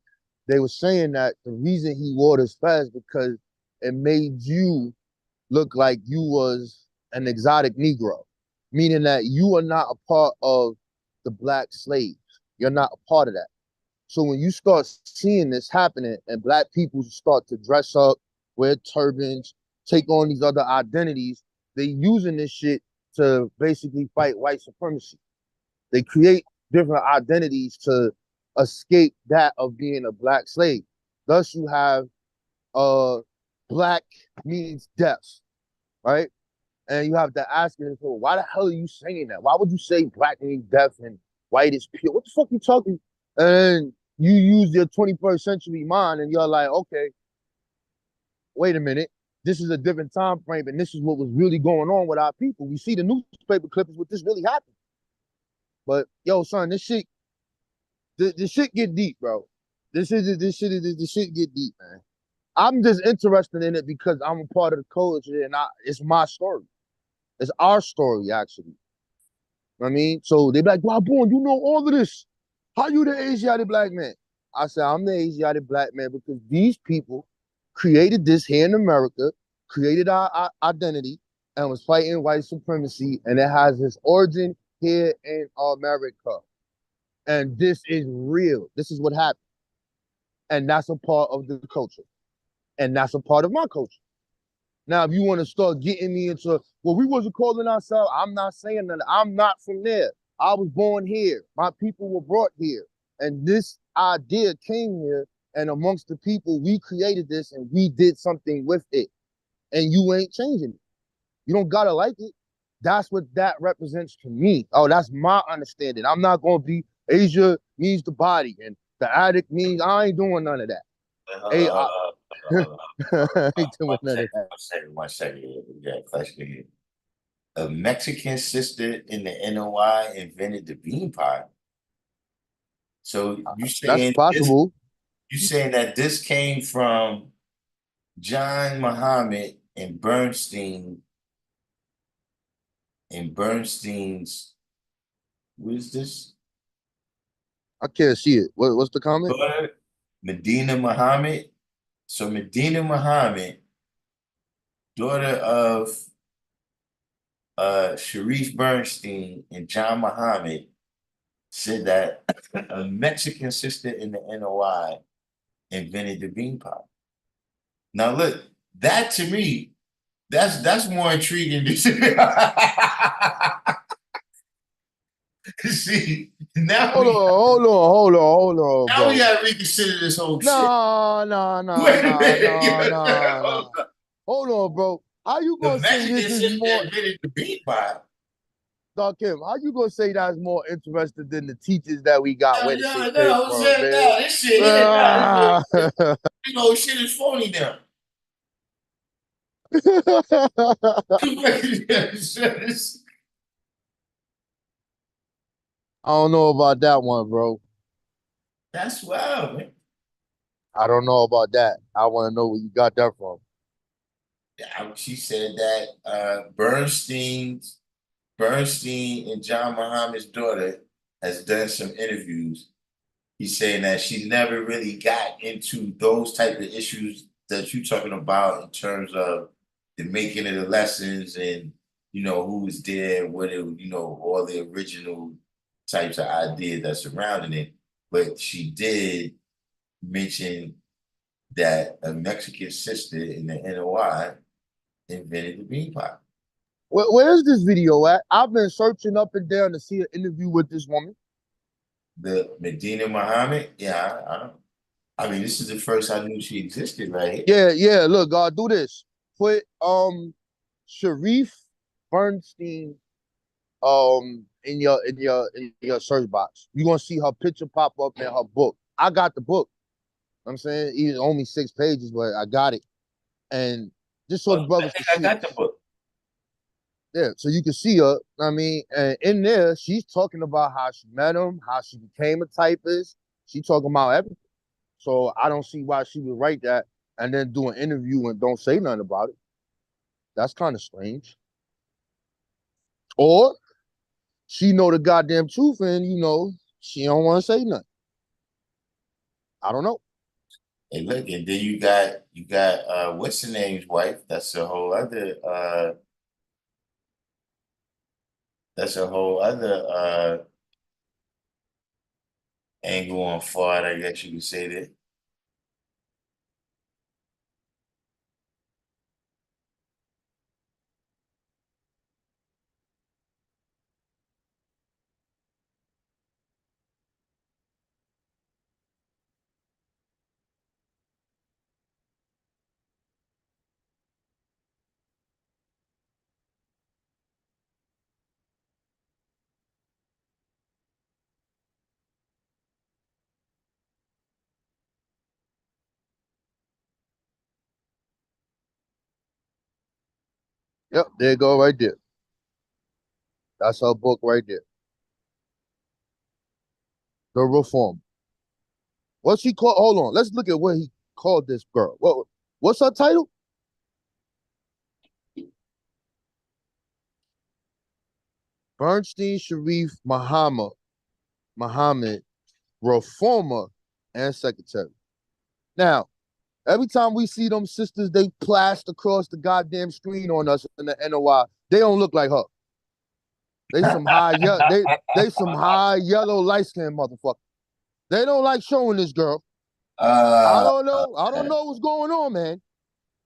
they were saying that the reason he wore this fez because it made you look like you was an exotic Negro, meaning that you are not a part of the black slaves. You're not a part of that. So when you start seeing this happening and black people start to dress up, wear turbans, take on these other identities, they using this shit to basically fight white supremacy. They create different identities to escape that of being a black slave. Thus, you have black means death, right? And you have to ask yourself, why the hell are you saying that? Why would you say black means death and white is pure? What the fuck you talking? And you use your 21st century mind, and you're like, okay, wait a minute. This is a different time frame, and this is what was really going on with our people. We see the newspaper clippings, what this really happened. But yo, son, this shit get deep, bro. This shit get deep, man. I'm just interested in it because I'm a part of the culture, and it's my story. It's our story, actually. I mean, so they be like, "Wow, boy, you know all of this. How you the Asiatic black man?" I said, "I'm the Asiatic black man because these people created this here in America, created our identity, and was fighting white supremacy, and it has its origin here in America. And this is real. This is what happened, and that's a part of the culture, and that's a part of my culture." Now, if you want to start getting me into, well, we wasn't calling ourselves, I'm not saying that. I'm not from there. I was born here. My people were brought here. And this idea came here. And amongst the people, we created this and we did something with it. And you ain't changing it. You don't got to like it. That's what that represents to me. Oh, that's my understanding. I'm not going to be Asia means the body and the addict means I ain't doing none of that. Hey, I ain't doing none of that. 1 second. We got a question here. A Mexican sister in the NOI invented the bean pot. So That's possible. you saying that this came from John Muhammad and Bernstein's, what is this? I can't see it. What's the comment? Daughter, Medina Muhammad. So Medina Muhammad, daughter of Sharif Bernstein and John Muhammad, said that a Mexican sister in the NOI invented the bean pot. Now look, that to me, that's more intriguing than see, Hold on, now we bro. gotta reconsider this whole shit. No, no, no, Wait a no, minute. no, no, no. Hold on, bro. How you The gonna say Mexican this is sister more, invented the bean pot. Darkim? How you gonna say that's more interesting than the teachers that we got? Where to say came No, I'm from, saying, man? no, this shit here, Ah. shit is phony now. I don't know about that one, bro. That's wild, man. I don't know about that. I want to know where you got that from. She said that Bernstein and John Muhammad's daughter has done some interviews. He's saying that she never really got into those type of issues that you're talking about in terms of the making of the lessons and who was there, what it, all the original types of ideas that surrounding it. But she did mention that a Mexican sister in the NOI invented the bean pot. Where's this video at? I've been searching up and down to see an interview with this woman. The Medina Muhammad, yeah, I mean, this is the first I knew she existed, right? Yeah. Look, God, do this. Put Sharif Bernstein in your search box. You're gonna see her picture pop up in her book. I got the book. I'm saying it's only 6 pages, but I got it. And just so the I brothers can think I see it. got the book. Yeah, so you can see her. I mean, and in there, she's talking about how she met him, how she became a typist. She talking about everything. So I don't see why she would write that and then do an interview and don't say nothing about it. That's kind of strange. Or she know the goddamn truth and she don't want to say nothing. I don't know. And look, and then you got what's the name's wife? That's a whole other angle on Fard, I guess you could say that. Yep, there you go right there. That's her book right there. The Reform. What's she called? Hold on. Let's look at what he called this girl. What's her title? Bernstein Sharif Muhammad, reformer and secretary. Now, every time we see them sisters, they blast across the goddamn screen on us in the NOI. They don't look like her. They some high, they some high yellow light skinned motherfucker. They don't like showing this girl. I Uh, don't know. I don't know what's going on, man.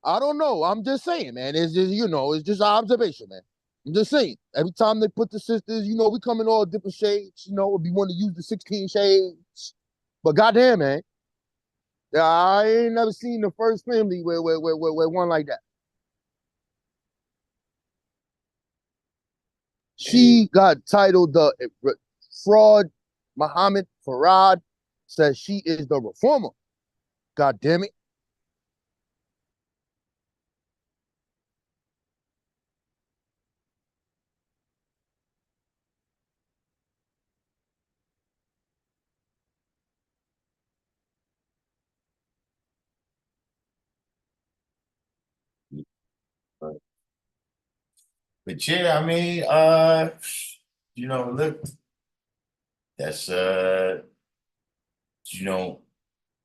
I don't know. I'm just saying, man. It's just, it's just observation, man. I'm just saying. Every time they put the sisters, we come in all different shades, we want to use the 16 shades. But goddamn, man. I ain't never seen the first family where one like that. She got titled the fraud. Muhammad Farad says she is the reformer. God damn it. but yeah, I mean, look, that's you know,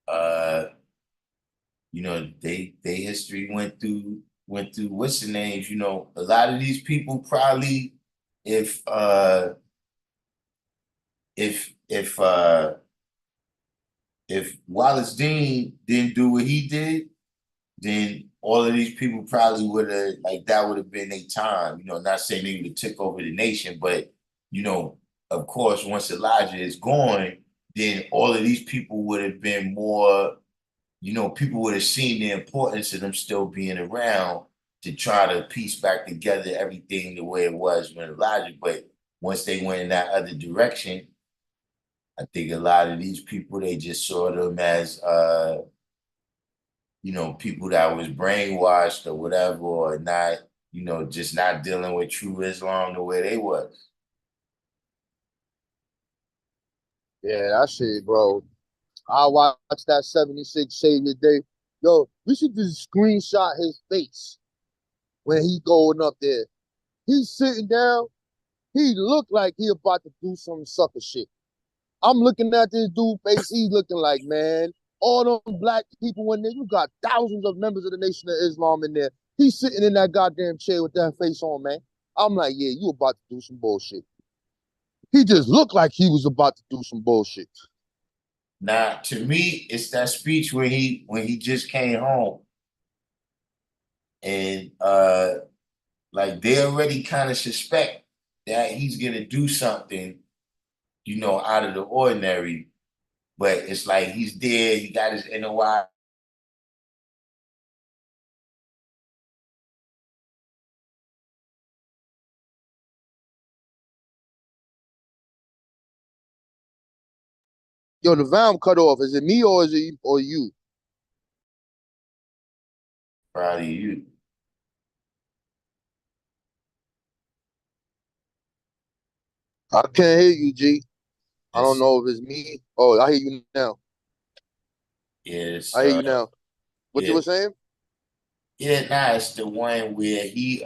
uh, they history went through what's the names, a lot of these people probably if uh if if uh if Wallace Dean didn't do what he did, then all of these people probably would have like that would have been their time. Not saying they would have took over the nation, but you know, of course, once Elijah is gone, then all of these people would have been more. People would have seen the importance of them still being around to try to piece back together everything the way it was when Elijah. But once they went in that other direction, I think a lot of these people they just saw them as people that was brainwashed or whatever, or not, just not dealing with true Islam the way they was. Yeah, that shit, bro. I watched that 76 Savior Day. Yo, we should just screenshot his face when he going up there. He's sitting down. He looked like he about to do some sucker shit. I'm looking at this dude face. He's looking like, man, all them black people in there. You got thousands of members of the Nation of Islam in there. He's sitting in that goddamn chair with that face on, man. I'm like, yeah, you about to do some bullshit. He just looked like he was about to do some bullshit. Now, to me, it's that speech when he just came home and like they already kind of suspect that he's gonna do something, out of the ordinary. But it's like he's there, he got his NOI. Yo, the valve cut off. Is it me or is it or you? Probably you. I can't hear you, G. I don't It's know if it's me. Oh, I hear you now. it's I hear you now. What you yeah. were saying? Yeah, nah, it's the one where he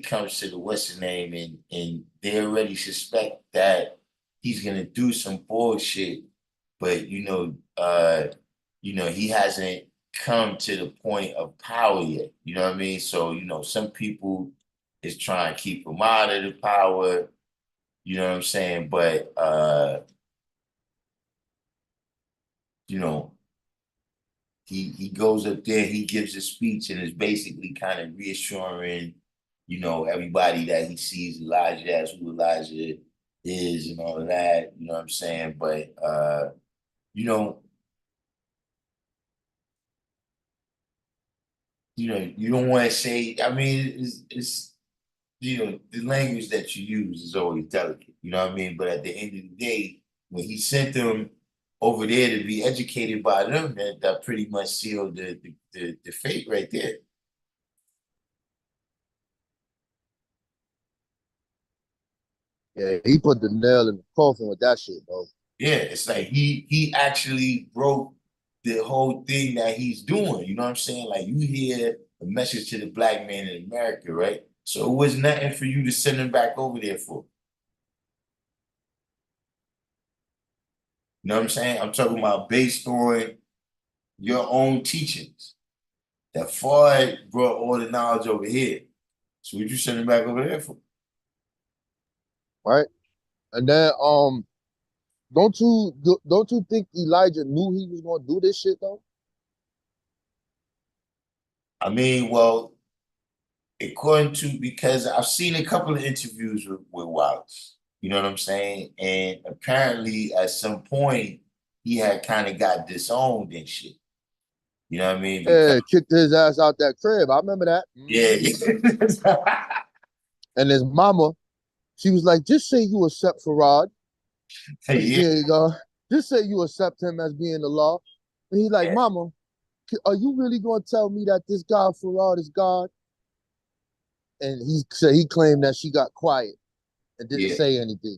comes to the what's his name and they already suspect that he's gonna do some bullshit, but he hasn't come to the point of power yet. You know what I mean? So, some people is trying to keep him out of the power, you know what I'm saying? But you know, he goes up there, he gives a speech, and is basically kind of reassuring, everybody that he sees Elijah as who Elijah is and all of that. You know what I'm saying? But you know, you don't want to say. I mean, it's the language that you use is always delicate. You know what I mean? But at the end of the day, when he sent them over there to be educated by them, that pretty much sealed the fate right there. Yeah, he put the nail in the coffin with that shit, bro. Yeah, it's like he actually broke the whole thing that he's doing. You know what I'm saying? Like you hear a message to the black man in America, right? So it was nothing for you to send him back over there for. You know what I'm saying? I'm talking about based on your own teachings. That Floyd brought all the knowledge over here. So what you send him back over there for? Right? And then don't you think Elijah knew he was gonna do this shit though? I mean, well, according to because I've seen a couple of interviews with Wallace. You know what I'm saying? And apparently at some point he had kind of got disowned and shit. You know what I mean? Because Yeah, kicked his ass out that crib. I remember that. yeah, And his mama, she was like, just say you accept Farad. yeah, There you go. Just say you accept him as being the law. And he's like, Mama, are you really gonna tell me that this guy Farad is God? And he said he claimed that she got quiet and didn't yeah. say anything.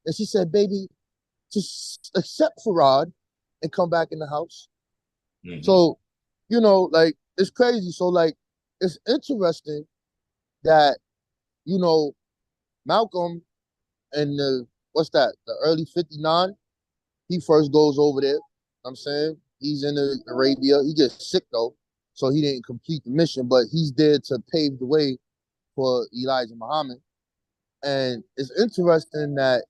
And she said, baby, just accept Farad and come back in the house. Mm-hmm. So, like it's crazy. So like it's interesting that, you know, Malcolm and the what's that, the early 59, he first goes over there. I'm saying he's in Arabia. He gets sick though, so he didn't complete the mission, but he's there to pave the way for Elijah Muhammad. And it's interesting that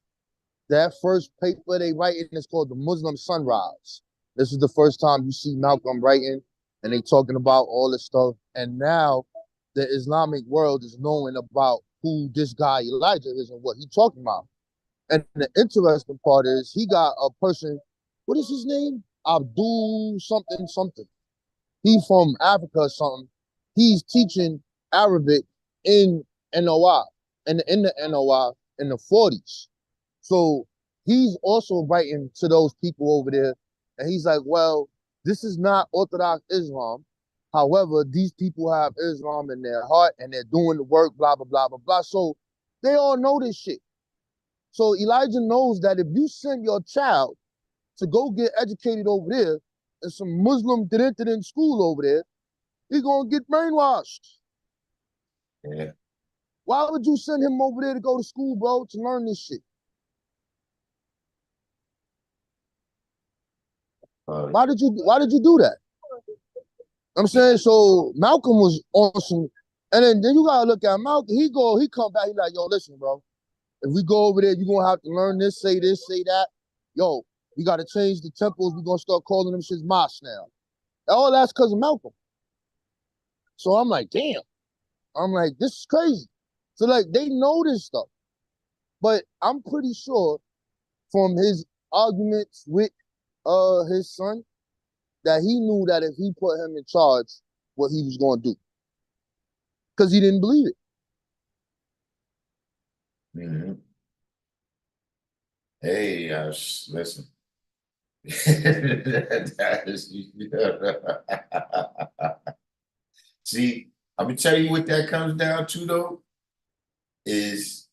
first paper they write in is called the Muslim Sunrise. This is the first time you see Malcolm writing, and they talking about all this stuff. And now the Islamic world is knowing about who this guy Elijah is and what he's talking about. And the interesting part is he got a person, what is his name? Abdul something something. He from Africa or something. He's teaching Arabic in NOI, in the NOI in the 40s. So he's also writing to those people over there. And he's like, well, this is not Orthodox Islam. However, these people have Islam in their heart and they're doing the work, blah, blah, blah, blah, blah. So they all know this shit. So Elijah knows that if you send your child to go get educated over there in some Muslim didn't school over there, he's gonna get brainwashed. Yeah. Why would you send him over there to go to school, bro, to learn this shit? Why did you do that? I'm saying so Malcolm was on some, and then you gotta look at Malcolm. He come back, he like, yo, listen, bro. If we go over there, you're gonna have to learn this, say that. Yo, we gotta change the temples. We're gonna start calling them shit mosques now. All that's because of Malcolm. So I'm like, damn. I'm like, this is crazy. So like they know this stuff. But I'm pretty sure from his arguments with his son that he knew that if he put him in charge, what he was gonna do. Because he didn't believe it. Mm-hmm. Hey, listen. See, I'm gonna tell you what that comes down to though, is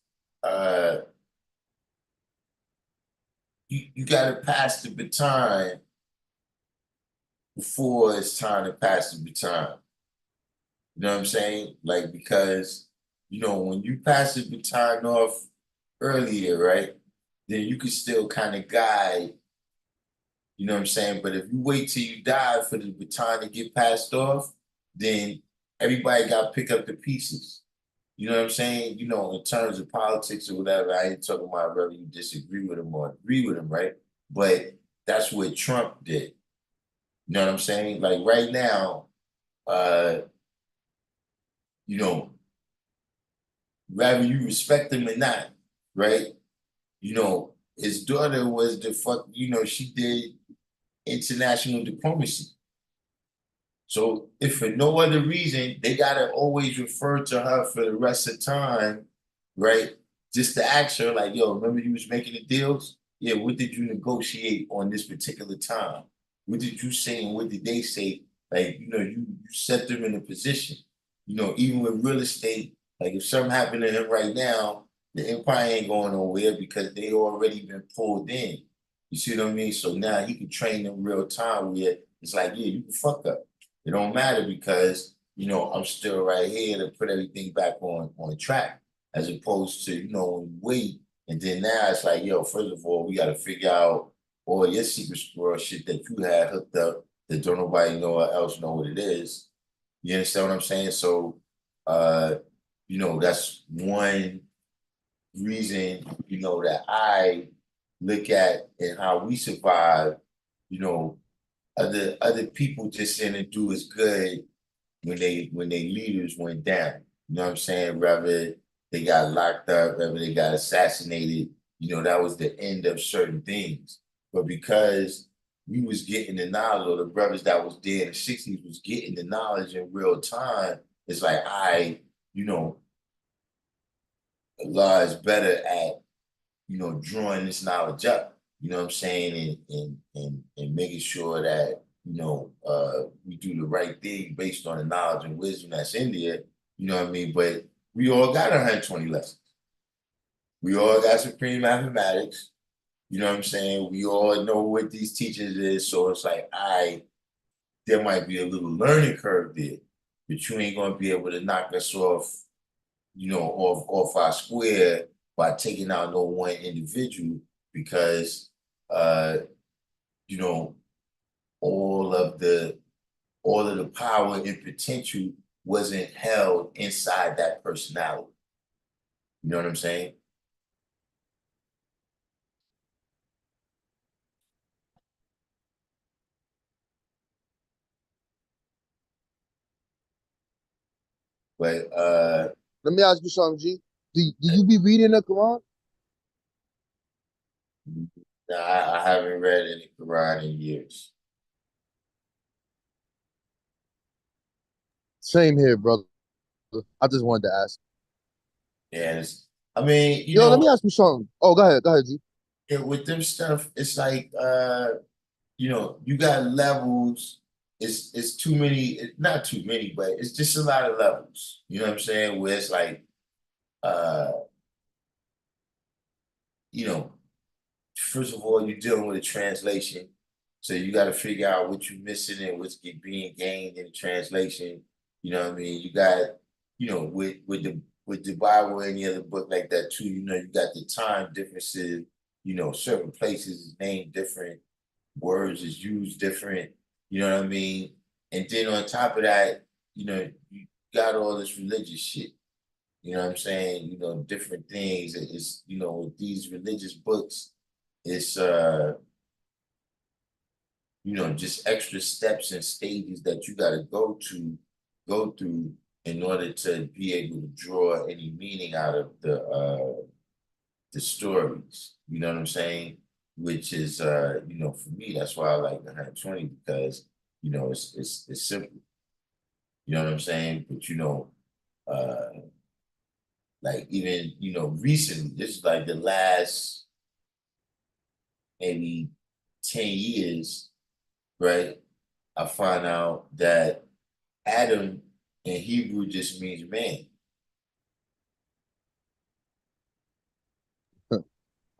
you gotta pass the baton before it's time to pass the baton. You know what I'm saying? Like because when you pass the baton off earlier, right? Then you can still kind of guide, you know what I'm saying? But if you wait till you die for the baton to get passed off, then everybody got to pick up the pieces. You know what I'm saying? In terms of politics or whatever, I ain't talking about whether you disagree with him or agree with him, right? But that's what Trump did. You know what I'm saying? Like right now, uh, you know, whether you respect him or not, right? His daughter was she did international diplomacy. So if for no other reason, they gotta always refer to her for the rest of time, right? Just to ask her, like, yo, remember you was making the deals? yeah, what did you negotiate on this particular time? What did you say and what did they say? Like, you set them in a position. Even with real estate, like if something happened to him right now, the empire ain't going nowhere because they already been pulled in. You see what I mean? So now he can train them real time where it's like, yeah, you can fuck up. It don't matter because, I'm still right here to put everything back on track, as opposed to, wait. And then now it's like, yo, first of all, we got to figure out all your secret squirrel shit that you had hooked up that don't nobody know or else know what it is. You understand what I'm saying? So, uh, that's one reason, that I look at and how we survive, you know, other people just saying to do is good when they leaders went down. You know what I'm saying? Rather they got locked up, rather they got assassinated, that was the end of certain things. But because we was getting the knowledge, or the brothers that was there in the 60s was getting the knowledge in real time, it's like you know, Allah is better at, drawing this knowledge up, you know what I'm saying, and making sure that, we do the right thing based on the knowledge and wisdom that's in there, you know what I mean? But we all got 120 lessons. We all got supreme mathematics, you know what I'm saying? We all know what these teachers is, so it's like, there might be a little learning curve there, but you ain't gonna be able to knock us off, off our square by taking out no one individual because you know, all of the power and potential wasn't held inside that personality. You know what I'm saying? But Let me ask you something, G. Do you be reading the Quran? nah, I haven't read any Quran in years. Same here, brother. I just wanted to ask. And I mean, Yo, let me ask you something. Oh, go ahead, G. with them stuff, it's like you got levels. It's too many, not too many, but it's just a lot of levels. You know what I'm saying? Where it's like, uh, you know, first of all, you're dealing with a translation. So you got to figure out what you're missing and what's being gained in the translation. You know what I mean? You got, with the Bible or any other book like that too, you got the time differences, certain places is named different, words is used different, you know what I mean? And then on top of that, you got all this religious shit. You know what I'm saying? Different things. It's, with these religious books, it's just extra steps and stages that you gotta go through in order to be able to draw any meaning out of the stories. You know what I'm saying? Which is for me, that's why I like the 120 because it's simple. You know what I'm saying? But uh like even recently, this is like the last maybe 10 years, right? I find out that Adam in Hebrew just means man.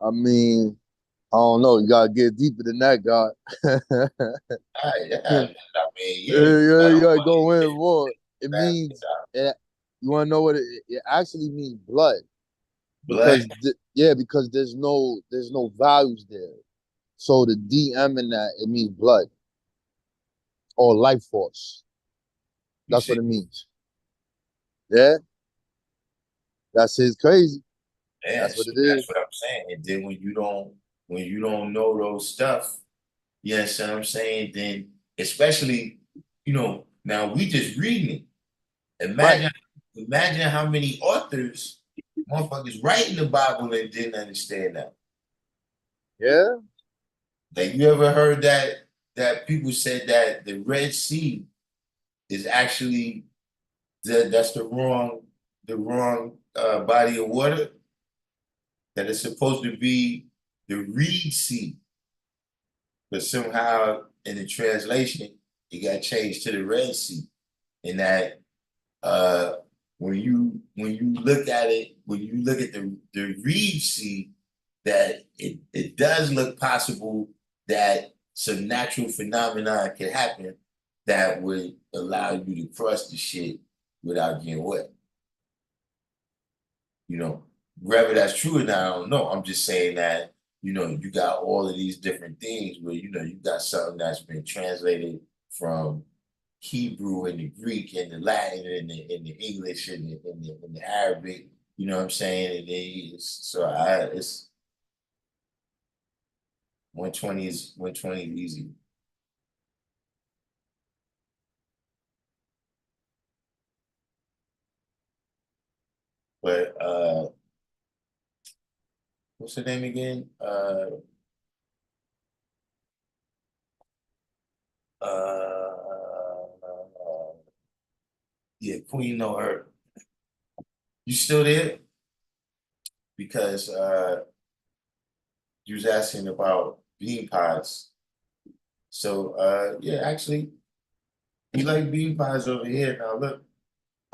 I mean, I don't know. You gotta get deeper than that, God. All right, yeah, Yeah, I mean, yeah, you I gotta don't go in get more. It that. means, it, you wanna know what it actually means? Blood. Blood, Because there's no values there. So the DM in that it means blood or life force. you That's what see, it means. Yeah, that's it's crazy. man, That's what so it that's is. what I'm saying. And then when you don't know those stuff, you understand what I'm saying? Then especially, now we just reading it. Right. Imagine how many authors, motherfuckers writing the Bible and didn't understand that. Yeah. Like you ever heard that people said that the Red Sea is actually that's the wrong body of water, that it's supposed to be the reed seed, but somehow in the translation it got changed to the Red Sea. And that when you look at it, when you look at the reed sea, that it does look possible that some natural phenomena can happen that would allow you to cross the shit without getting wet. You know, whether that's true or not, I don't know. I'm just saying that, you got all of these different things where, you got something that's been translated from Hebrew and the Greek and the Latin and the English and the Arabic, you know what I'm saying? And it's 120 is easy. But what's her name again? Yeah, Queen know her. You still there? Because you was asking about bean pies. So yeah, actually, we like bean pies over here. Now look,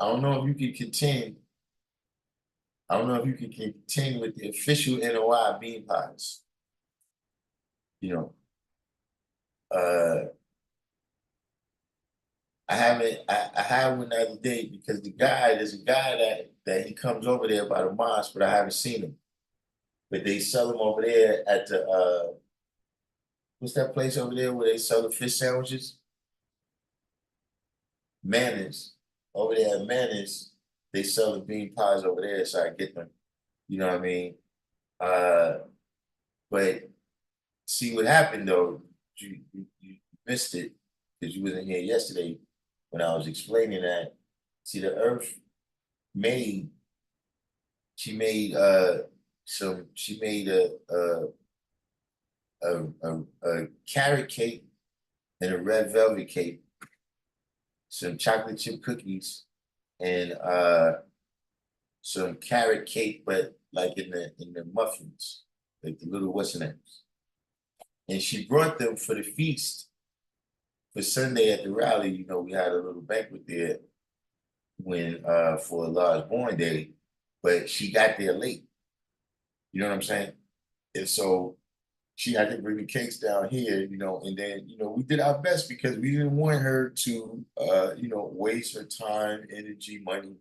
I don't know if you can contend. I don't know if you can contend with the official NOI bean pies. You know, uh I had one the other day because there's a guy that he comes over there by the mosque, but I haven't seen him. But they sell them over there at the what's that place over there where they sell the fish sandwiches? Manners. Over there at Manners, they sell the bean pies over there, so I get them. You know what I mean? Uh, but see what happened though, you missed it because you wasn't here yesterday when I was explaining that. See, the earth made she made she made a carrot cake and a red velvet cake, some chocolate chip cookies, and some carrot cake, but like in the muffins, like the little what's in names. And she brought them for the feast for Sunday at the rally. We had a little banquet there when for a large born day, but she got there late. You know what I'm saying? And so she had to bring the cakes down here, and then, we did our best because we didn't want her to, waste her time, energy, money.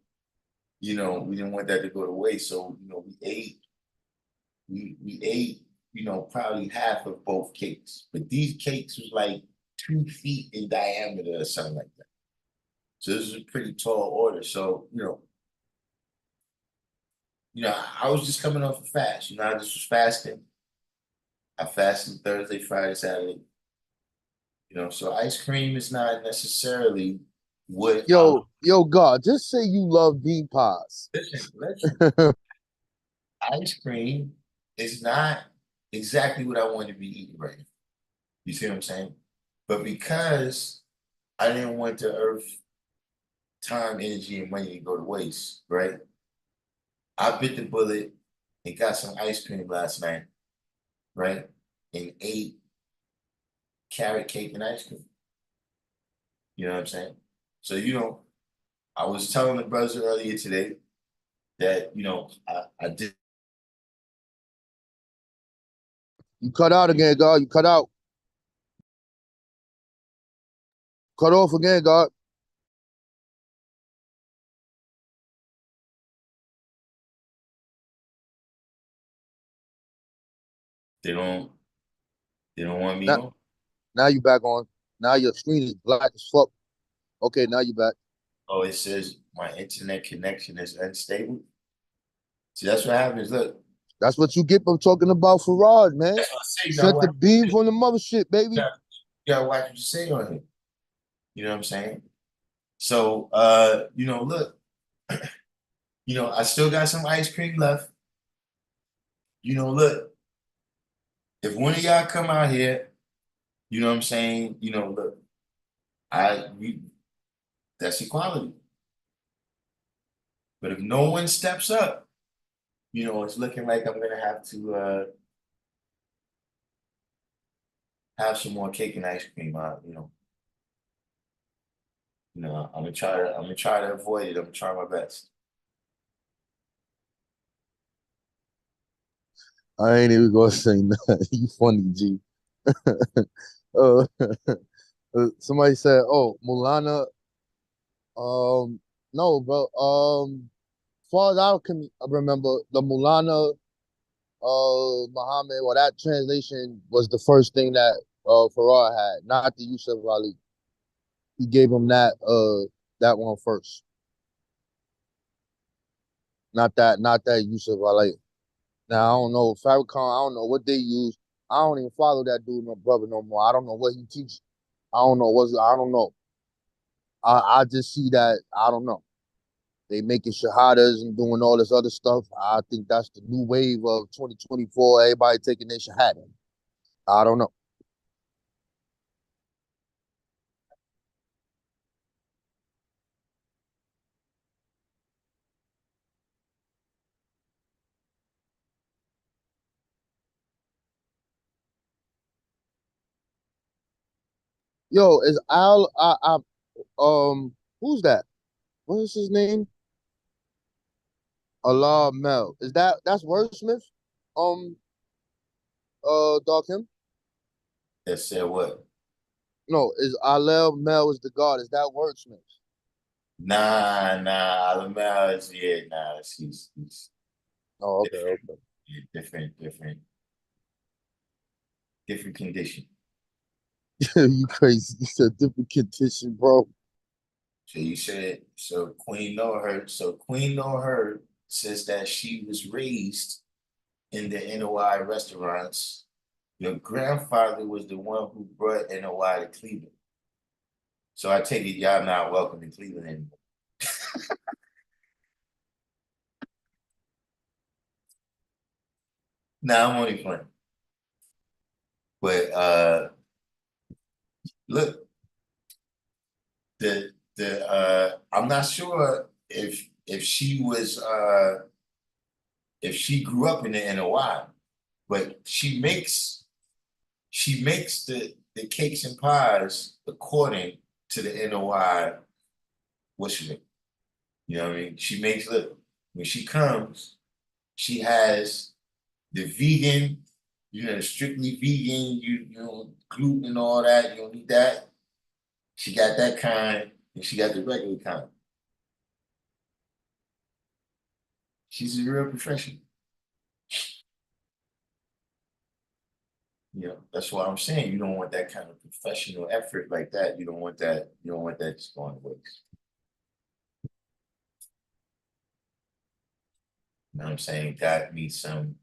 We didn't want that to go to waste. So, we ate, probably half of both cakes. But these cakes was like 2 feet in diameter or something like that. So this is a pretty tall order. So, I was just coming off a fast. I just was fasting. I fasted Thursday, Friday, Saturday. So ice cream is not necessarily what I'm Yo, God, just say you love bean pies. listen. Ice cream is not exactly what I want to be eating right now. You see what I'm saying? But because I didn't want the earth, time, energy, and money to go to waste, right? I bit the bullet and got some ice cream last night, right? And ate carrot cake and ice cream. You know what I'm saying? So, I was telling the brothers earlier today that, I did. You cut out again, God. You cut out. Cut off again, God. They don't, they don't want me Now, on. now you back on. Now your screen is black as fuck. Okay, now you back. Oh, it says my internet connection is unstable. See, that's what happens. Look, That's what you get for talking about Farad, man. that's what I say. You gotta Sent the watch, beam from the mother shit, you baby. gotta, you gotta watch what you say on here. You know what I'm saying? So, look, I still got some ice cream left. Look, if one of y'all come out here, you know what I'm saying? Look, we that's equality. But if no one steps up, it's looking like I'm gonna have to have some more cake and ice cream. I'm gonna try to avoid it. I'm gonna try my best. I ain't even gonna say nothing. You funny, G. uh, somebody said, "Oh, Mulana." No, bro. Far as I can remember, the Mulana, Muhammad, well, that translation was the first thing that Farrar had, not the Yusuf Ali. He gave him that one first, not that Yusuf Ali. Now I don't know Farrakhan. I don't know what they use. I don't even follow that dude, no brother, no more. I don't know what he teaches. I don't know what's. I don't know. I just see that. I don't know. They making shahadas and doing all this other stuff. I think that's the new wave of 2024. Everybody taking their shahada. I don't know. Yo, is Al? Who's that? What is his name? Allah Mel. Is that's Wordsmith? Um, Darkim? That said what? No, is Allah Mel is the God? Is that Wordsmith? Nah, Alamel is yeah, nah, he's Oh, okay, different, okay. yeah, different condition. You crazy? It's a different condition, bro. So you said Queen Know Her says that she was raised in the NOI restaurants. Your grandfather was the one who brought NOI to Cleveland. So I take it y'all not welcome in Cleveland anymore. Nah, I'm only playing. But look, the I'm not sure if she grew up in the NOI, but she makes the cakes and pies according to the NOI. What's she name? You know what I mean? She makes look when she comes, she has the vegan, strictly vegan. You know gluten and all that. You don't need that. She got that kind, and she got the regular kind. She's a real professional. That's why I'm saying you don't want that kind of professional effort like that. You don't want that. You don't want that just going to waste. You know what I'm saying? Got me some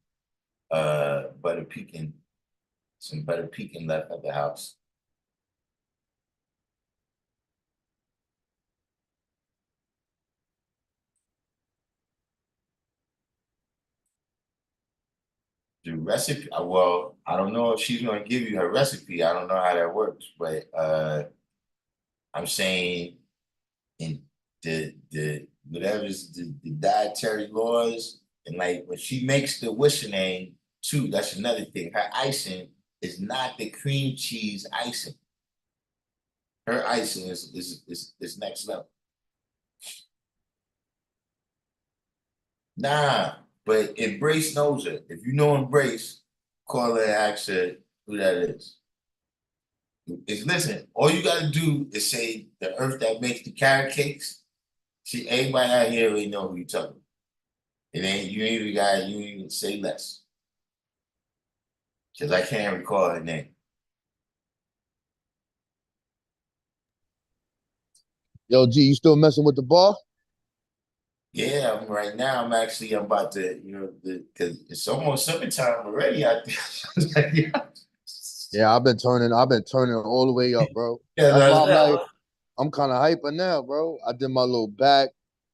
butter pecan left at the house. The recipe, well, I don't know if she's gonna give you her recipe. I don't know how that works, but I'm saying in the whatever's the dietary laws and like when she makes the wishing name too, that's another thing. Her icing is not the cream cheese icing. Her icing is next level. Nah, but Embrace knows her. If you know Embrace, call her and ask her who that is. Is listen, all you gotta do is say the earth that makes the carrot cakes. See, everybody out here already know who you talking about. It ain't you ain't even got you ain't even say less. Cause I can't recall her name. Yo, G, you still messing with the ball? Yeah, right now I'm about to, cause it's almost summertime already out there. Yeah, I've been turning all the way up, bro. Yeah, That's why that's I'm like, that. I'm kind of hyper now, bro. I did my little back,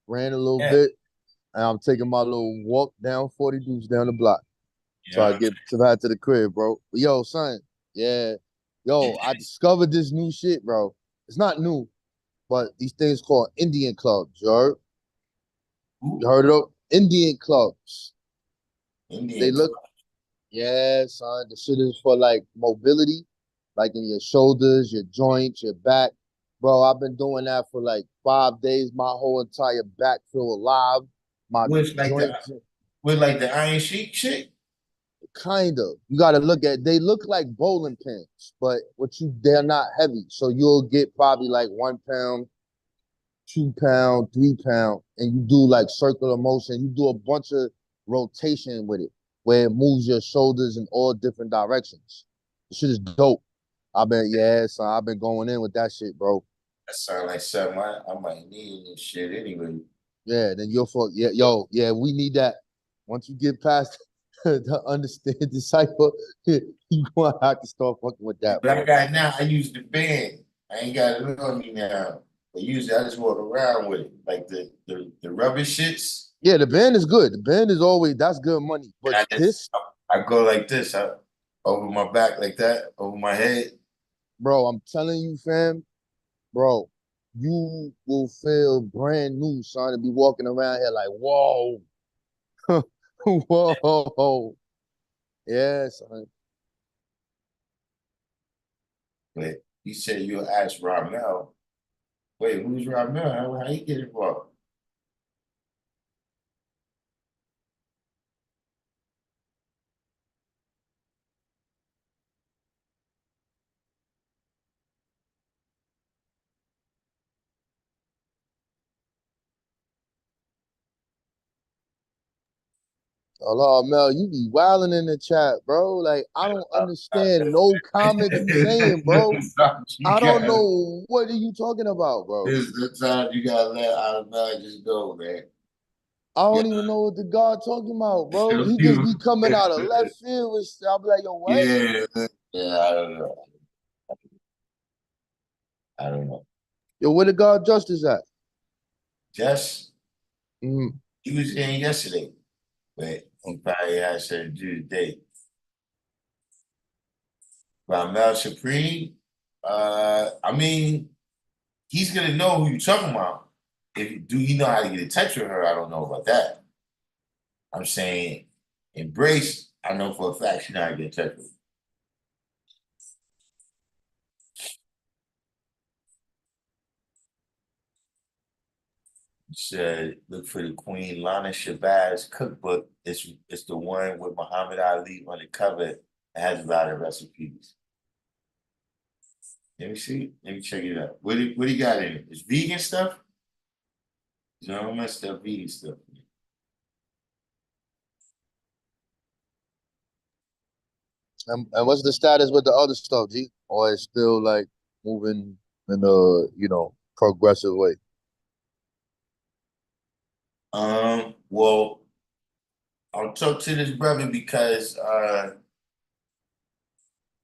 ran a little Yeah, bit, and I'm taking my little walk down 40 deuce down the block. So I yeah. get to back to the crib, bro. But yo, son, yeah. Yo, I discovered this new shit, bro. It's not new, but these things called Indian clubs, you heard? You Ooh, heard of them? Indian clubs. They Indian look, club. yeah, son. The shit is for like mobility. like in your shoulders, your joints, your back. Bro, I've been doing that for like 5 days. My whole entire back feel alive. My With like the joints, with like the Iron Sheik shit. kind of. You got to look at. They look like bowling pins, but they're not heavy. So you'll get probably like 1 pound, 2 pound, 3 pound, and you do like circular motion. You do a bunch of rotation with it, where it moves your shoulders in all different directions. The shit is dope. I've been going in with that shit, bro. That sound like something I might need this shit anyway. Yeah, then you'll fuck. Yeah, yo, yeah, we need that. Once you get past the understand decipher, you gonna have to start fucking with that, But I bro. got now, I use the band. I ain't got it on me now. But usually I just walk around with it. Like the rubber shits. Yeah, the band is good. The band is always that's good money. But And this, I go like this, over my back like that, over my head. bro, I'm telling you, fam, bro, you will feel brand new, son, to be walking around here like, whoa, whoa, yeah, son. But you said you'll ask Ramel. Wait, who's Ramel? How you get involved? Allah, Mel, you be wilding in the chat, bro. Like, I don't understand no comments you saying, bro. Sometimes you I don't gotta, know what are you talking about, bro. this is the time you gotta let Ramel just go, man. I Yeah. don't even know what the God talking about, bro. He just be coming out of left field and stuff. I'll be like, yo, what? Yeah, yeah, I don't know. I don't know. Yo, where the God justice at? Just Mm. he was in yesterday, but he probably has to do today. Mel Supreme, I mean, he's gonna know who you're talking about. If do he know how to get in touch with her? I don't know about that. I'm saying embrace. I know for a fact she know how to get in touch with. Said look for the Queen Lana Shabazz cookbook. It's the one with Muhammad Ali on the cover. It has a lot of recipes. Let me see. Let me check it out. What do you got in it? It's vegan stuff? No, my stuff, vegan stuff. And what's the status with the other stuff, G? Or it's still like moving in a, progressive way? Well, I'll talk to this brother because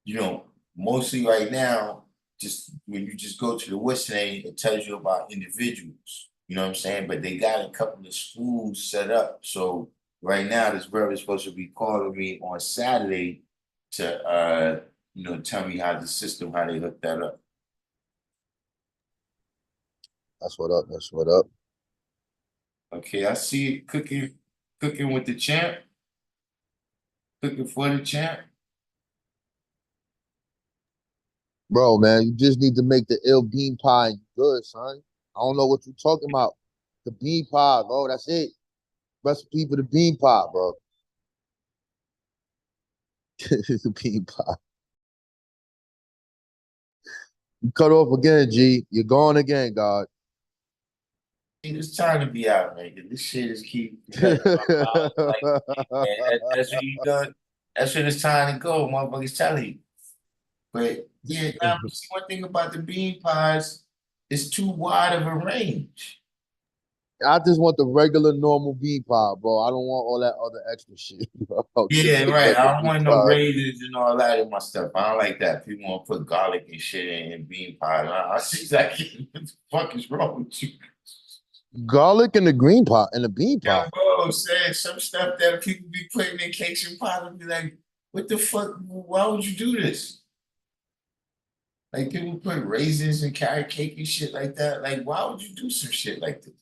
you know, mostly right now, just when you just go to the West End, it tells you about individuals. You know what I'm saying? But they got a couple of schools set up. So right now, this brother is supposed to be calling me on Saturday to tell me how the system, how they hook that up. That's what up. That's what up. Okay, I see it cooking with the champ, cooking for the champ. Bro, man, you just need to make the ill bean pie and you good, son. I don't know what you're talking about. The bean pie, bro. That's it. Recipe for the bean pie, bro. The bean pie. You cut off again, G. You're gone again, God. It's time to be out, man. 'Cause this shit is keep messing my mind. Like, man, that's what you done. That's when it's time to go. Motherfuckers telling you. But yeah, now see one thing about the bean pies, it's too wide of a range. I just want the regular normal bean pie, bro. I don't want all that other extra shit, bro. Yeah, Just right. let the I don't bean want no pie. raisins and all that in my stuff. I don't like that. People want to put garlic and shit in bean pie. I see like, what the fuck is wrong with you? Garlic in the green pot and the bean Yeah, pot. bro, I'm saying some stuff that people be putting in cakes and pies and be like, what the fuck? Why would you do this? Like people put raisins and carrot cake and shit like that. Like, why would you do some shit like this?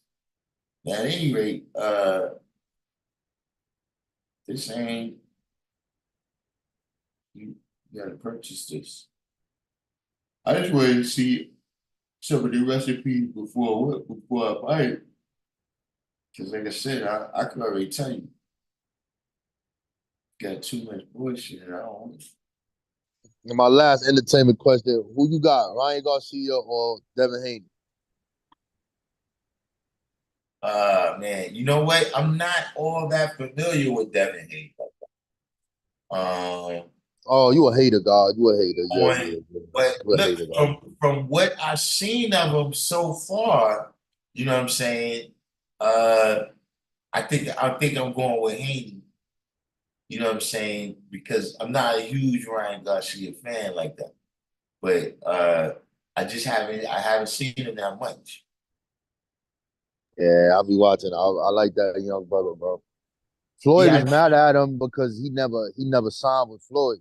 Now, at any rate, this ain't you gotta purchase this. I just wanted to see some of the recipes before I buy it. Because like I said, I can already tell you, got too much bullshit. I don't want it. And my last entertainment question: who you got, Ryan Garcia or Devin Haney? Man, you know what? I'm not all that familiar with Devin Haney. Um, Oh, you a hater, God. You a hater. Yeah, on, yeah, yeah. but You a look, hater, God. from what I've seen of him so far, you know what I'm saying? Uh, I think I'm going with Haney. You know what I'm saying? Because I'm not a huge Ryan Garcia fan like that. But I haven't seen him that much. Yeah, I'll be watching. I like that young brother, bro. Floyd Yeah, was mad at him because he never signed with Floyd.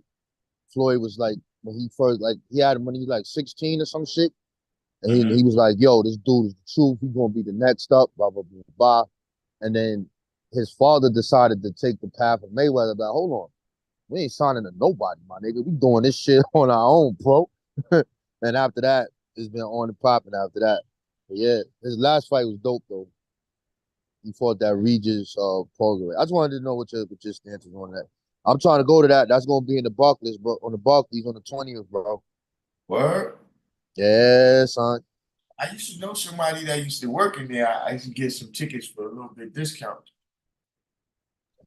Floyd was like when he first like he had him when he was like 16 or some shit. And he mhm. was like, yo, this dude is the truth. He's gonna be the next up, blah, blah, blah, blah. And then his father decided to take the path of Mayweather. Like, hold on, we ain't signing to nobody, my nigga. We doing this shit on our own, bro. And after that, it's been on and popping after that. But yeah, his last fight was dope though. He fought that Regis Poirier. I just wanted to know what your stance is on that. I'm trying to go to that. That's gonna be in the Barclays, bro. On the Barclays on the 20th, bro. Word. Yeah, son. I used to know somebody that used to work in there. I used to get some tickets for a little bit discount.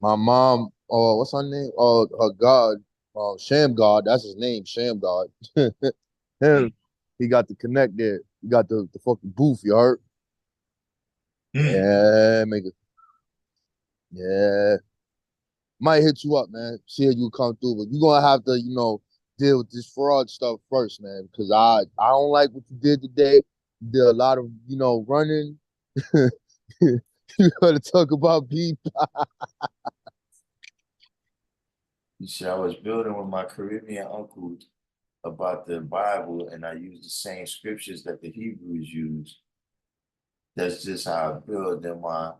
My mom, what's her name? Her God, Sham God. That's his name, Sham God. Him, he got the connect there. He got the fucking booth. You heard? Mm. Yeah, make it. Yeah, might hit you up, man. See if you come through, but you gonna have to, deal with this fraud stuff first, man. Because I don't like what you did today. You did a lot of, running. You gotta talk about being. You see, I was building with my Caribbean uncles about the Bible, and I used the same scriptures that the Hebrews used. That's just how I build. Then my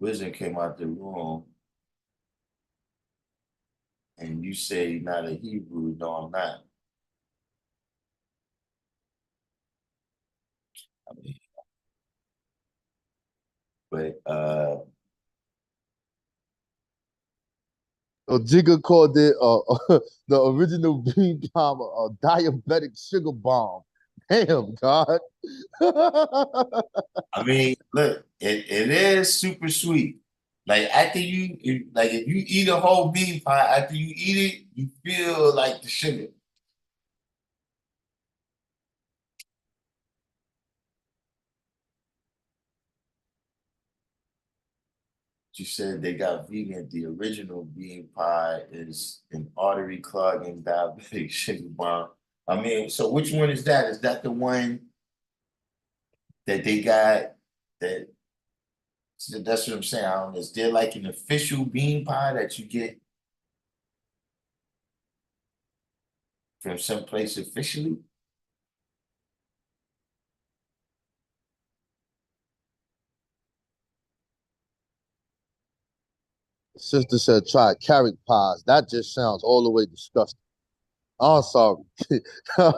wisdom came out the room, and you say you're not a Hebrew. No, I'm not. I mean, but Jigga called it the original bean bomb, a diabetic sugar bomb. Damn, God. I mean, look, it is super sweet. Like after like if you eat a whole bean pie, after you eat it, you feel like the sugar. You said they got vegan. The original bean pie is an artery clogging diabetic sugar bomb. I mean, so which one is that? Is that the one that they got that so that's what I'm saying. I don't know. Is there like an official bean pie that you get from someplace officially? Sister said try carrot pies. That just sounds all the way disgusting. I'm sorry. I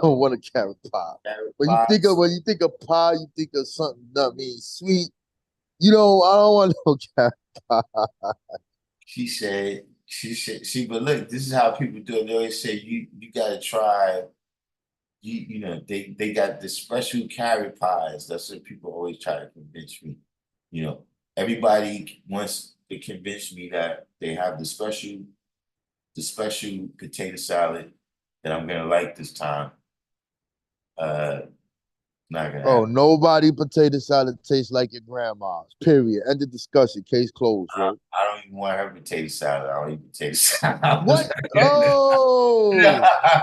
don't want a carrot pie. Carrot When you think of pies. when you think of pie, you think of something that means sweet. I don't want no carrot pie. See, but look, this is how people do it. They always say you gotta try, they got the special carrot pies. That's what people always try to convince me. You know, everybody wants to convince me that they have the special potato salad that I'm gonna like this time. Uh Not gonna Bro, happen. nobody potato salad tastes like your grandma's. Period. End of discussion. Case closed, I, bro. I don't even want her potato salad. I don't eat potato salad. What? Oh,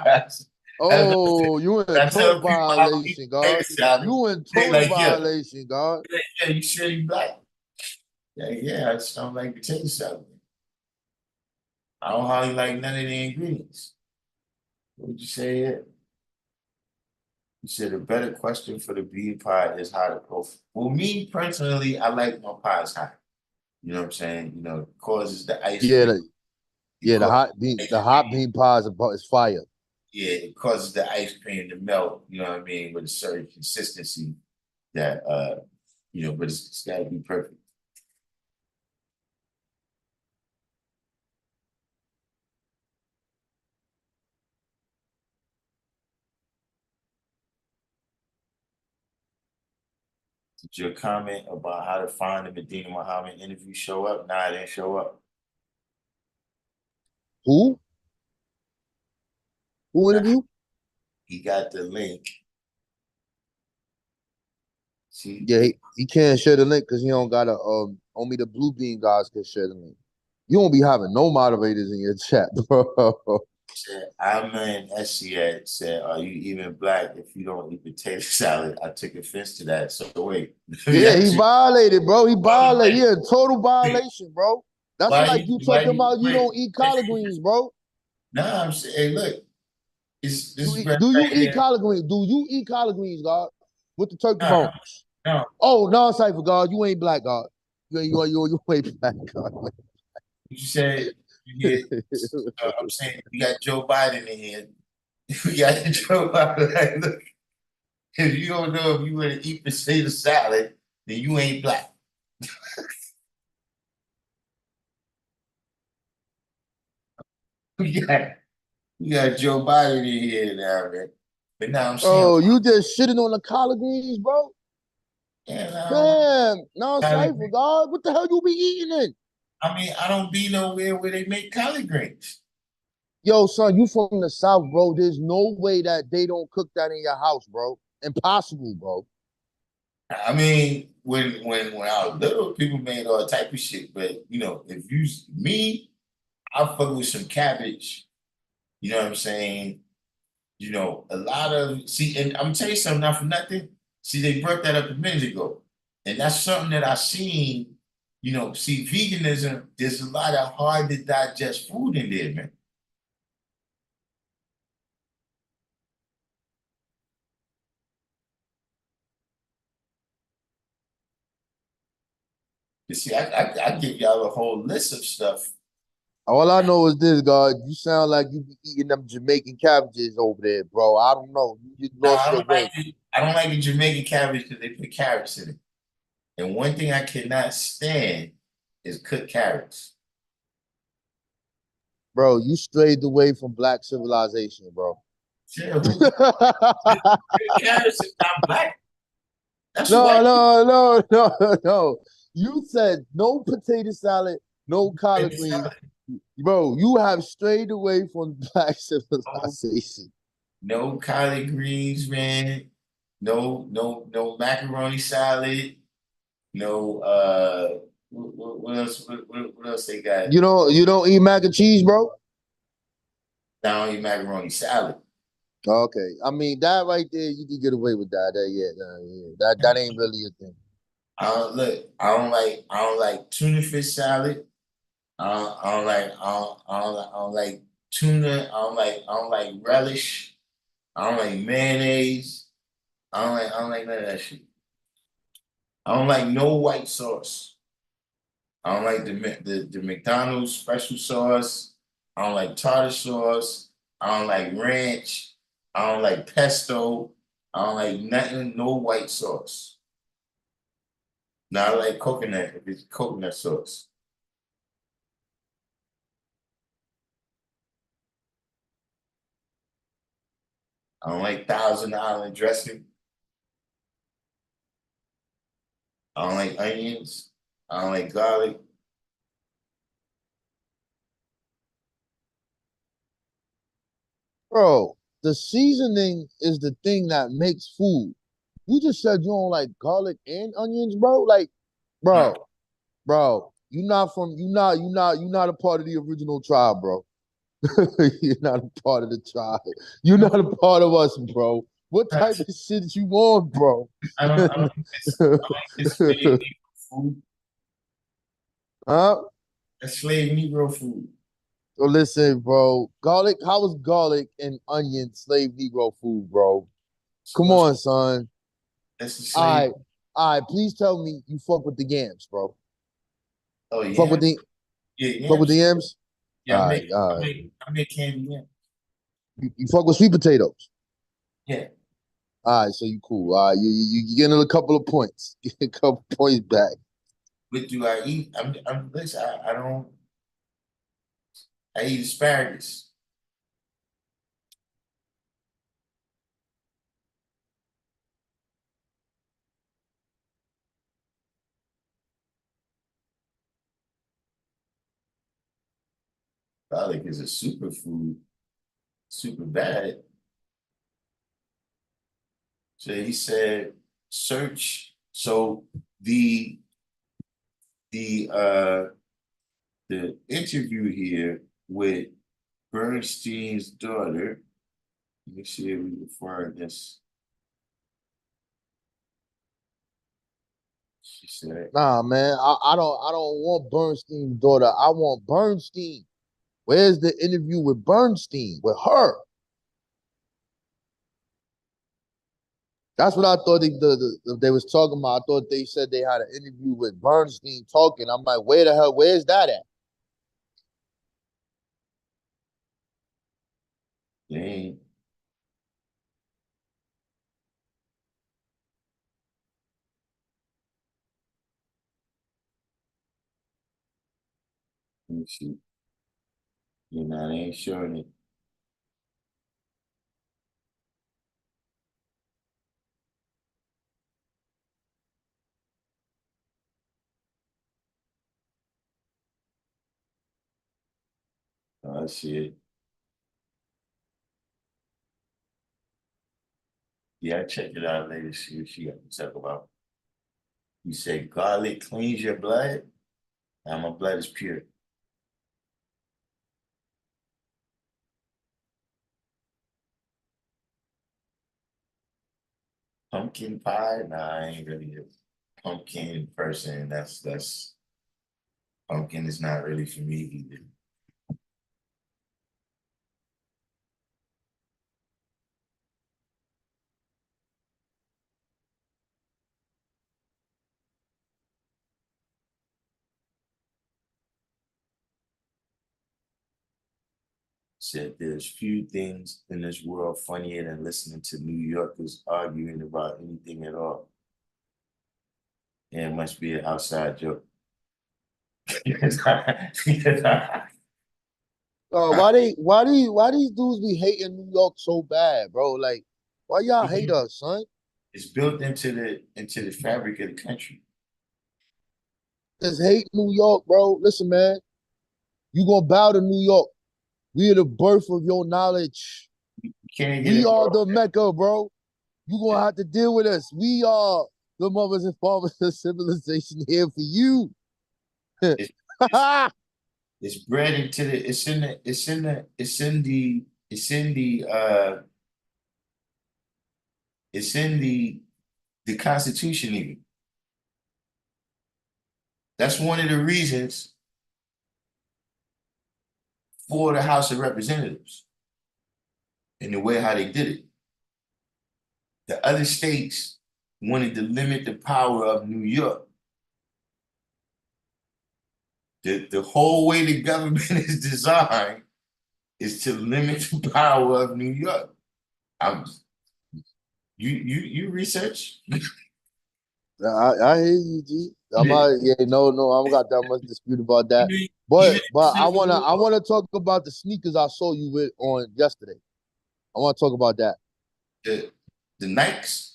That's, oh, you in I total tell people I don't eat violation, potato God. salad. You in They total like, yeah, violation, God. yeah, you sure you black? Yeah, yeah, I just don't like potato salad. I don't hardly like none of the ingredients. What would you say here? You said a better question for the bean pie is how to go. Well, me personally, I like my pies hot. You know what I'm saying? Causes the ice Yeah, cream. the, It yeah, causes the ice hot cream. bean pies is fire. yeah, it causes the ice cream to melt, you know what I mean, with a certain consistency that but it's gotta be perfect. Did your comment about how to find the Medina Muhammad interview show up? Nah, it didn't show up. Who? Who Nah, interview? he got the link. See, Yeah, he can't share the link because he don't got a only the blue bean guys can share the link. You won't be having no moderators in your chat, bro. said, I'm in SCA said, are you even black if you don't eat potato salad? I took offense to that. So wait, let me Yeah, he ask you, violated, bro. He oh, violated. Yeah, total violation, bro. That's like you why talking you about you wait? don't eat collard greens, bro. Nah, I'm saying, hey, look, this brother Do you right eat here. collard greens? Do you eat collard greens, God? With the turkey Nah, bones? no, Oh, no, Cypher God, you ain't black, God. You ain't black, God. you said you get. I'm saying we got Joe Biden in here. We got Joe Biden. Like, look, if you don't know if you want to eat potato salad, then you ain't black. We got we got Joe Biden in here now, man. But now I'm saying, Oh, you just shitting on the collard greens, bro? yeah, Damn, no, collard Cypher greens. God. What the hell you be eating it? I mean, I don't be nowhere where they make collard greens. Yo, son, you from the South, bro. There's no way that they don't cook that in your house, bro. Impossible, bro. I mean, when I was little, people made all type of shit. But if you me, I fuck with some cabbage. You know what I'm saying? A lot of see, and I'm gonna tell you something, not for nothing. See, they brought that up a minute ago, and that's something that I seen. See, veganism. There's a lot of hard to digest food in there, man. You see, I give y'all a whole list of stuff. All I know is this, God. You sound like you be eating them Jamaican cabbages over there, bro. I don't know. You just Now, lost your way. I don't like the Jamaican cabbage because they put carrots in it. And one thing I cannot stand is cooked carrots. Bro, you strayed away from black civilization, bro. Yeah, carrots is not black. That's No, white people no, no, no, no. You said no potato salad, no in collard the greens. salad. Bro, you have strayed away from black No, civilization. no collard greens, man. No macaroni salad. No what else what else they got? You don't eat mac and cheese, bro? I don't eat macaroni salad. Okay. I mean, that right there, you can get away with that. Yeah. That ain't really a thing. I don't like tuna fish salad. I don't like tuna. I don't like relish. I don't like mayonnaise. I don't like none of that shit. I don't like no white sauce. I don't like the McDonald's special sauce. I don't like tartar sauce. I don't like ranch. I don't like pesto. I don't like nothing, no white sauce. Now I like coconut if it's coconut sauce. I don't like Thousand Island dressing. I don't like onions. I don't like garlic. Bro, the seasoning is the thing that makes food. You just said you don't like garlic and onions, bro. Like, No, bro, you're not a part of the original tribe, bro. You're not a part of the tribe. You're not a part of us, bro. What type of shit you want, bro? I don't miss slave Negro food. Huh? That's slave Negro food. So listen, bro. Garlic, how is garlic and onion slave Negro food, bro? Come That's, on, son. that's the All slave. right. All right, please tell me you fuck with the yams, bro. Oh You fuck with yeah, the yeah, fuck with the yams. yams? Yeah, All right, all right. I make candy yams. You fuck with sweet potatoes. Yeah. All right, so you cool. All right, you getting a couple of points. Get a couple points back. What do I eat? Listen, I don't, I eat asparagus. Garlic is a superfood, super bad. So he said, search. So the the uh the interview here with Bernstein's daughter. Let me see if we can find this. She said, Nah, man, I don't want Bernstein's daughter. I want Bernstein. Where's the interview with Bernstein with her? That's what I thought they was talking about. I thought they said they had an interview with Bernstein talking. I'm like, where the hell? Where's that at? "Dang, let me see. You know, they ain't showing it. Oh, I see it. Yeah, I check it out later. See what she got to talk about. You say garlic cleans your blood. Now my blood is pure. Pumpkin pie? Nah, I ain't really a pumpkin person. That's pumpkin is not really for me either. Said there's few things in this world funnier than listening to New Yorkers arguing about anything at all. Yeah, it must be an outside joke. Why these dudes be hating New York so bad, bro? Like, why y'all hate us, son? It's built into the fabric of the country. Just hate New York, bro. Listen, man, you gonna bow to New York. We are the birth of your knowledge. You can't get We it are wrong. the Mecca, bro. You gonna have to deal with us. We are the mothers and fathers of civilization here for you. It's, it's it's bred into the it's in the it's in the it's in the it's in the it's in the Constitution even. That's one of the reasons for the House of Representatives and the way how they did it. The other states wanted to limit the power of New York. The whole way the government is designed is to limit the power of New York. I'm you research. I hear you, G. I'm You not, yeah, no, I don't got that much dispute about that. mean But even but the Civil I War, wanna talk about the sneakers I saw you with on yesterday. I wanna talk about that. the the Nikes.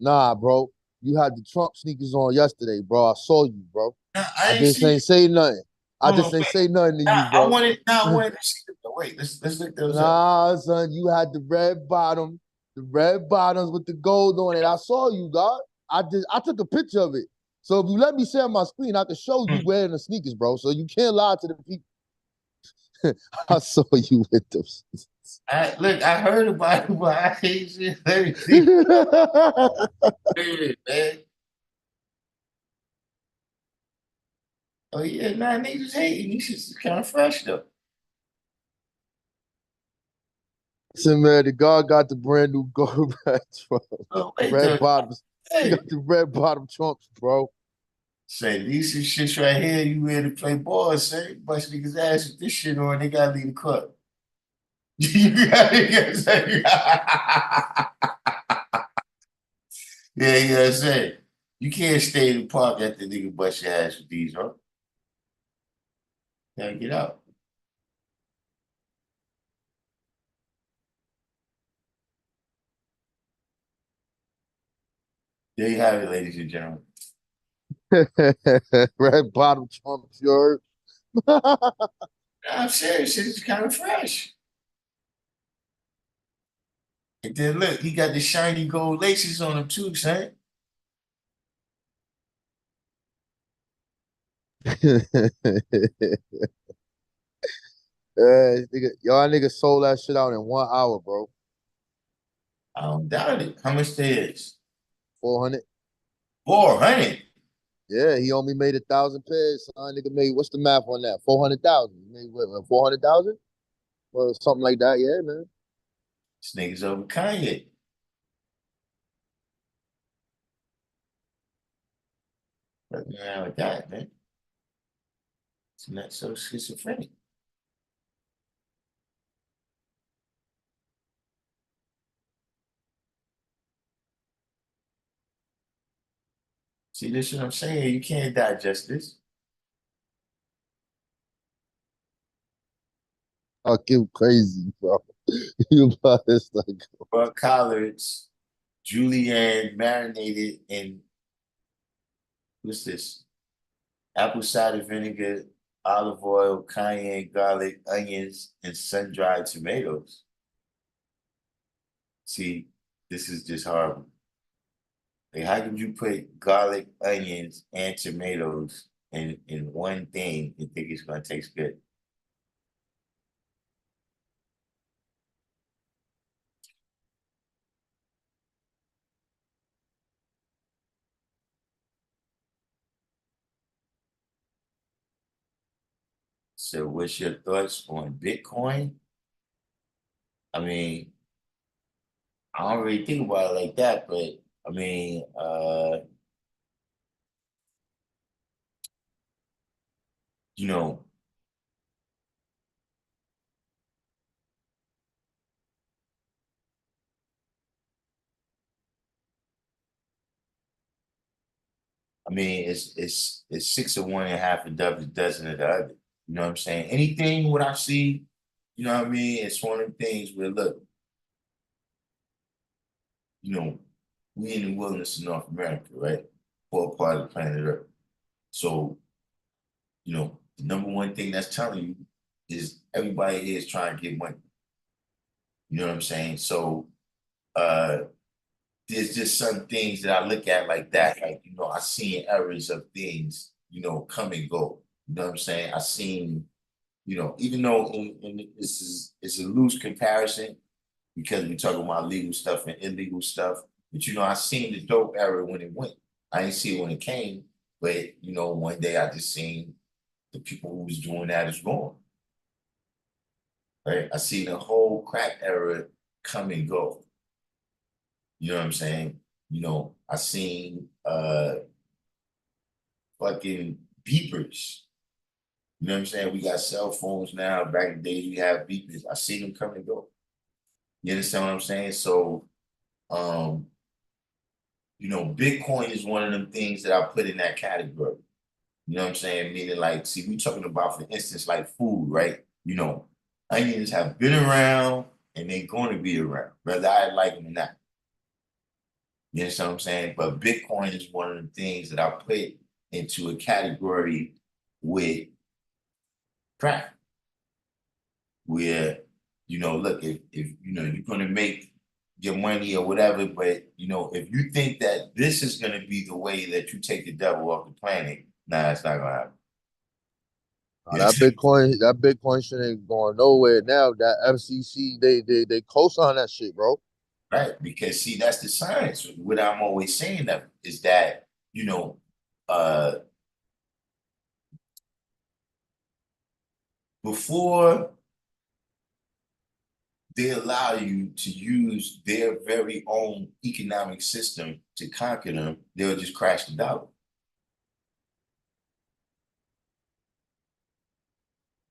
Nah, bro. You had the Trump sneakers on yesterday, bro. I saw you, bro. Nah, I I ain't just seen ain't it. say nothing. I Hold on, just ain't wait. say nothing to Nah, you, bro. I wanted to see them. Wait, let's look those up. Nah, son, you had the red bottoms with the gold on it. I saw you, God. I took a picture of it. So if you let me share my screen, I can show you Hmm. wearing the sneakers, bro. So you can't lie to the people. I saw you with those. I look, I heard about it, but I hate shit. Let me see. Wait, man. Oh yeah, nah, niggas hating. These shit's kind of fresh though. So man, the God got the brand new gold Trump. Oh wait, Red though. bottoms. He got Hey, the red bottom trunks, bro. say these some shits right here. You ready to play ball? Say, bust niggas ass with this shit on. They gotta leave the court. Yeah, you know what I'm saying? You can't stay in the park after the nigga bust your ass with these, bro. Gotta get out. There you have it, ladies and gentlemen. Red bottom Trump shirt. I'm serious, it's kind of fresh. And then look, he got the shiny gold laces on him too, son. Y'all niggas sold that shit out in 1 hour, bro. I don't doubt it. How much there is? 400. 400. Yeah, he only made 1,000 pairs. Nigga made, what's the math on that? 400,000. He made what, 400,000? Or something like that. Yeah, man. This nigga's over Kanye. Fucking around with that, man. It's not so schizophrenic. See, this is what I'm saying. You can't digest this. Fuck you crazy, bro. You about this like Buck collards, julienne marinated in what's this? Apple cider vinegar, olive oil, cayenne, garlic, onions, and sun-dried tomatoes. See, this is just horrible. Like, how could you put garlic, onions, and tomatoes in one thing and think it's gonna taste good? So, what's your thoughts on Bitcoin? I mean, I don't really think about it like that, but I mean, you know, I mean, it's six of one and half a dozen of the other. You know what I'm saying? Anything what I see, you know what I mean? It's one of the things where look, you know, we in the wilderness of North America, right? For a part of the planet Earth. So, you know, the number one thing that's telling you is everybody here is trying to get money. You know what I'm saying? So uh there's just some things that I look at like that. Like, you know, I seen errors of things, you know, come and go. You know what I'm saying? I seen, you know, even though this is it's a loose comparison because we're talking about legal stuff and illegal stuff. But you know, I seen the dope era when it went. I didn't see it when it came, but you know, one day I just seen the people who was doing that is wrong. Right? I seen the whole crack era come and go. You know what I'm saying? You know, I seen fucking beepers. You know what I'm saying? We got cell phones now. Back in the days, we have beepers. I see them come and go. You understand what I'm saying? So, um, you know, Bitcoin is one of them things that I put in that category. You know what I'm saying? Meaning, like, see, we talking about, for instance, like food, right? You know, onions have been around and they're going to be around, whether I like them or not. You understand what I'm saying? But Bitcoin is one of the things that I put into a category with crack, where, you know, look, if you know you're gonna make your money or whatever, but you know, if you think that this is gonna be the way that you take the devil off the planet, nah, it's not gonna happen. nah, that Bitcoin shit ain't going nowhere now. That FCC, they co-sign that shit, bro. Right? Because see, that's the science. What I'm always saying that is that, you know, uh before they allow you to use their very own economic system to conquer them, they'll just crash the dollar.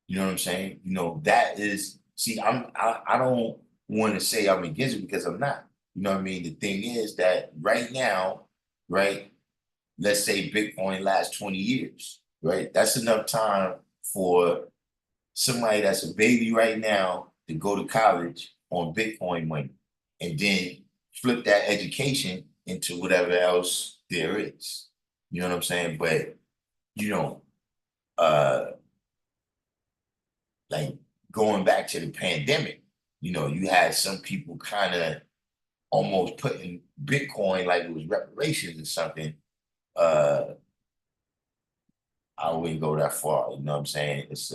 You know what I'm saying? You know, that is see, I don't want to say I'm against it because I'm not. You know what I mean? The thing is that right now, right? Let's say Bitcoin lasts 20 years, right? That's enough time for somebody that's a baby right now to go to college on Bitcoin money and then flip that education into whatever else there is. You know what I'm saying? But you know, uh like going back to the pandemic, you had some people kind of almost putting Bitcoin like it was reparations or something. Uh I wouldn't go that far. You know what I'm saying? It's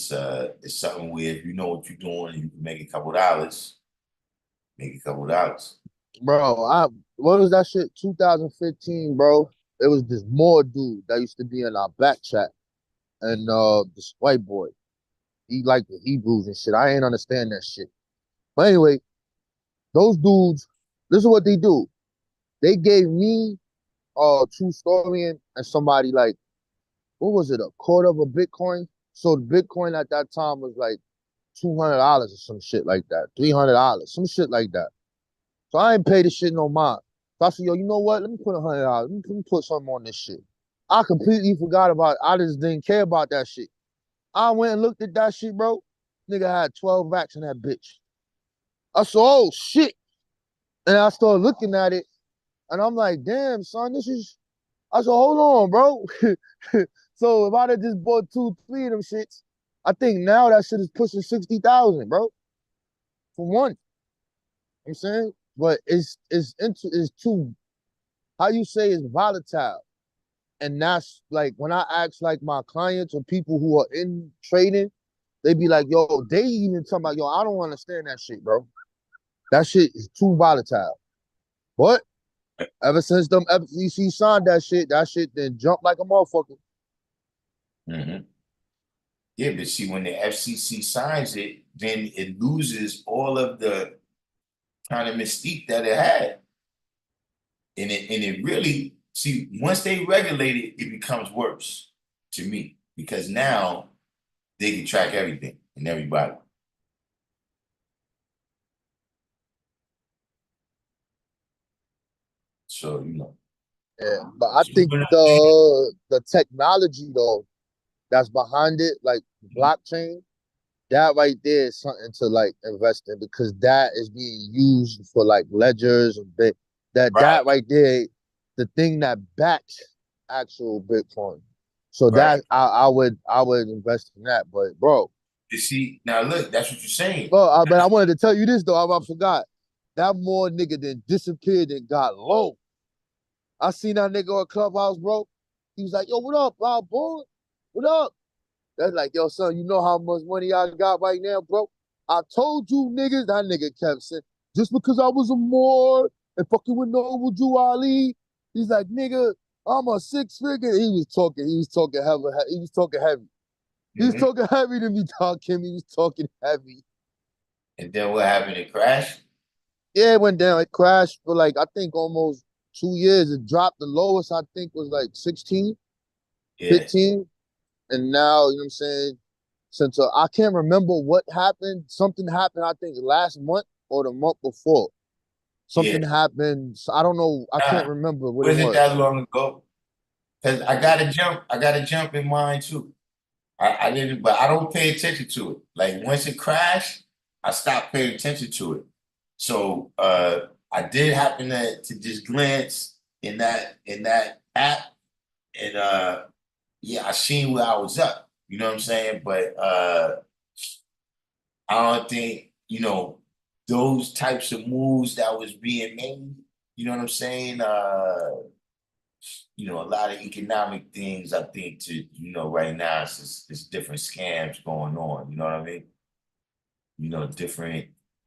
something where if you know what you're doing, you can make a couple dollars, make a couple dollars. Bro, what was that shit? 2015, bro. It was this more dude that used to be in our back chat, and this white boy. He liked the Hebrews and shit. I ain't understand that shit. But anyway, those dudes, this is what they do. They gave me true story and somebody like, what was it, a quarter of a Bitcoin? So the Bitcoin at that time was like $200 or some shit like that, $300, some shit like that. So I ain't pay this shit no mind. So I said, yo, you know what? Let me put $100. Let me put something on this shit. I completely forgot about it. I just didn't care about that shit. I went and looked at that shit, bro. Nigga had 12 racks in that bitch. I said, oh shit. And I started looking at it, and I'm like, damn, son, this is. I said, hold on, bro. So if I'd have just bought two, three of them shits, I think now that shit is pushing 60,000, bro, for one. You know what I'm saying, but it's too, how you say, it's volatile. And that's like when I ask like my clients or people who are in trading, they be like, yo, they even talking about, yo, I don't understand that shit, bro. That shit is too volatile. But ever since them FCC signed that shit then jumped like a motherfucker. Mhm. Yeah, but see, when the FCC signs it, then it loses all of the kind of mystique that it had. And it really, see, once they regulate it, it becomes worse to me because now they can track everything and everybody. So, Yeah, but I so think one of the things, the technology though that's behind it, like blockchain, that right there is something to like invest in because that is being used for like ledgers and that right, right there, the thing that backs actual Bitcoin. So right. that I would invest in that. But bro, You see, now look, that's what you're saying. but I wanted to tell you this though. I forgot. That more nigga then disappeared and got low. I seen that nigga on Clubhouse, bro. He was like, yo, what up, boy? What up? That's like, yo, son, you know how much money I got right now, bro? I told you niggas, that nigga kept saying, just because I was a Moor and fucking with Noble Jew Ali, he's like, nigga, I'm a six figure. He was talking heavy, he was talking heavy. He was Mhm. talking heavy to me, Darkim. He was talking heavy. And then what happened? It crashed. Yeah, it went down. It crashed for like, I think almost 2 years. It dropped. The lowest, I think, was like 16, Yeah, 15. And now, you know what I'm saying? Since I can't remember what happened. Something happened, I think, last month or the month before. yeah. Something happened. So I don't know. I can't Nah, remember what it wasn't was. that long ago. Cause I gotta jump in mine too. I didn't, but I don't pay attention to it. Like once it crashed, I stopped paying attention to it. So I did happen to just glance in that app and yeah, I seen where I was up. You know what I'm saying? But I don't think, those types of moves that was being made, you know what I'm saying? A lot of economic things I think right now it's different scams going on, you know what I mean?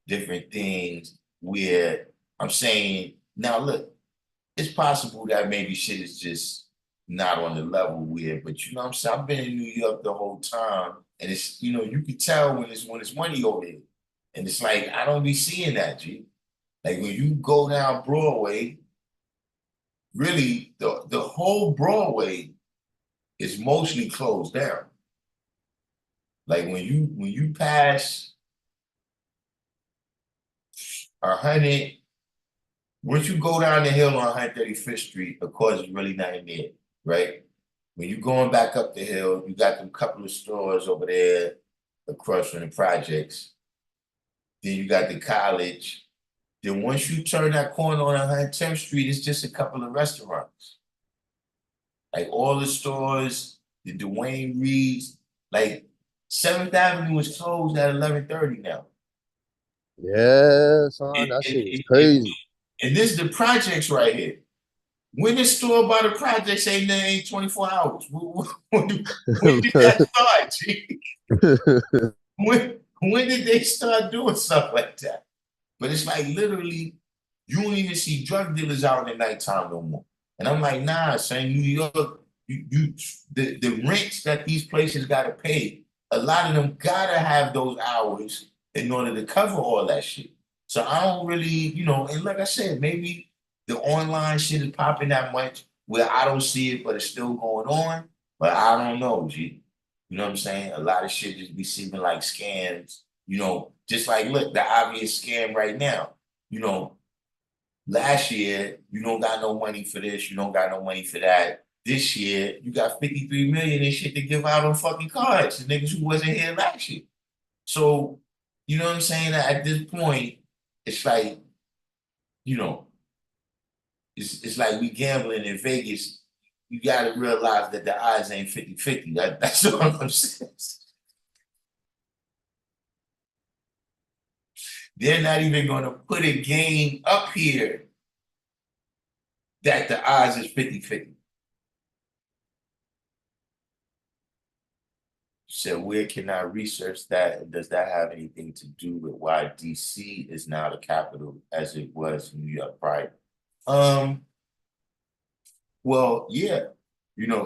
Different things where I'm saying, now look, it's possible that maybe shit is just not on the level where, but you know what I'm saying? I've been in New York the whole time, and it's you can tell when it's money over there. And it's like I don't be seeing that, G. Like when you go down Broadway, really the whole Broadway is mostly closed down. Like when you pass 100, once you go down the hill on 135th Street, of course, it's really nothing there, right? When you're going back up the hill, you got them couple of stores over there across from the projects. Then you got the college. Then once you turn that corner on 110th Street, it's just a couple of restaurants. Like all the stores, the Dwayne Reed's, like 7th Avenue is closed at 11:30 now. Yeah, son, It, that shit is it, it, it, crazy. and this is the projects right here. When the store by the projects ain't 24 hours. When did that start, G? When did they start doing stuff like that? But it's like literally, you don't even see drug dealers out at nighttime no more. And I'm like, nah, son, New York, the rents that these places gotta pay, a lot of them gotta have those hours in order to cover all that shit. So I don't really, and like I said, maybe the online shit is popping that much where I don't see it, but it's still going on. But I don't know, G. You know what I'm saying? A lot of shit just be seeming like scams, just like look, the obvious scam right now. You know, last year, you don't got no money for this, you don't got no money for that. This year, you got 53 million and shit to give out on fucking cards to niggas who wasn't here last year. So, you know what I'm saying? At this point, it's like, you know, it's like we gambling in Vegas. You gotta realize that the odds ain't 50-50. That's what I'm saying. They're not even gonna put a game up here that the odds is 50-50. So where can I research that? And does that have anything to do with why DC is now the capital as it was New York prior? Um, well, yeah,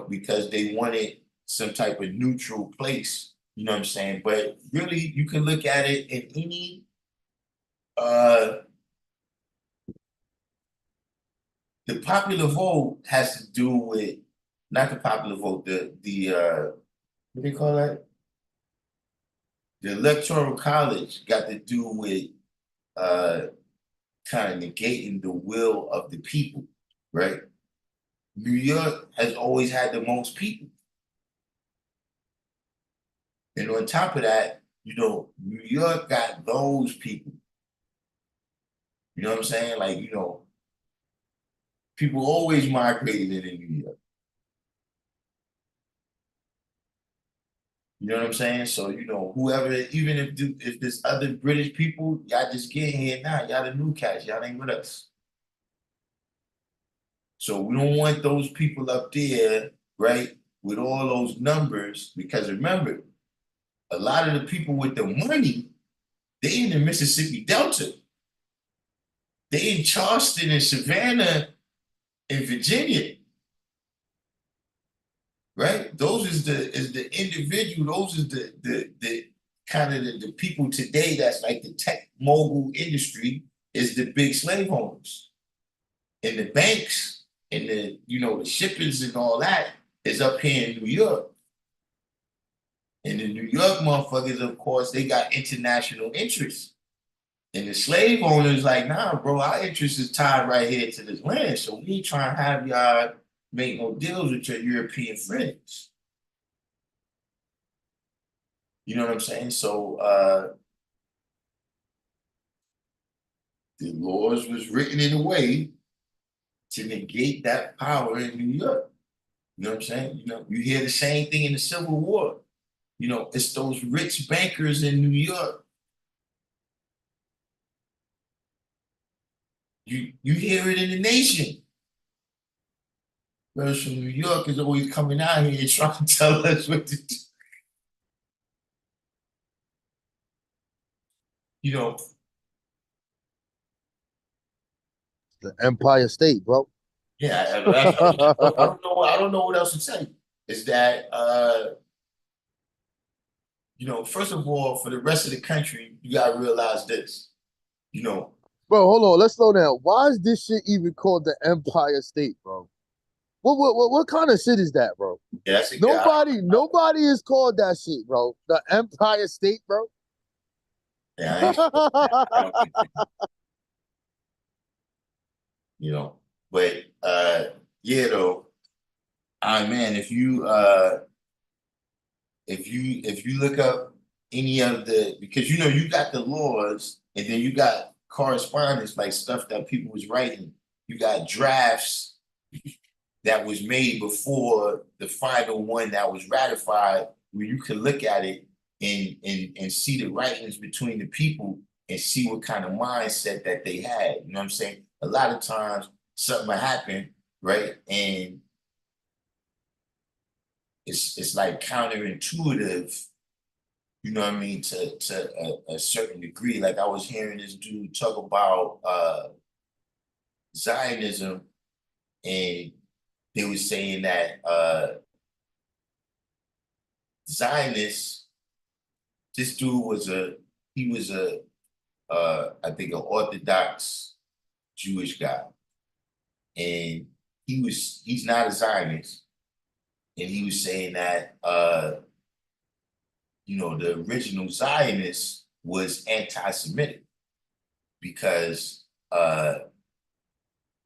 because they wanted some type of neutral place, you know what I'm saying? But really you can look at it in any uh the popular vote has to do with not the popular vote, the what do they call that? The electoral college got to do with uh kind of negating the will of the people, right? New York has always had the most people. And on top of that, New York got those people. You know what I'm saying? Like, people always migrated in New York. You know what I'm saying? So, whoever, even if there's other British people, y'all just get here now. Y'all the new cats. Y'all ain't with us. So we don't want those people up there, right, with all those numbers, because remember, a lot of the people with the money, they in the Mississippi Delta. They in Charleston and Savannah in Virginia, right? Those is the individual, those is the kind of the people today that's like the tech mogul industry is the big slave owners. And the banks and the shippers and all that is up here in New York. And the New York motherfuckers, of course, they got international interests. And the slave owners like, nah, bro, our interest is tied right here to this land. So we ain't trying to have y'all make no deals with your European friends. You know what I'm saying? So the laws was written in a way to negate that power in New York. You know what I'm saying? You hear the same thing in the Civil War. It's those rich bankers in New York. You hear it in the nation. Girls from New York is always coming out here trying to tell us what to do. You know, The Empire State, bro. yeah, I don't know. I don't know what else to say. Is that first of all, for the rest of the country, you gotta realize this. You know, Bro, hold on. Let's slow down. Why is this shit even called the Empire State, bro? What kind of shit is that, bro? Yeah, that's a guy. Nobody is called that shit, bro. The Empire State, bro. Yeah, I ain't sure. I don't think, you know. But yeah, though, man, if you look up any of the, because you got the laws and then you got correspondence, like stuff that people was writing. You got drafts that was made before the final one that was ratified, where you can look at it and see the writings between the people and see what kind of mindset that they had. You know what I'm saying? A lot of times something will happen, right? And it's like counterintuitive, you know what I mean, to a certain degree. Like I was hearing this dude talk about Zionism, and they were saying that Zionists, this dude was I think an Orthodox Jewish guy. And he's not a Zionist. And he was saying that the original Zionist was anti-Semitic because the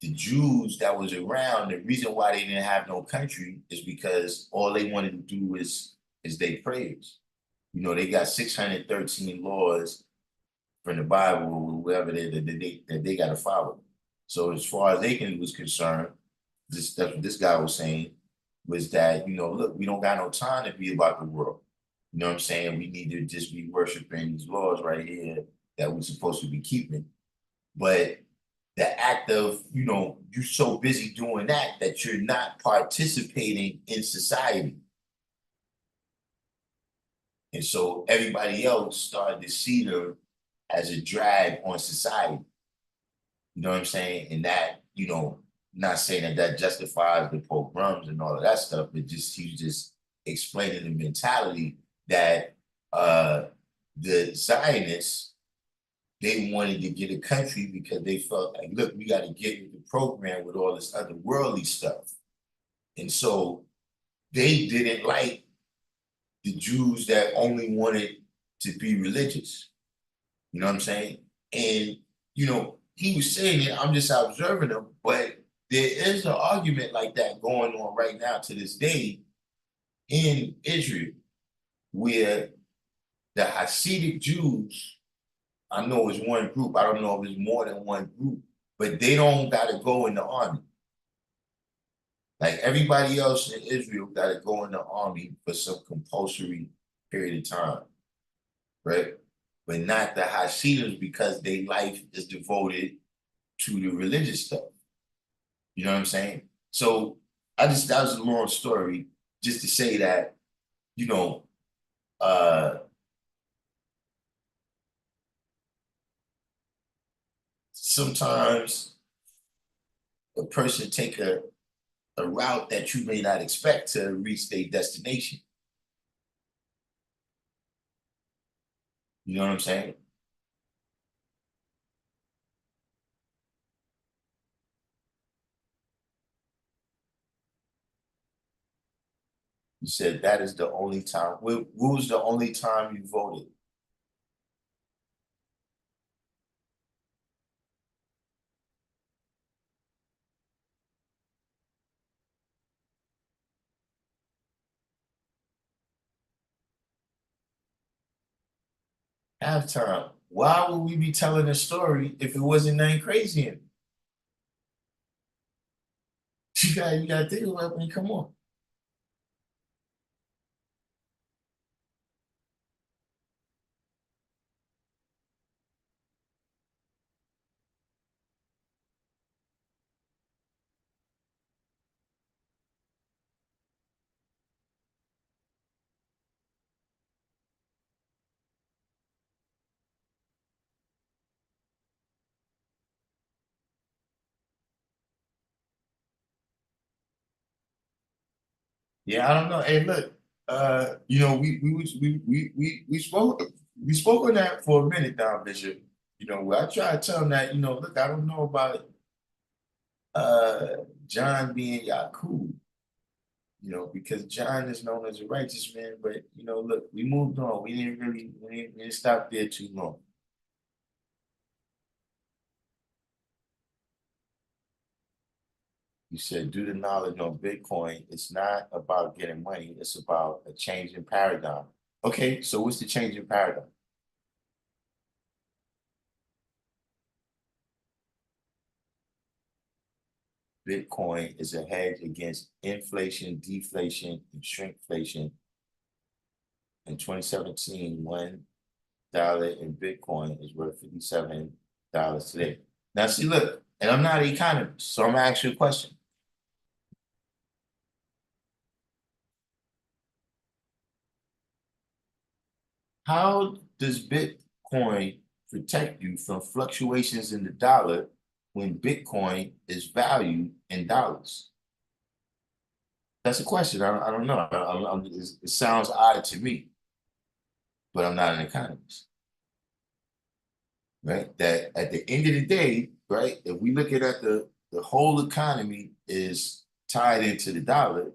Jews that was around, the reason why they didn't have no country is because all they wanted to do is they praise. They got 613 laws from the Bible or whatever that they got to follow. So as far as they was concerned, this guy was saying was that, look, we don't got no time to be about the world. You know what I'm saying? We need to just be worshiping these laws right here that we're supposed to be keeping. But the act of, you're so busy doing that you're not participating in society. And so everybody else started to see them as a drag on society. You know what I'm saying? And that, not saying that justifies the pogroms and all of that stuff, but he's just explaining the mentality that the Zionists, they wanted to get a country because they felt like, look, we got to get with the program with all this other worldly stuff. And so they didn't like the Jews that only wanted to be religious. You know what I'm saying? And, he was saying it, I'm just observing him, but there is an argument like that going on right now to this day in Israel, where the Hasidic Jews, I know it's one group, I don't know if it's more than one group, but they don't got to go in the army. Like everybody else in Israel got to go in the army for some compulsory period of time, right? But not the Hasidim because their life is devoted to the religious stuff. You know what I'm saying? So that was a long story just to say that, uh, sometimes a person take a route that you may not expect to reach their destination. You know what I'm saying? You said that is the only time. What was the only time you voted? Halftime. Why would we be telling a story if it wasn't nothing crazy in it? You gotta think about it. I mean, come on. Yeah, I don't know. Hey, look, we spoke on that for a minute now, Bishop. I try to tell him that, look, I don't know about John being Yakub. because John is known as a righteous man, but look, we moved on. We didn't stop there too long. You said, due to knowledge on Bitcoin, it's not about getting money, it's about a change in paradigm. Okay, so what's the change in paradigm? Bitcoin is a hedge against inflation, deflation, and shrinkflation. In 2017, $1 in Bitcoin is worth $57 today. Now, see, look, and I'm not an economist, so I'm gonna ask you a question. How does Bitcoin protect you from fluctuations in the dollar when Bitcoin is valued in dollars? That's a question. I don't know. It sounds odd to me, but I'm not an economist, right? That at the end of the day, right, if we look at the whole economy is tied into the dollar,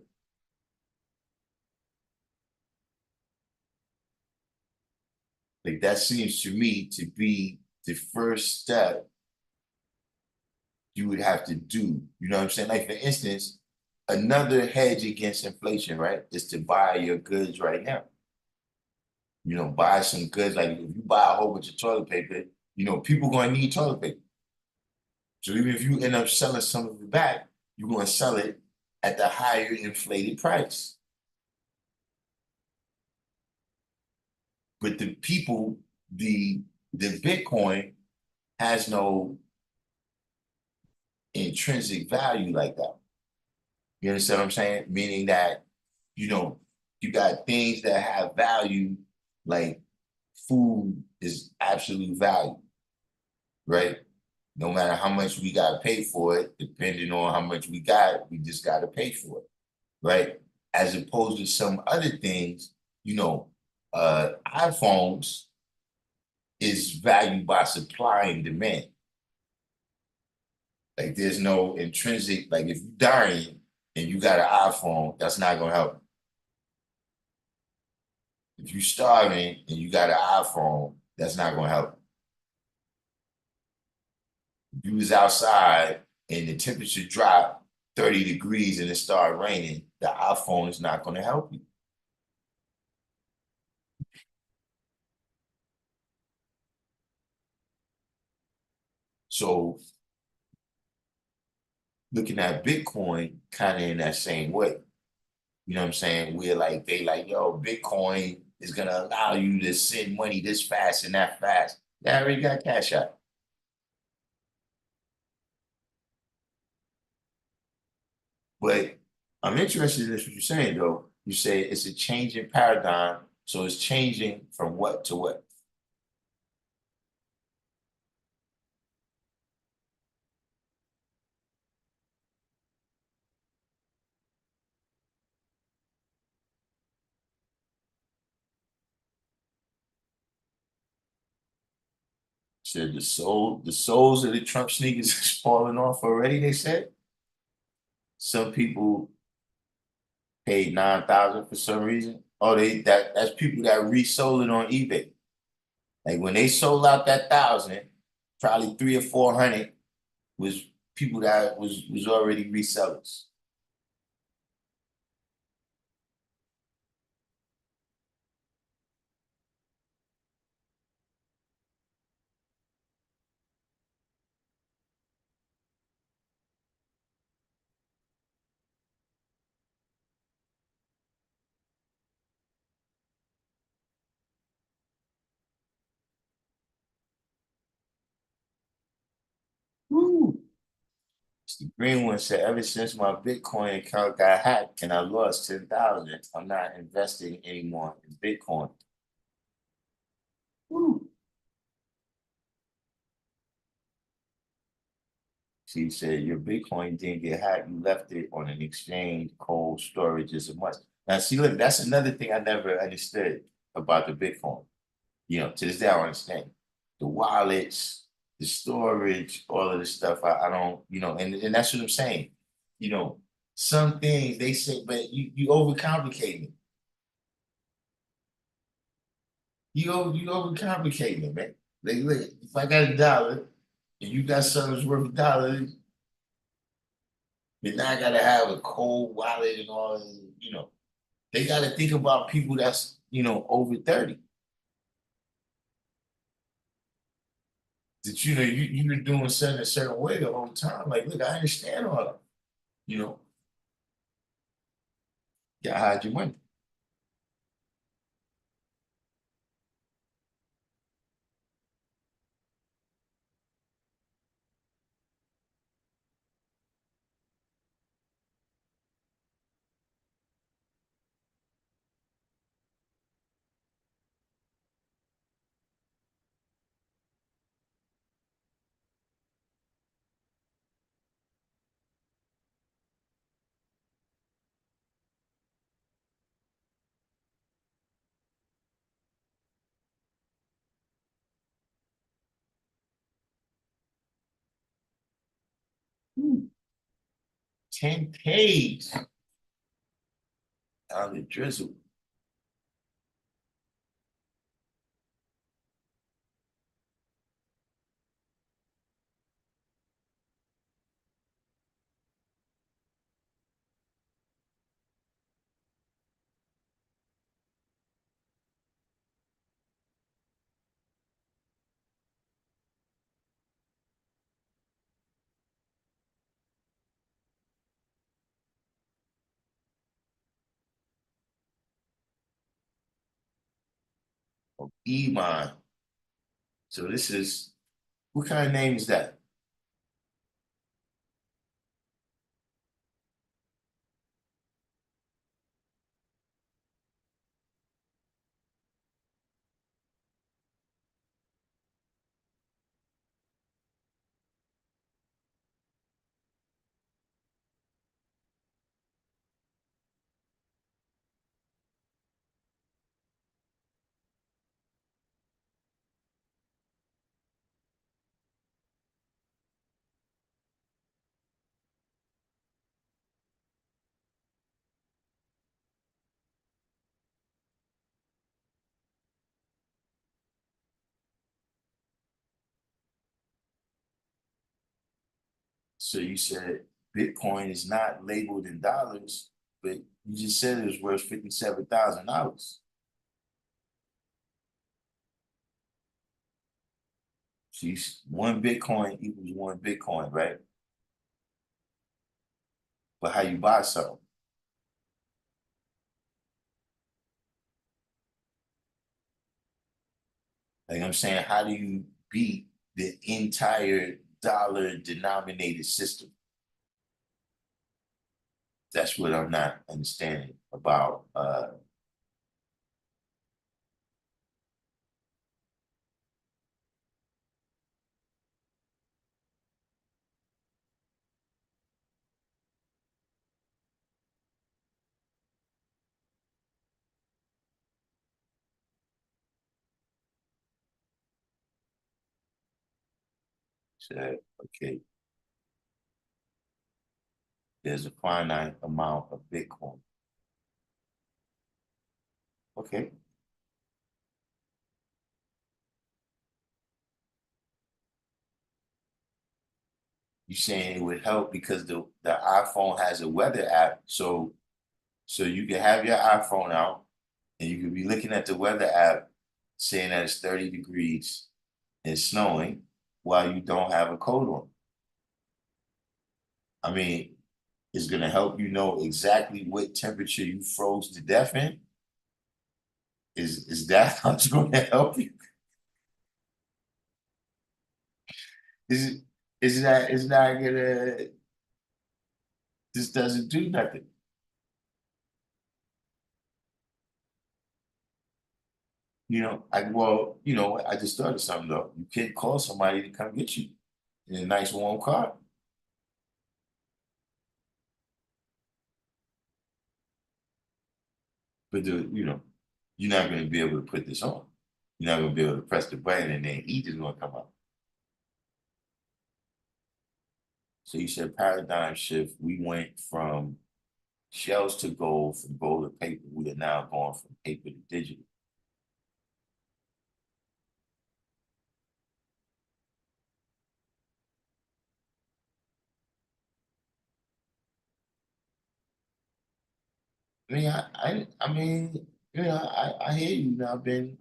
like that seems to me to be the first step you would have to do. You know what I'm saying? Like, for instance, another hedge against inflation, right, is to buy your goods right now. Buy some goods. Like, if you buy a whole bunch of toilet paper, people gonna need toilet paper. So even if you end up selling some of it back, you're gonna sell it at the higher inflated price. But the people, the Bitcoin has no intrinsic value like that. You understand what I'm saying? Meaning that, you got things that have value, like food is absolute value, right? No matter how much we got to pay for it, depending on how much we got, we just got to pay for it, right? As opposed to some other things, iPhones is valued by supply and demand. Like, there's no intrinsic, like, if you're dying and you got an iPhone, that's not gonna help. If you're starving and you got an iPhone, that's not gonna help. If you was outside and the temperature dropped 30 degrees and it started raining, the iPhone is not gonna help you. So looking at Bitcoin kind of in that same way. You know what I'm saying? We're like, they like, yo, Bitcoin is gonna allow you to send money this fast and that fast. They already got Cash App. But I'm interested in this, what you're saying, though. You say it's a change in paradigm. So it's changing from what to what? Said the souls of the Trump sneakers is falling off already, they said. Some people paid 9,000 for some reason. Oh, that's people that resold it on eBay. Like, when they sold out that 1,000, probably 300 or 400 was people that was already resellers. Woo. The green one said, ever since my Bitcoin account got hacked and I lost 10,000, I'm not investing anymore in Bitcoin. Woo. She said, your Bitcoin didn't get hacked, you left it on an exchange, cold storage is a must. Now, see, look, that's another thing I never understood about the Bitcoin. To this day, I don't understand. The wallets, the storage, all of this stuff, I don't, and that's what I'm saying. You know, some things they say, but you overcomplicating it. You overcomplicating it, man. Like, look, if I got $1 and you got something that's worth $1, then now I gotta have a cold wallet and all. They gotta think about people that's over 30. That you've been doing something a certain way the whole time. Like, look, I understand all that. You know, you gotta hide your money. Ooh, 10 Ks out of the drizzle. Iman. So this is what kind of name is that? So you said Bitcoin is not labeled in dollars, but you just said it was worth $57,000. So one Bitcoin equals one Bitcoin, right? But how you buy something? Like I'm saying, how do you beat the entire dollar denominated system? That's what I'm not understanding about. Okay, there's a finite amount of Bitcoin. Okay, you saying it would help because the iPhone has a weather app, so you can have your iPhone out and you could be looking at the weather app saying that it's 30 degrees and snowing while you don't have a coat on. I mean, it's gonna help you know exactly what temperature you froze to death in. Is that how it's gonna help you? Is is not gonna this doesn't do nothing. I just started something though. You can't call somebody to come get you in a nice warm car. But you're not gonna be able to put this on. You're not gonna be able to press the button and then heat is gonna come out. So you said paradigm shift. We went from shells to gold, from gold to paper. We are now going from paper to digital. I mean, I hear you. I've been,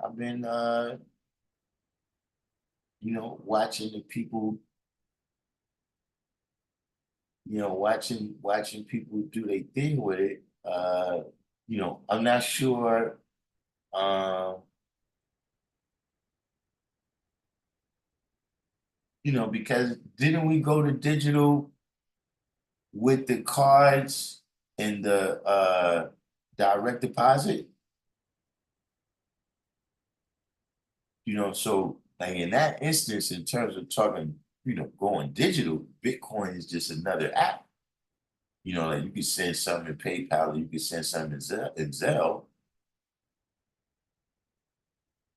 watching the people, watching people do their thing with it. I'm not sure, um, because didn't we go to digital with the cards and the direct deposit? So like in that instance, in terms of talking, going digital, Bitcoin is just another app. Like you can send something in PayPal, or you can send something in Zelle,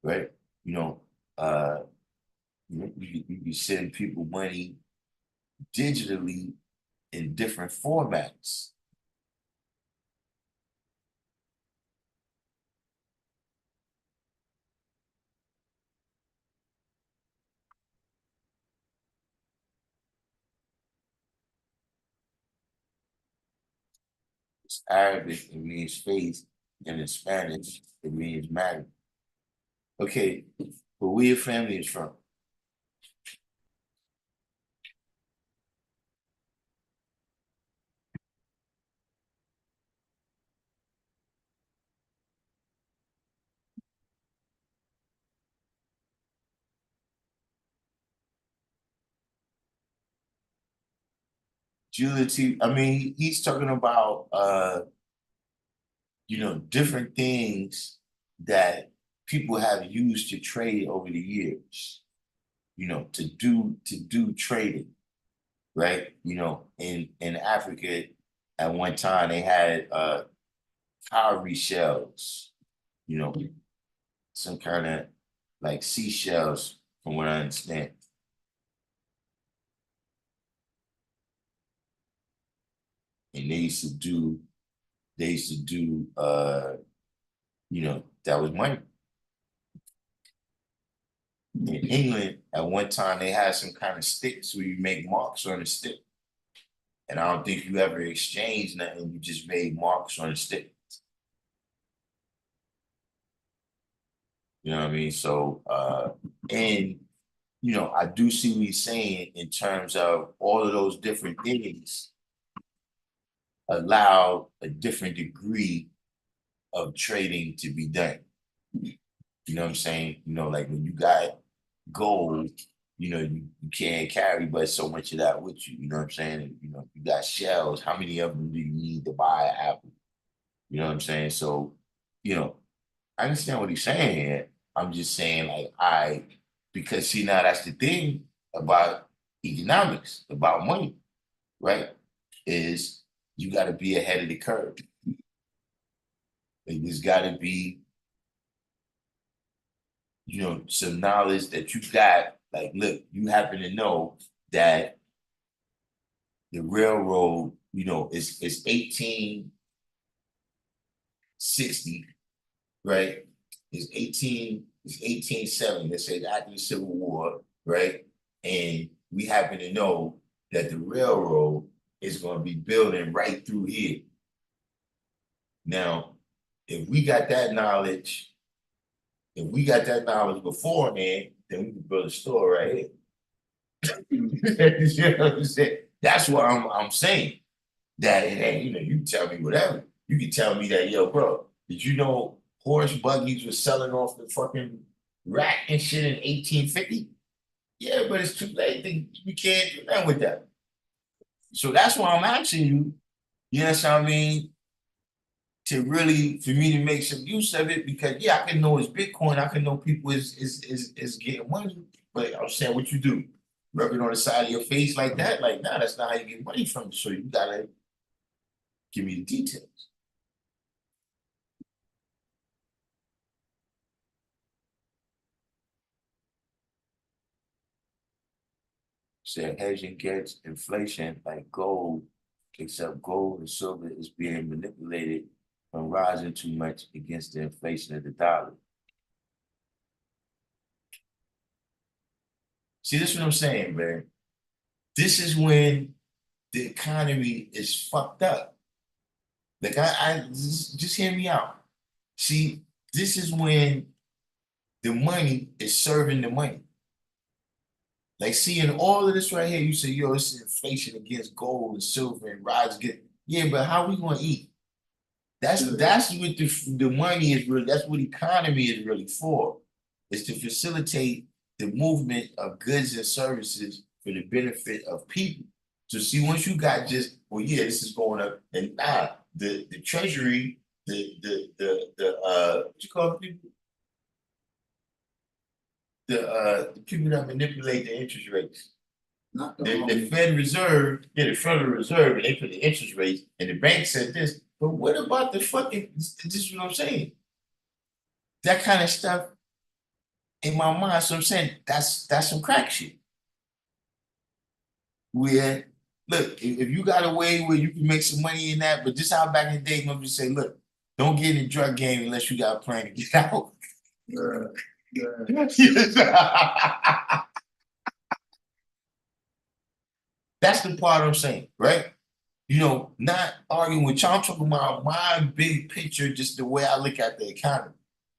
right? You know, uh, you can send people money digitally in different formats. It's Arabic, it means faith, and in Spanish, it means matter. Okay, but where your family is from? Julia T. I mean, he's talking about different things that people have used to trade over the years, to do trading, right? In Africa at one time they had cowrie shells, you know, some kind of like seashells, from what I understand. And they used to do that was money. In England, at one time, they had some kind of sticks where you make marks on the stick. And I don't think you ever exchanged nothing. You just made marks on the stick. You know what I mean? So, and, I do see what he's saying in terms of all of those different things allow a different degree of trading to be done. You know what I'm saying? Like when you got gold, you can't carry but so much of that with you. You know what I'm saying? And, you got shells. How many of them do you need to buy an apple? You know what I'm saying? So, you know, I understand what he's saying here. I'm just saying, like, because see, now that's the thing about economics, about money, right? Is you got to be ahead of the curve. Like, there's got to be, some knowledge that you got. Like, look, you happen to know that the railroad, is 1860, right? It's 1870. They say after the Civil War, right? And we happen to know that the railroad is going to be building right through here. Now, if we got that knowledge, beforehand, then we can build a store right here. You know what I'm saying? That's what I'm saying. That it ain't, you can tell me whatever. You can tell me that, yo, bro, did you know horse buggies was selling off the fucking rack and shit in 1850? Yeah, but it's too late. We can't do nothing with that. So that's why I'm asking you, you know what I mean, to really for me to make some use of it, because yeah, I can know it's Bitcoin, I can know people is getting money, but I'm saying what you do, rub it on the side of your face like that, like nah, that's not how you get money from it. So you gotta give me the details. Said hedging gets inflation like gold except gold and silver is being manipulated from rising too much against the inflation of the dollar. See, this is what I'm saying, man. This is when the economy is fucked up. Like I just hear me out. See, this is when the money is serving the money. Like seeing all of this right here, you say, yo, it's inflation against gold and silver and rise again. Yeah, but how we gonna eat? That's what the money is really, that's what economy is really for. Is to facilitate the movement of goods and services for the benefit of people. So see, once you got just, well, yeah, this is going up, and the treasury, what you call it, people? The people that manipulate the interest rates. Not The Fed Reserve, yeah, the Federal Reserve, and they put the interest rates, and the bank said this. But what about the fucking? This is what I'm saying. That kind of stuff in my mind. So I'm saying that's some crack shit. Where look, if you got a way where you can make some money in that, but just how back in the day, mother say, look, don't get in the drug game unless you got a plan to get out. That's the part I'm saying, right? You know, not arguing with y'all. I'm talking about my big picture, just the way I look at the economy,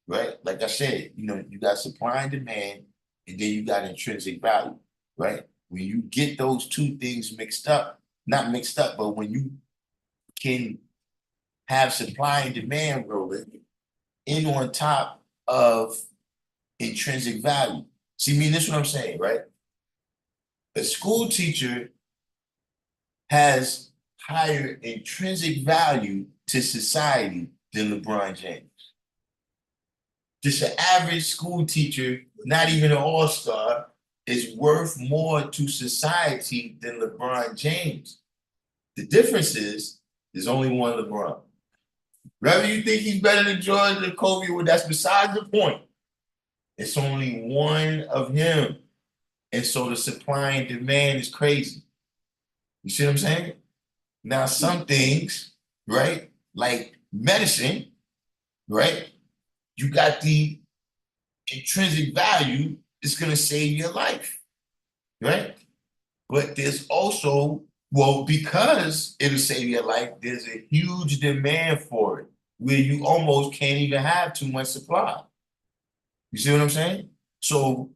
right? Like I said, you know, you got supply and demand, and then you got intrinsic value, right? When you get those two things mixed up, not mixed up, but when you can have supply and demand rolling in on top of intrinsic value. See, me, this is what I'm saying, right? A school teacher has higher intrinsic value to society than LeBron James. Just an average school teacher, not even an all-star, is worth more to society than LeBron James. The difference is there's only one LeBron. Whether you think he's better than Jordan or Kobe, well, that's besides the point. It's only one of him. And so the supply and demand is crazy. You see what I'm saying? Now, some things, right, like medicine, right, you got the intrinsic value, it's going to save your life, right? But there's also, well, because it'll save your life, there's a huge demand for it where you almost can't even have too much supply. You see what I'm saying? So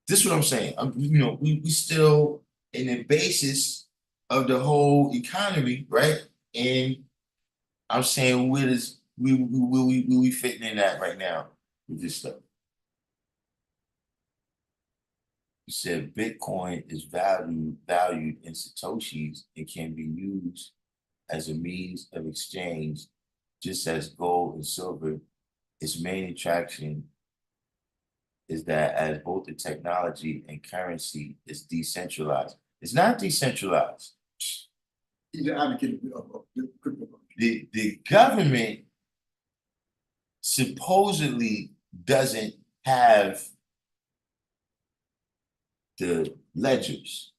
this is what I'm saying. You know, we still in the basis of the whole economy, right? And I'm saying where does we fitting in that right now with this stuff? You said Bitcoin is valued in Satoshis and can be used as a means of exchange, just as gold and silver. Its main attraction is that as both the technology and currency is decentralized. It's not decentralized. He's an advocate of crypto. The government supposedly doesn't have the ledgers.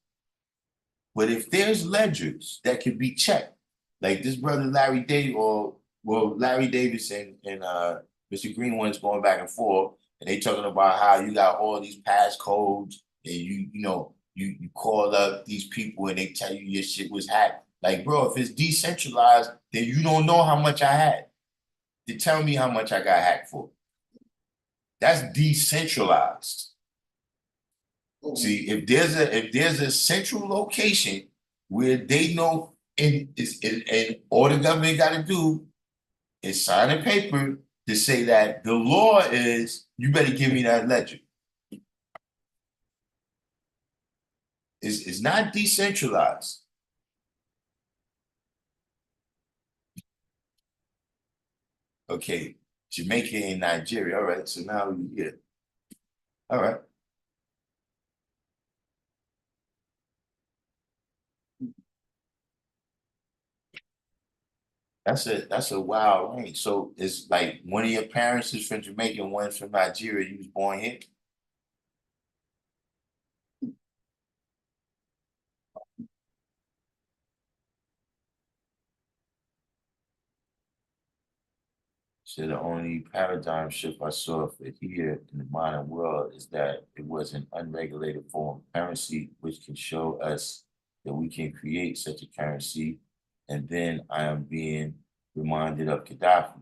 But if there's ledgers that can be checked, like this brother Larry David, or well, Larry Davis and Mr. Greenwood's going back and forth, and they talking about how you got all these passcodes, and you call up these people and they tell you your shit was hacked. Like, bro, if it's decentralized, then you don't know how much I had. They tell me how much I got hacked for. That's decentralized. See, if there's a central location where they know, and all the government got to do is sign a paper to say that the law is you better give me that ledger. It's not decentralized. Okay, Jamaica and Nigeria. All right, so now we get. All right. That's a wild range. So it's like one of your parents is from Jamaica and one's from Nigeria. You was born here. So the only paradigm shift I saw for here in the modern world is that it was an unregulated form of currency, which can show us that we can create such a currency. And then I am being reminded of Gaddafi.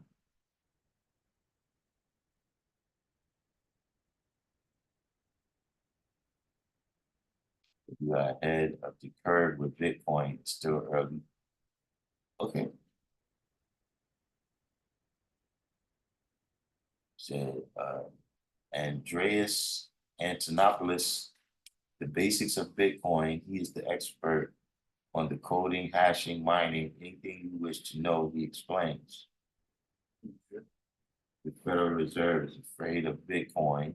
You are ahead of the curve with Bitcoin. It's still early. Okay. So Andreas Antonopoulos, the basics of Bitcoin. He is the expert on the coding, hashing, mining, anything you wish to know, he explains. The Federal Reserve is afraid of Bitcoin,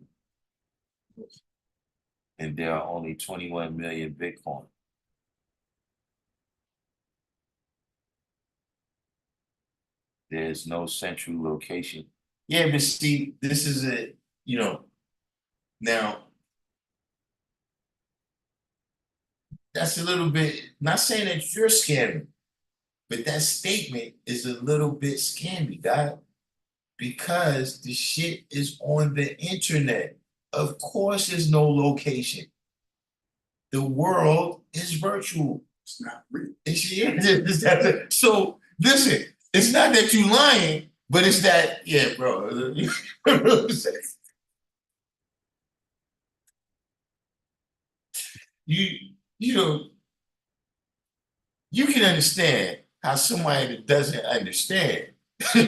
and there are only 21 million Bitcoin. There's no central location. Yeah, but see, this is now that's a little bit, not saying that you're scamming, but that statement is a little bit scammy, guy, because the shit is on the internet. Of course, there's no location. The world is virtual. It's not real. So listen, it's not that you lying, but it's that, yeah, bro. you you know, you can understand how somebody that doesn't understand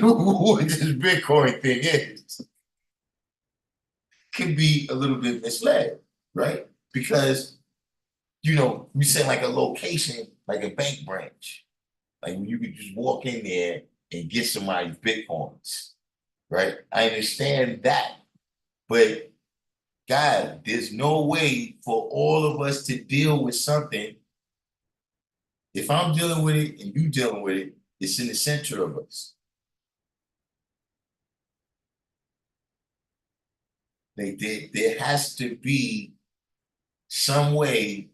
what this Bitcoin thing is can be a little bit misled, right? Because we say like a location, like a bank branch, like when you could just walk in there and get somebody's Bitcoins, right? I understand that, but God, there's no way for all of us to deal with something. If I'm dealing with it and you dealing with it, it's in the center of us. There has to be some way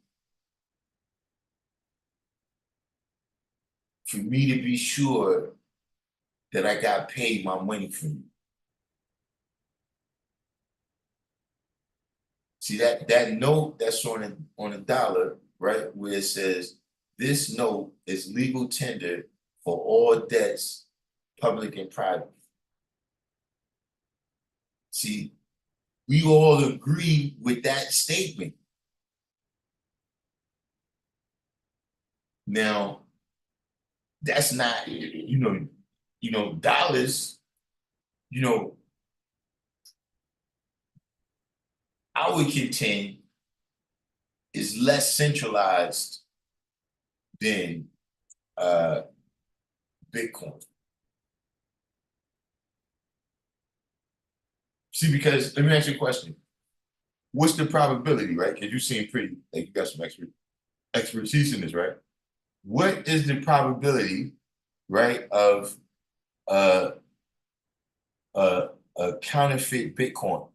for me to be sure that I got paid my money from you. See that note that's on a dollar, right? Where it says this note is legal tender for all debts, public and private. See, we all agree with that statement. Now, that's not, dollars, I would contend is less centralized than Bitcoin. See, because let me ask you a question. What's the probability, right? Because you seem pretty, like you got some expertise in this, right? What is the probability, right, of uh, a counterfeit Bitcoin?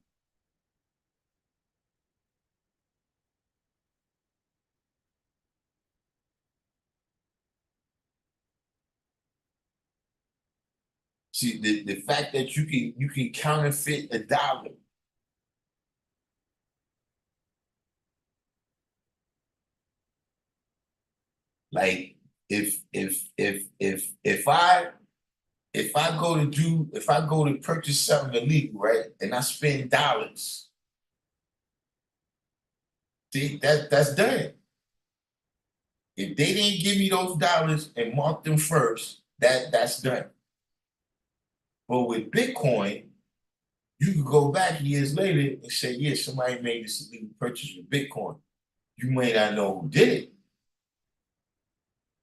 See, the fact that you can counterfeit a dollar. Like if I go to purchase something illegal, right, and I spend dollars, see that's done. If they didn't give me those dollars and mark them first, that's done. But with Bitcoin, you could go back years later and say, yeah, somebody made this illegal purchase with Bitcoin. You may not know who did it,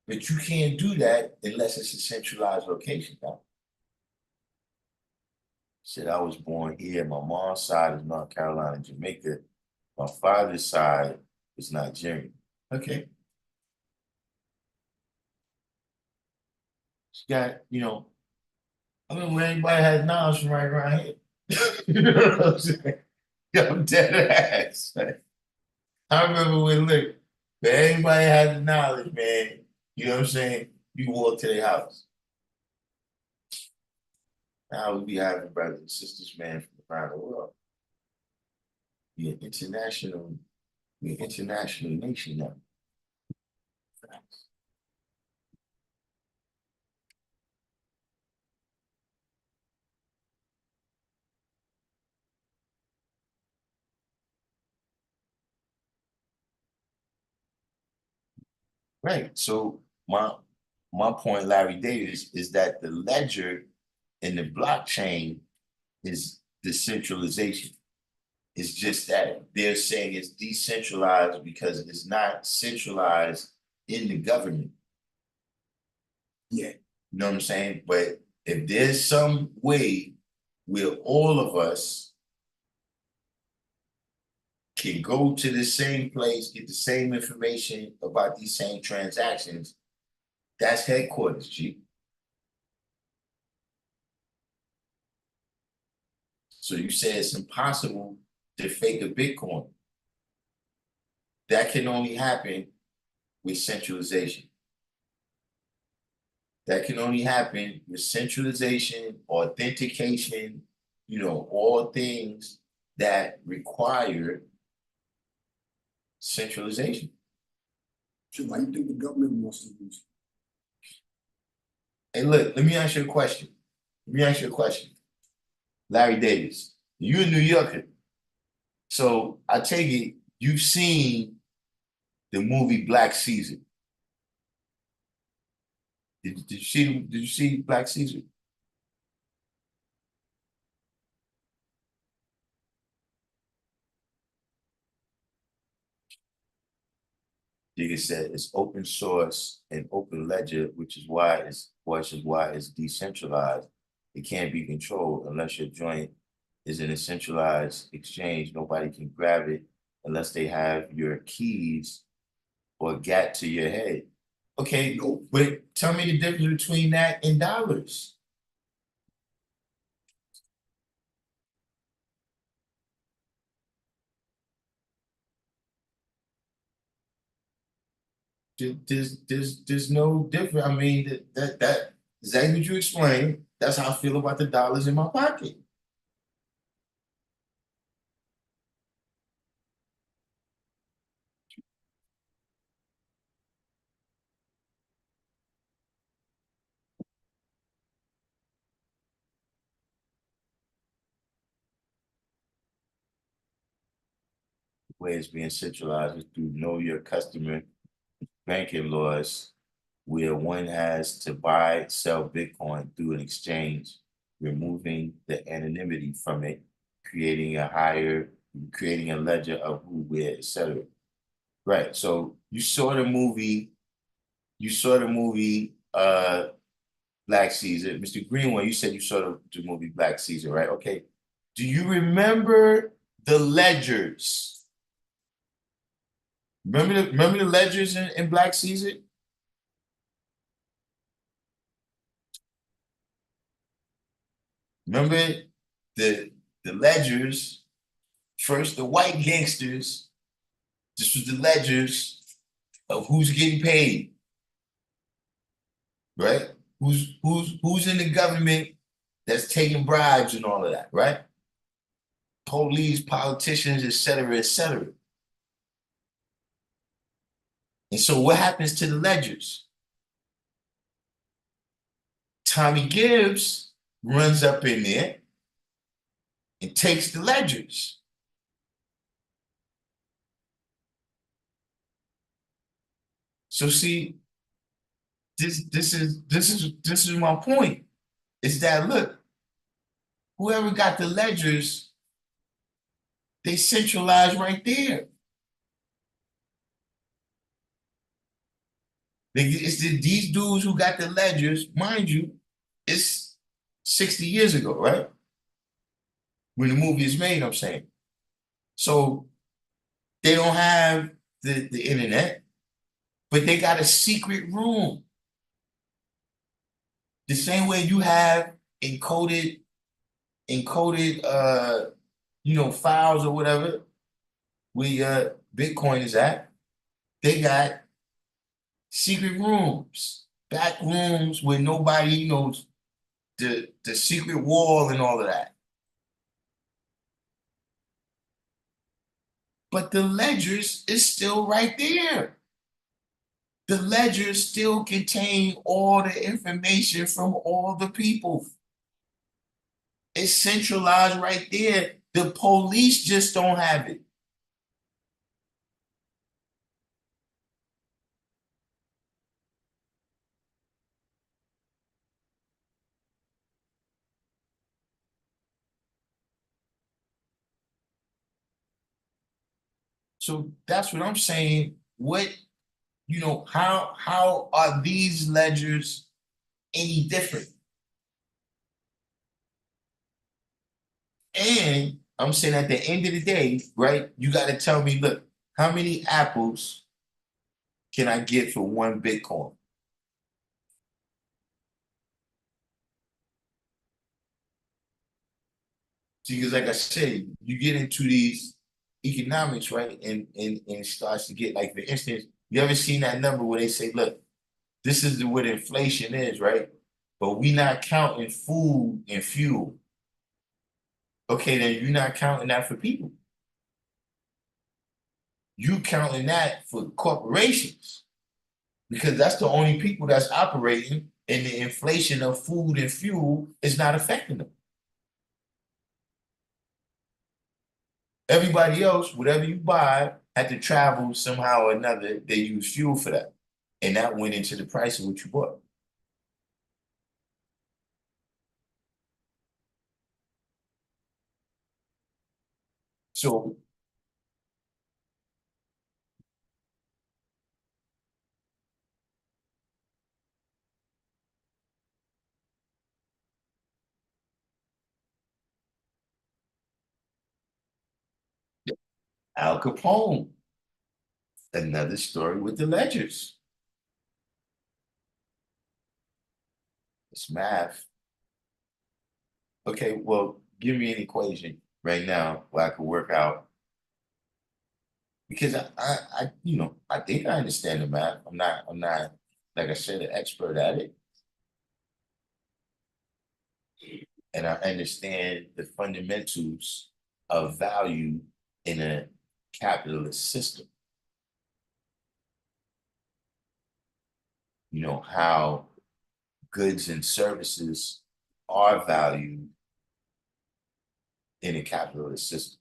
but you can't do that unless it's a centralized location. Now. Said I was born here. My mom's side is North Carolina, Jamaica. My father's side is Nigerian. Okay. She got, I mean, where anybody has knowledge from right around here. You know what I'm saying? I'm dead ass. Right? I remember look, but anybody has the knowledge, man, you know what I'm saying? You walk to their house. Now we having brothers and sisters, man, from around the world. We're we're an international nation now. Right. So my point, Larry Davis, is that the ledger in the blockchain is decentralization. It's just that they're saying it's decentralized because it's not centralized in the government. Yeah, You know what I'm saying? But if there's some way where all of us can go to the same place, get the same information about these same transactions, that's headquarters, G. So you say it's impossible to fake a Bitcoin. That can only happen with centralization. That can only happen with centralization, authentication, all things that require centralization. so why you think the government wants to use Hey, look, let me ask you a question. Larry Davis, you're a New Yorker. So I take it you've seen the movie Black Caesar. Did you see Black Caesar? Digger said it's open source and open ledger, which is why it's decentralized. It can't be controlled unless your joint is in a centralized exchange. Nobody can grab it unless they have your keys or gat to your head. Okay, No. but tell me the difference between that and dollars. There's no difference. I mean, that exactly what you explained. That's how I feel about the dollars in my pocket. Way it's being centralized is through know your customer banking laws, where one has to buy, sell Bitcoin through an exchange, removing the anonymity from it, creating a ledger of who, where, etc. Right. So you saw the movie Black Caesar. Mr. Greenway, you said you saw the movie Black Caesar, right? Okay. Do you remember the ledgers? Remember the ledgers in Black Caesar? Remember the ledgers, first the white gangsters, this was the ledgers of who's getting paid, right? Who's in the government that's taking bribes and all of that, right? Police, politicians, et cetera, et cetera. And so what happens to the ledgers? Tommy Gibbs runs up in there and takes the ledgers. So see, this is my point. Is that look, whoever got the ledgers, they centralized right there. These dudes who got the ledgers, mind you, it's 60 years ago, right? When the movie is made, I'm saying. So they don't have the internet, but they got a secret room. The same way you have encoded files or whatever where your Bitcoin is at. They got secret rooms, back rooms where nobody knows. the secret wall and all of that. But the ledgers is still right there. The ledgers still contain all the information from all the people. It's centralized right there. The police just don't have it. So that's what I'm saying. What, how are these ledgers any different? And I'm saying at the end of the day, right, you got to tell me, look, how many apples can I get for one Bitcoin? See, because like I said, you get into these economics, right? And it starts to get like, for instance, you ever seen that number where they say, look, this is what inflation is, right? But we not counting food and fuel. Okay, then you're not counting that for people. You counting that for corporations because that's the only people that's operating, and the inflation of food and fuel is not affecting them. Everybody else, whatever you buy, had to travel somehow or another. They use fuel for that, and that went into the price of what you bought. So Al Capone, another story with the ledgers. It's math. Okay, well, give me an equation right now where I could work out because I think I understand the math. I'm not, like I said, an expert at it, and I understand the fundamentals of value in a capitalist system. You know how goods and services are valued in a capitalist system.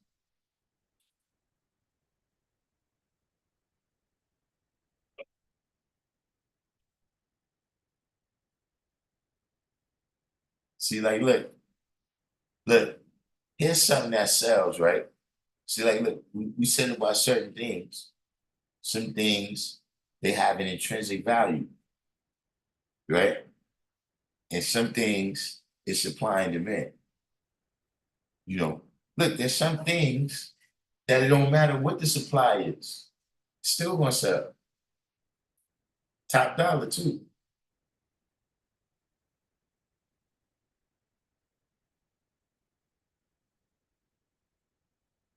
See, like, look, here's something that sells, right? See, like, look, we said about certain things. Some things they have an intrinsic value, right? And some things is supply and demand. You know, look, there's some things that it don't matter what the supply is, still gonna sell. Top dollar too.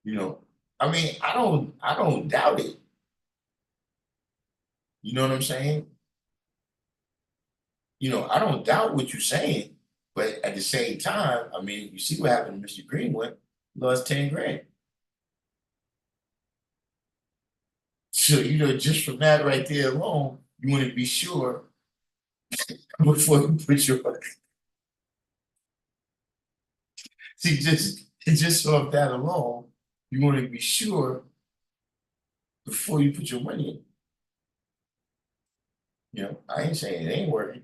You know, I mean, I don't doubt it. You know what I'm saying? I don't doubt what you're saying, but at the same time, I mean, you see what happened to Mr. Greenwood, lost 10 grand. So, just from that right there alone, you want to be sure before you put your see just off that alone, you want to be sure before you put your money in. I ain't saying it ain't working,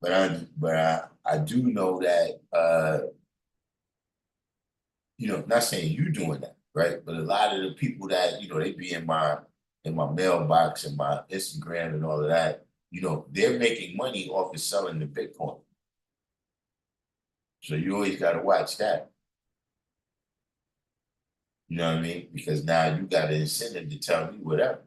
but I do know that not saying you doing that, right? But a lot of the people that, they be in my mailbox and my Instagram and all of that, they're making money off of selling the Bitcoin. So you always gotta watch that. You know what I mean? Because now you got an incentive to tell me whatever.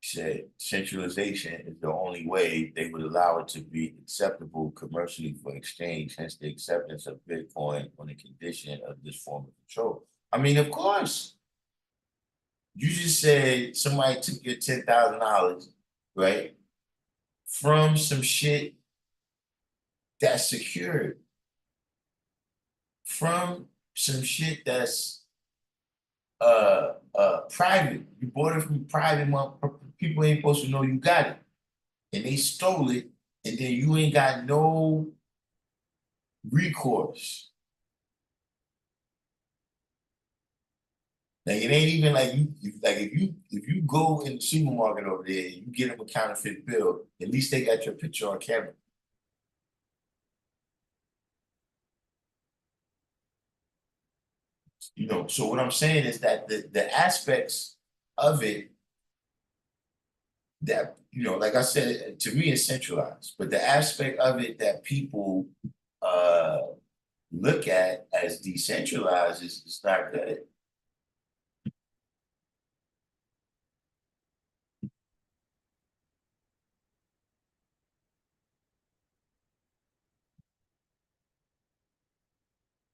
Said centralization is the only way they would allow it to be acceptable commercially for exchange, hence the acceptance of Bitcoin on the condition of this form of control. I mean, of course, You just said somebody took your $10,000, right? From some shit that's secured, from some shit that's private. You bought it from private people ain't supposed to know you got it. And they stole it, and then you ain't got no recourse. Like it ain't even like like if you go in the supermarket over there and you get them a counterfeit bill, at least they got your picture on camera. So what I'm saying is that the aspects of it that, like I said, to me it's centralized, but the aspect of it that people uh look at as decentralized is not good.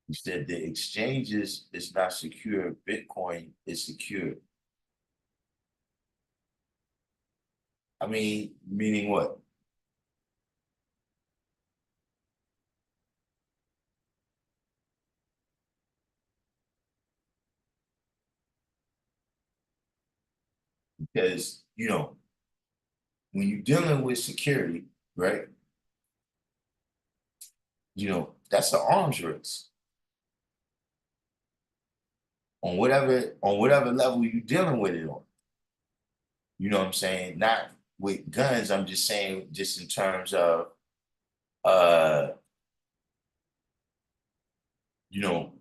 You said the exchanges is not secure, Bitcoin is secure. I mean, meaning what? Because, when you're dealing with security, right? That's an arms race. On whatever level you're dealing with it on. You know what I'm saying? Not with guns, I'm just saying just in terms of uh, you know,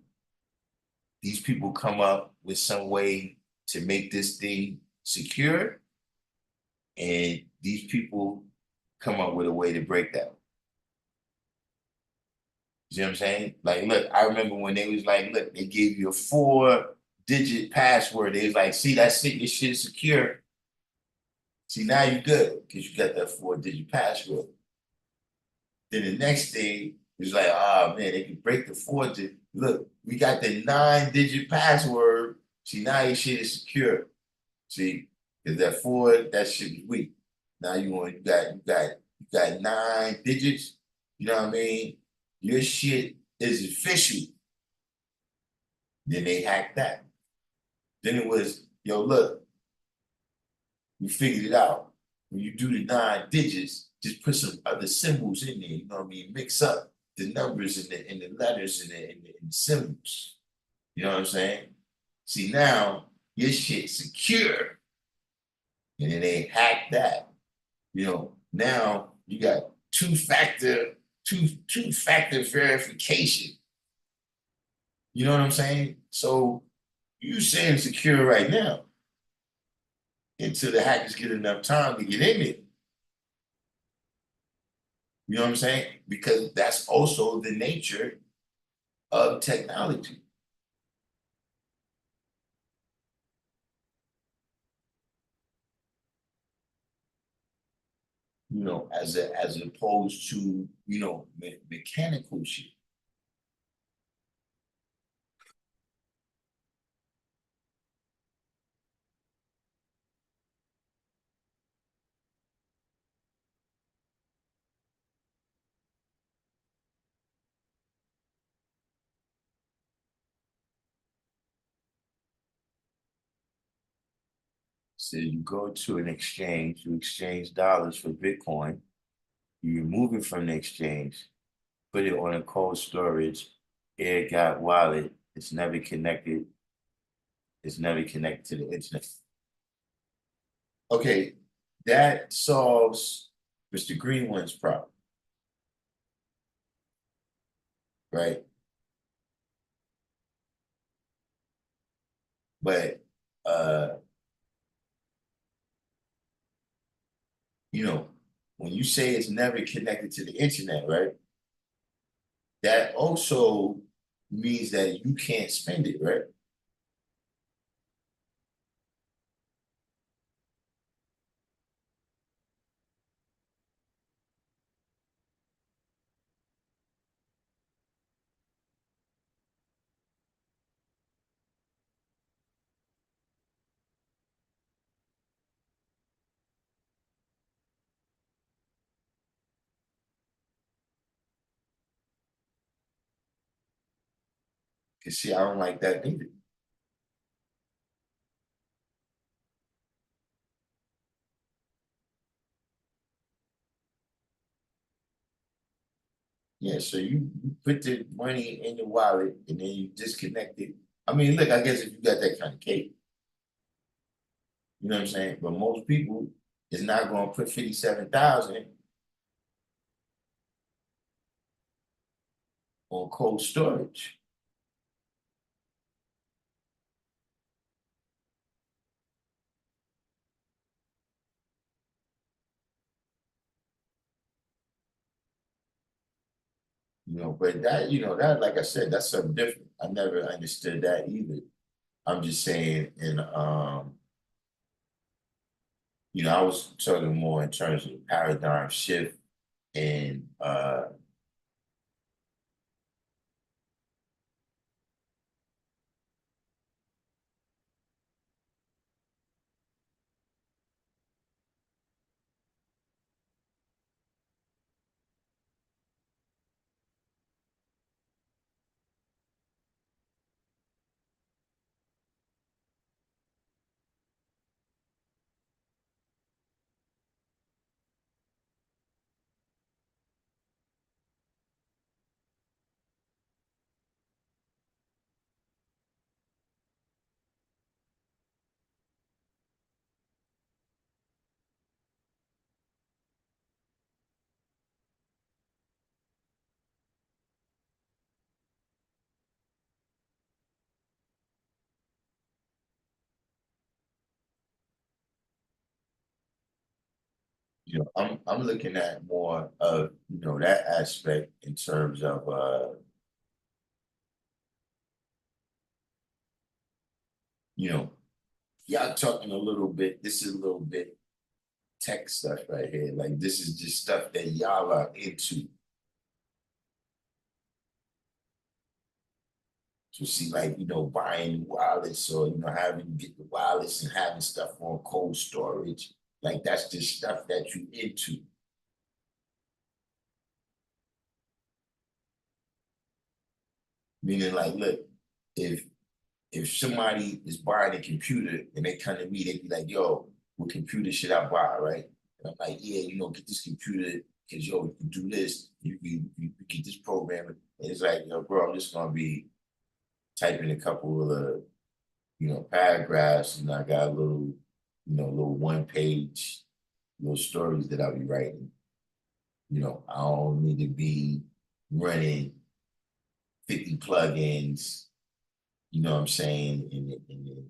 these people come up with some way to make this thing secure, and these people come up with a way to break that. You see what I'm saying? Like, look, I remember when they was like, look, they gave you a 4-digit password. They was like, see, that's it, this shit is secure. See, now you good because you got that 4-digit password. Then the next thing is like, oh man, they can break the 4-digit. Look, we got the 9-digit password. See, now your shit is secure. See, because that 4, that shit is weak. Now you got 9 digits. You know what I mean? Your shit is official. Then they hacked that. Then it was, yo, look, we figured it out. When you do the 9 digits, just put some other symbols in there. You know what I mean? Mix up the numbers and the letters and the symbols. You know what I'm saying? See, now your shit's secure. And then they hacked that. Now you got two-factor verification. You know what I'm saying? So you saying secure right now until the hackers get enough time to get in it. You know what I'm saying? Because that's also the nature of technology. As opposed to mechanical shit. So you go to an exchange, you exchange dollars for Bitcoin, you remove it from the exchange, put it on a cold storage, air gap wallet. It's never connected. It's never connected to the internet. Okay, that solves Mr. Greenwood's problem, right? But uh, you know, when you say it's never connected to the internet, right? That also means that you can't spend it, right? Cause see, I don't like that either. Yeah, so you put the money in the wallet and then you disconnect it. I mean, look, I guess if you got that kind of cake, you know what I'm saying? But most people is not gonna put 57,000 on cold storage. But that, that, like I said, that's something different. I never understood that either. I'm just saying, and I was talking more in terms of paradigm shift and I'm looking at more of that aspect in terms of you know y'all talking a little bit. This is a little bit tech stuff right here. Like this is just stuff that y'all are into. So see, like buying wallets or having get the wallets and having stuff on cold storage. Like that's just stuff that you into. Meaning, like, look, if if somebody is buying a computer and they come to me, they be like, yo, what computer should I buy, right? And I'm like, yeah, get this computer because yo, you can do this, you get this program. And it's like, yo, bro, I'm just gonna be typing a couple of paragraphs, and I got a little, little one page little stories that I'll be writing. I don't need to be running 50 plugins, you know what I'm saying? And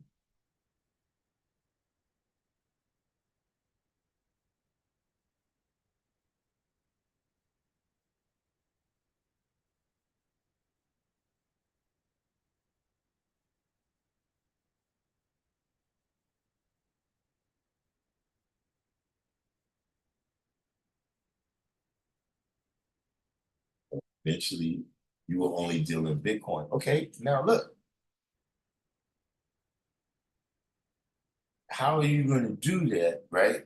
eventually you will only deal in Bitcoin. Okay, now look, how are you going to do that, right?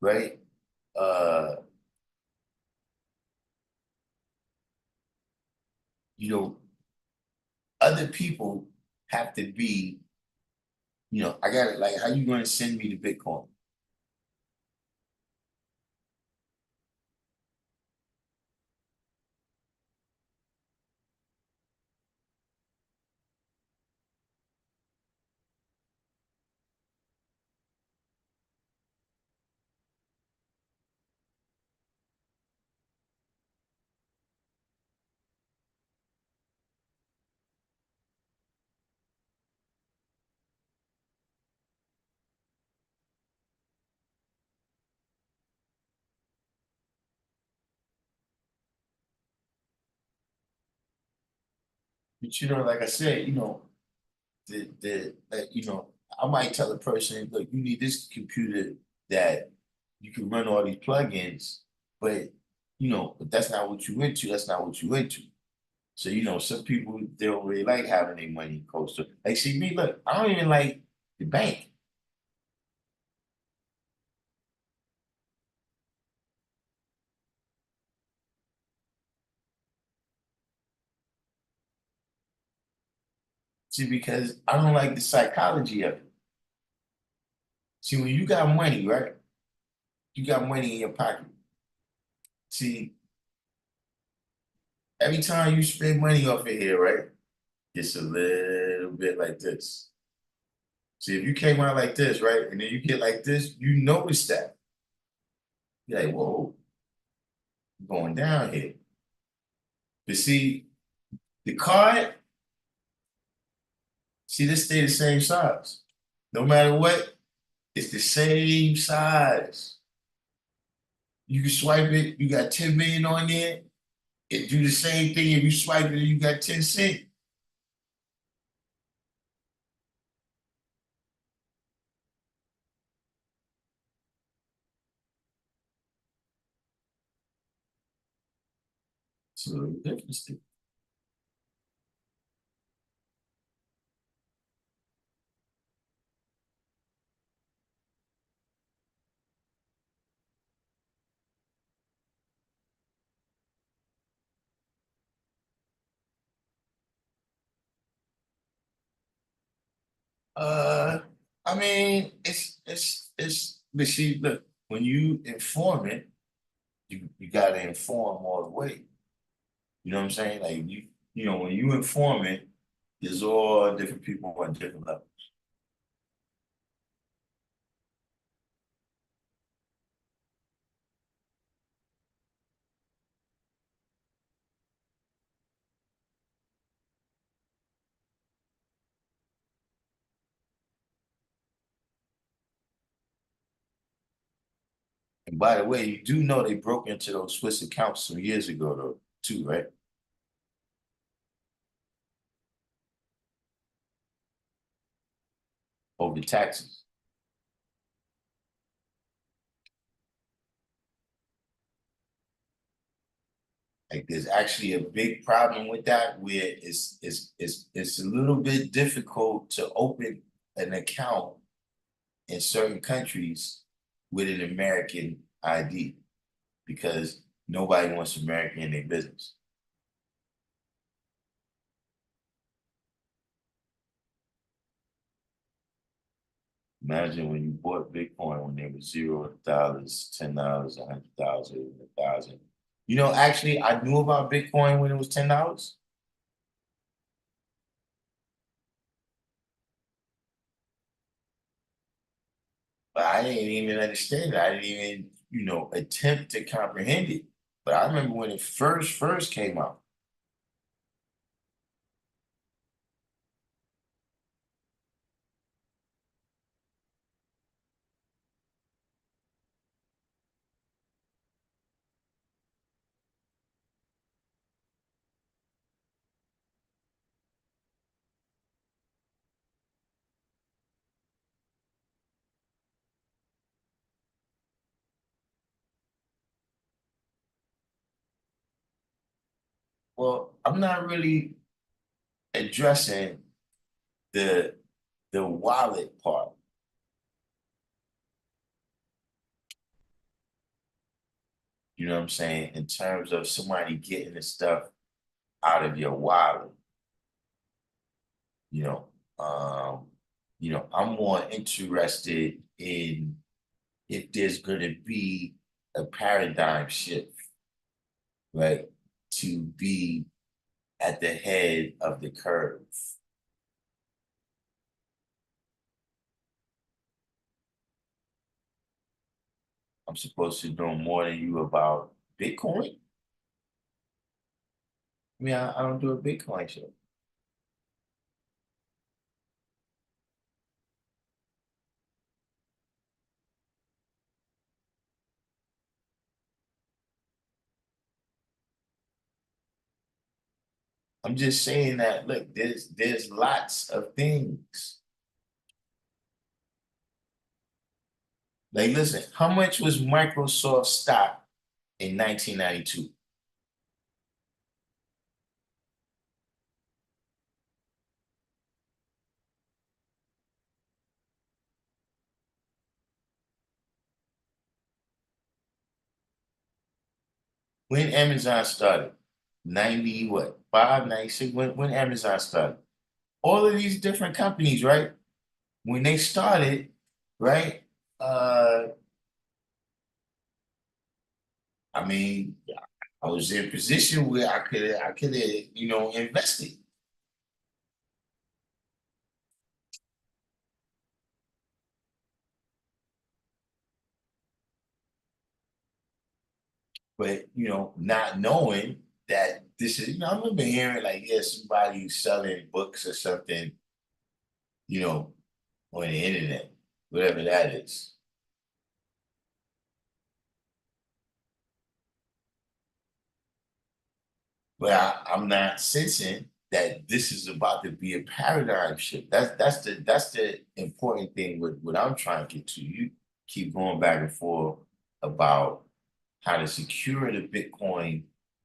Right? Uh, you know, other people have to be, I got it. Like, how you going to send me the Bitcoin? But like I said, I might tell a person, look, you need this computer that you can run all these plugins, but but that's not what you into. That's not what you into. So some people they don't really like having their money coastal. Like, see me, look, I don't even like the bank. See, because I don't like the psychology of it. See, when you got money, right? You got money in your pocket. See, every time you spend money off of here, right? It's a little bit like this. See, if you came out like this, right? And then you get like this, you notice that. You're like, whoa, going down here. But see, the card, see, this stay the same size. No matter what, it's the same size. You can swipe it, you got 10 million on there. It do the same thing if you swipe it and you got 10 cents. So the difference. Uh, I mean, but see, look, when you inform it, you gotta inform all the way. You know what I'm saying? Like when you inform it, there's all different people on different levels. And by the way, you do know they broke into those Swiss accounts some years ago, though, too, right? Over taxes. Like there's actually a big problem with that where it's a little bit difficult to open an account in certain countries with an American ID because nobody wants American in their business. Imagine when you bought Bitcoin when they were $0, $10, $100,000, 1,000. Actually, I knew about Bitcoin when it was $10. But I didn't even understand it. I didn't even, attempt to comprehend it. But I remember when it first came out. Well, I'm not really addressing the the wallet part. You know what I'm saying? In terms of somebody getting the stuff out of your wallet. You know, um, I'm more interested in if there's gonna be a paradigm shift, right? To be at the head of the curve. I'm supposed to know more than you about Bitcoin. I mean, I don't do a Bitcoin show. I'm just saying that look, there's lots of things. Like, listen, how much was Microsoft stock in 1992? When Amazon started? 90 what? 5, 96? When Amazon started? all of these different companies, right? When they started, right? Uh, I mean, I was in a position where I could have, invested. But not knowing that this is, I remember hearing like, yeah, somebody selling books or something, you know, on the internet, whatever that is. But I'm not sensing that this is about to be a paradigm shift. That's the important thing with what I'm trying to get to. You keep going back and forth about how to secure the Bitcoin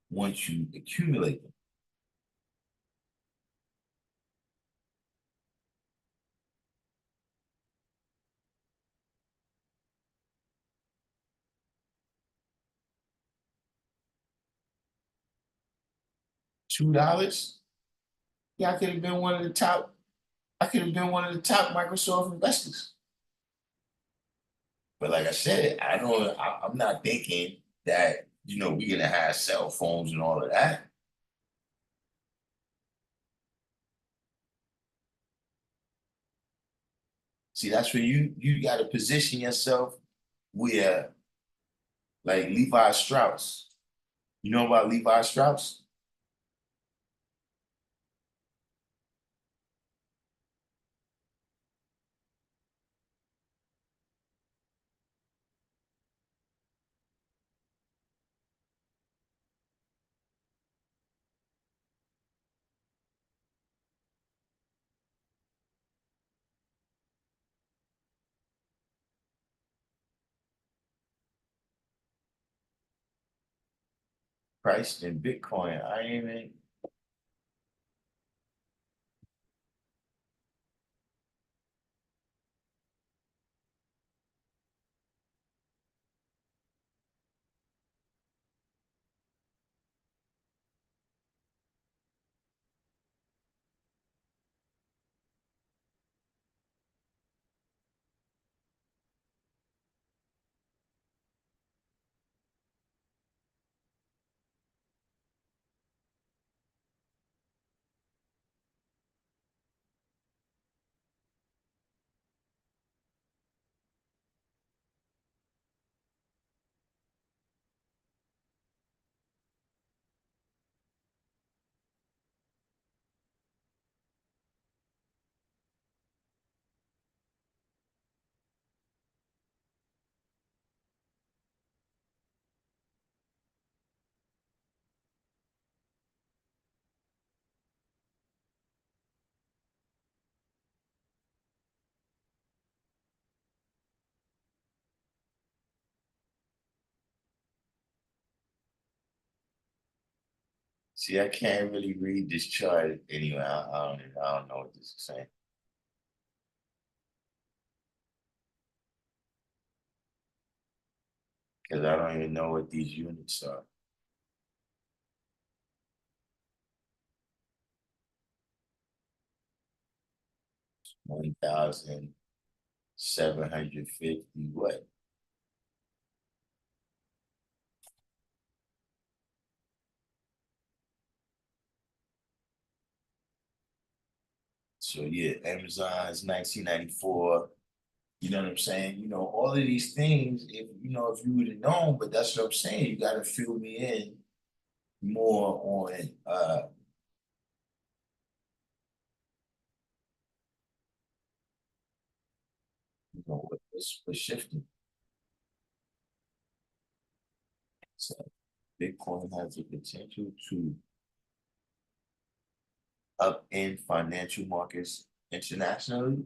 once you accumulate them. $2? Yeah, I could have been one of the top. I could have been one of the top Microsoft investors. But like I said, I don't. I'm not thinking that we're gonna have cell phones and all of that. See, that's where you got to position yourself where, like Levi Strauss. You know about Levi Strauss? Christ and Bitcoin. I ain't even. See, I can't really read this chart anyway. I don't know what this is saying. Because I don't even know what these units are. 1,750. What? So yeah, Amazon's 1994. You know what I'm saying? All of these things, if you would have known, but that's what I'm saying. You gotta fill me in more on what's shifting. So Bitcoin has the potential to upend financial markets internationally.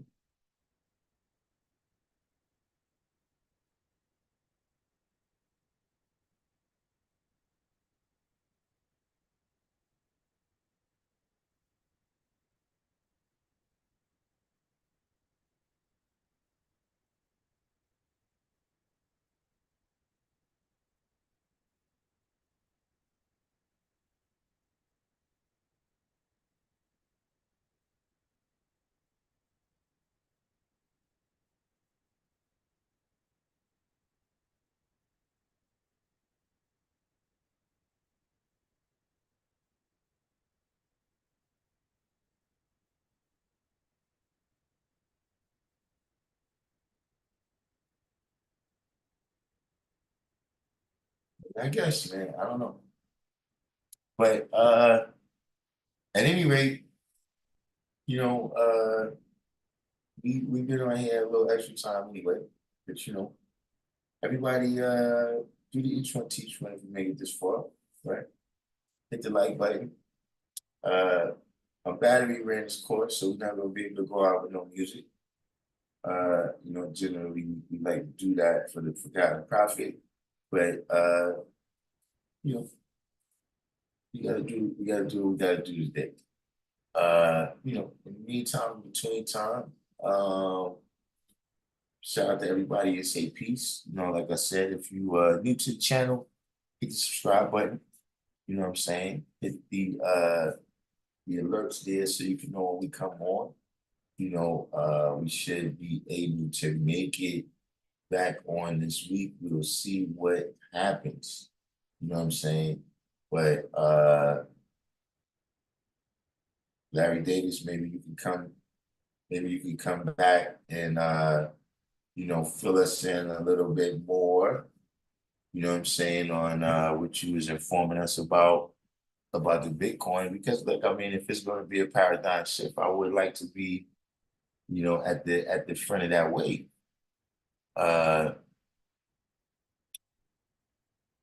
I guess, man. I don't know. But at any rate, you know, we've been on here a little extra time anyway. But you know, everybody do the each one teach one if you made it this far, right? Hit the like button. Uh my battery ran its course, so we're not gonna be able to go out with no music. You know, generally we like to do that for the forgotten prophet. But you know, we gotta do what we gotta do today. You know, in the meantime, in between time, shout out to everybody and say peace. You know, like I said, if you new to the channel, hit the subscribe button. You know what I'm saying? Hit the alerts there so you can know when we come on. You know, we should be able to make it back on this week. We'll see what happens. You know what I'm saying? But Larry Davis, maybe you can come back and you know, fill us in a little bit more, you know what I'm saying, on what you was informing us about the Bitcoin. Because look, I mean, if it's gonna be a paradigm shift, I would like to be, you know, at the front of that wave. Uh,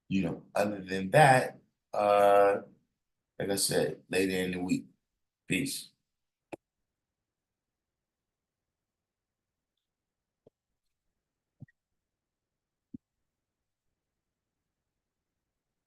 you know, other than that, like I said, later in the week. Peace.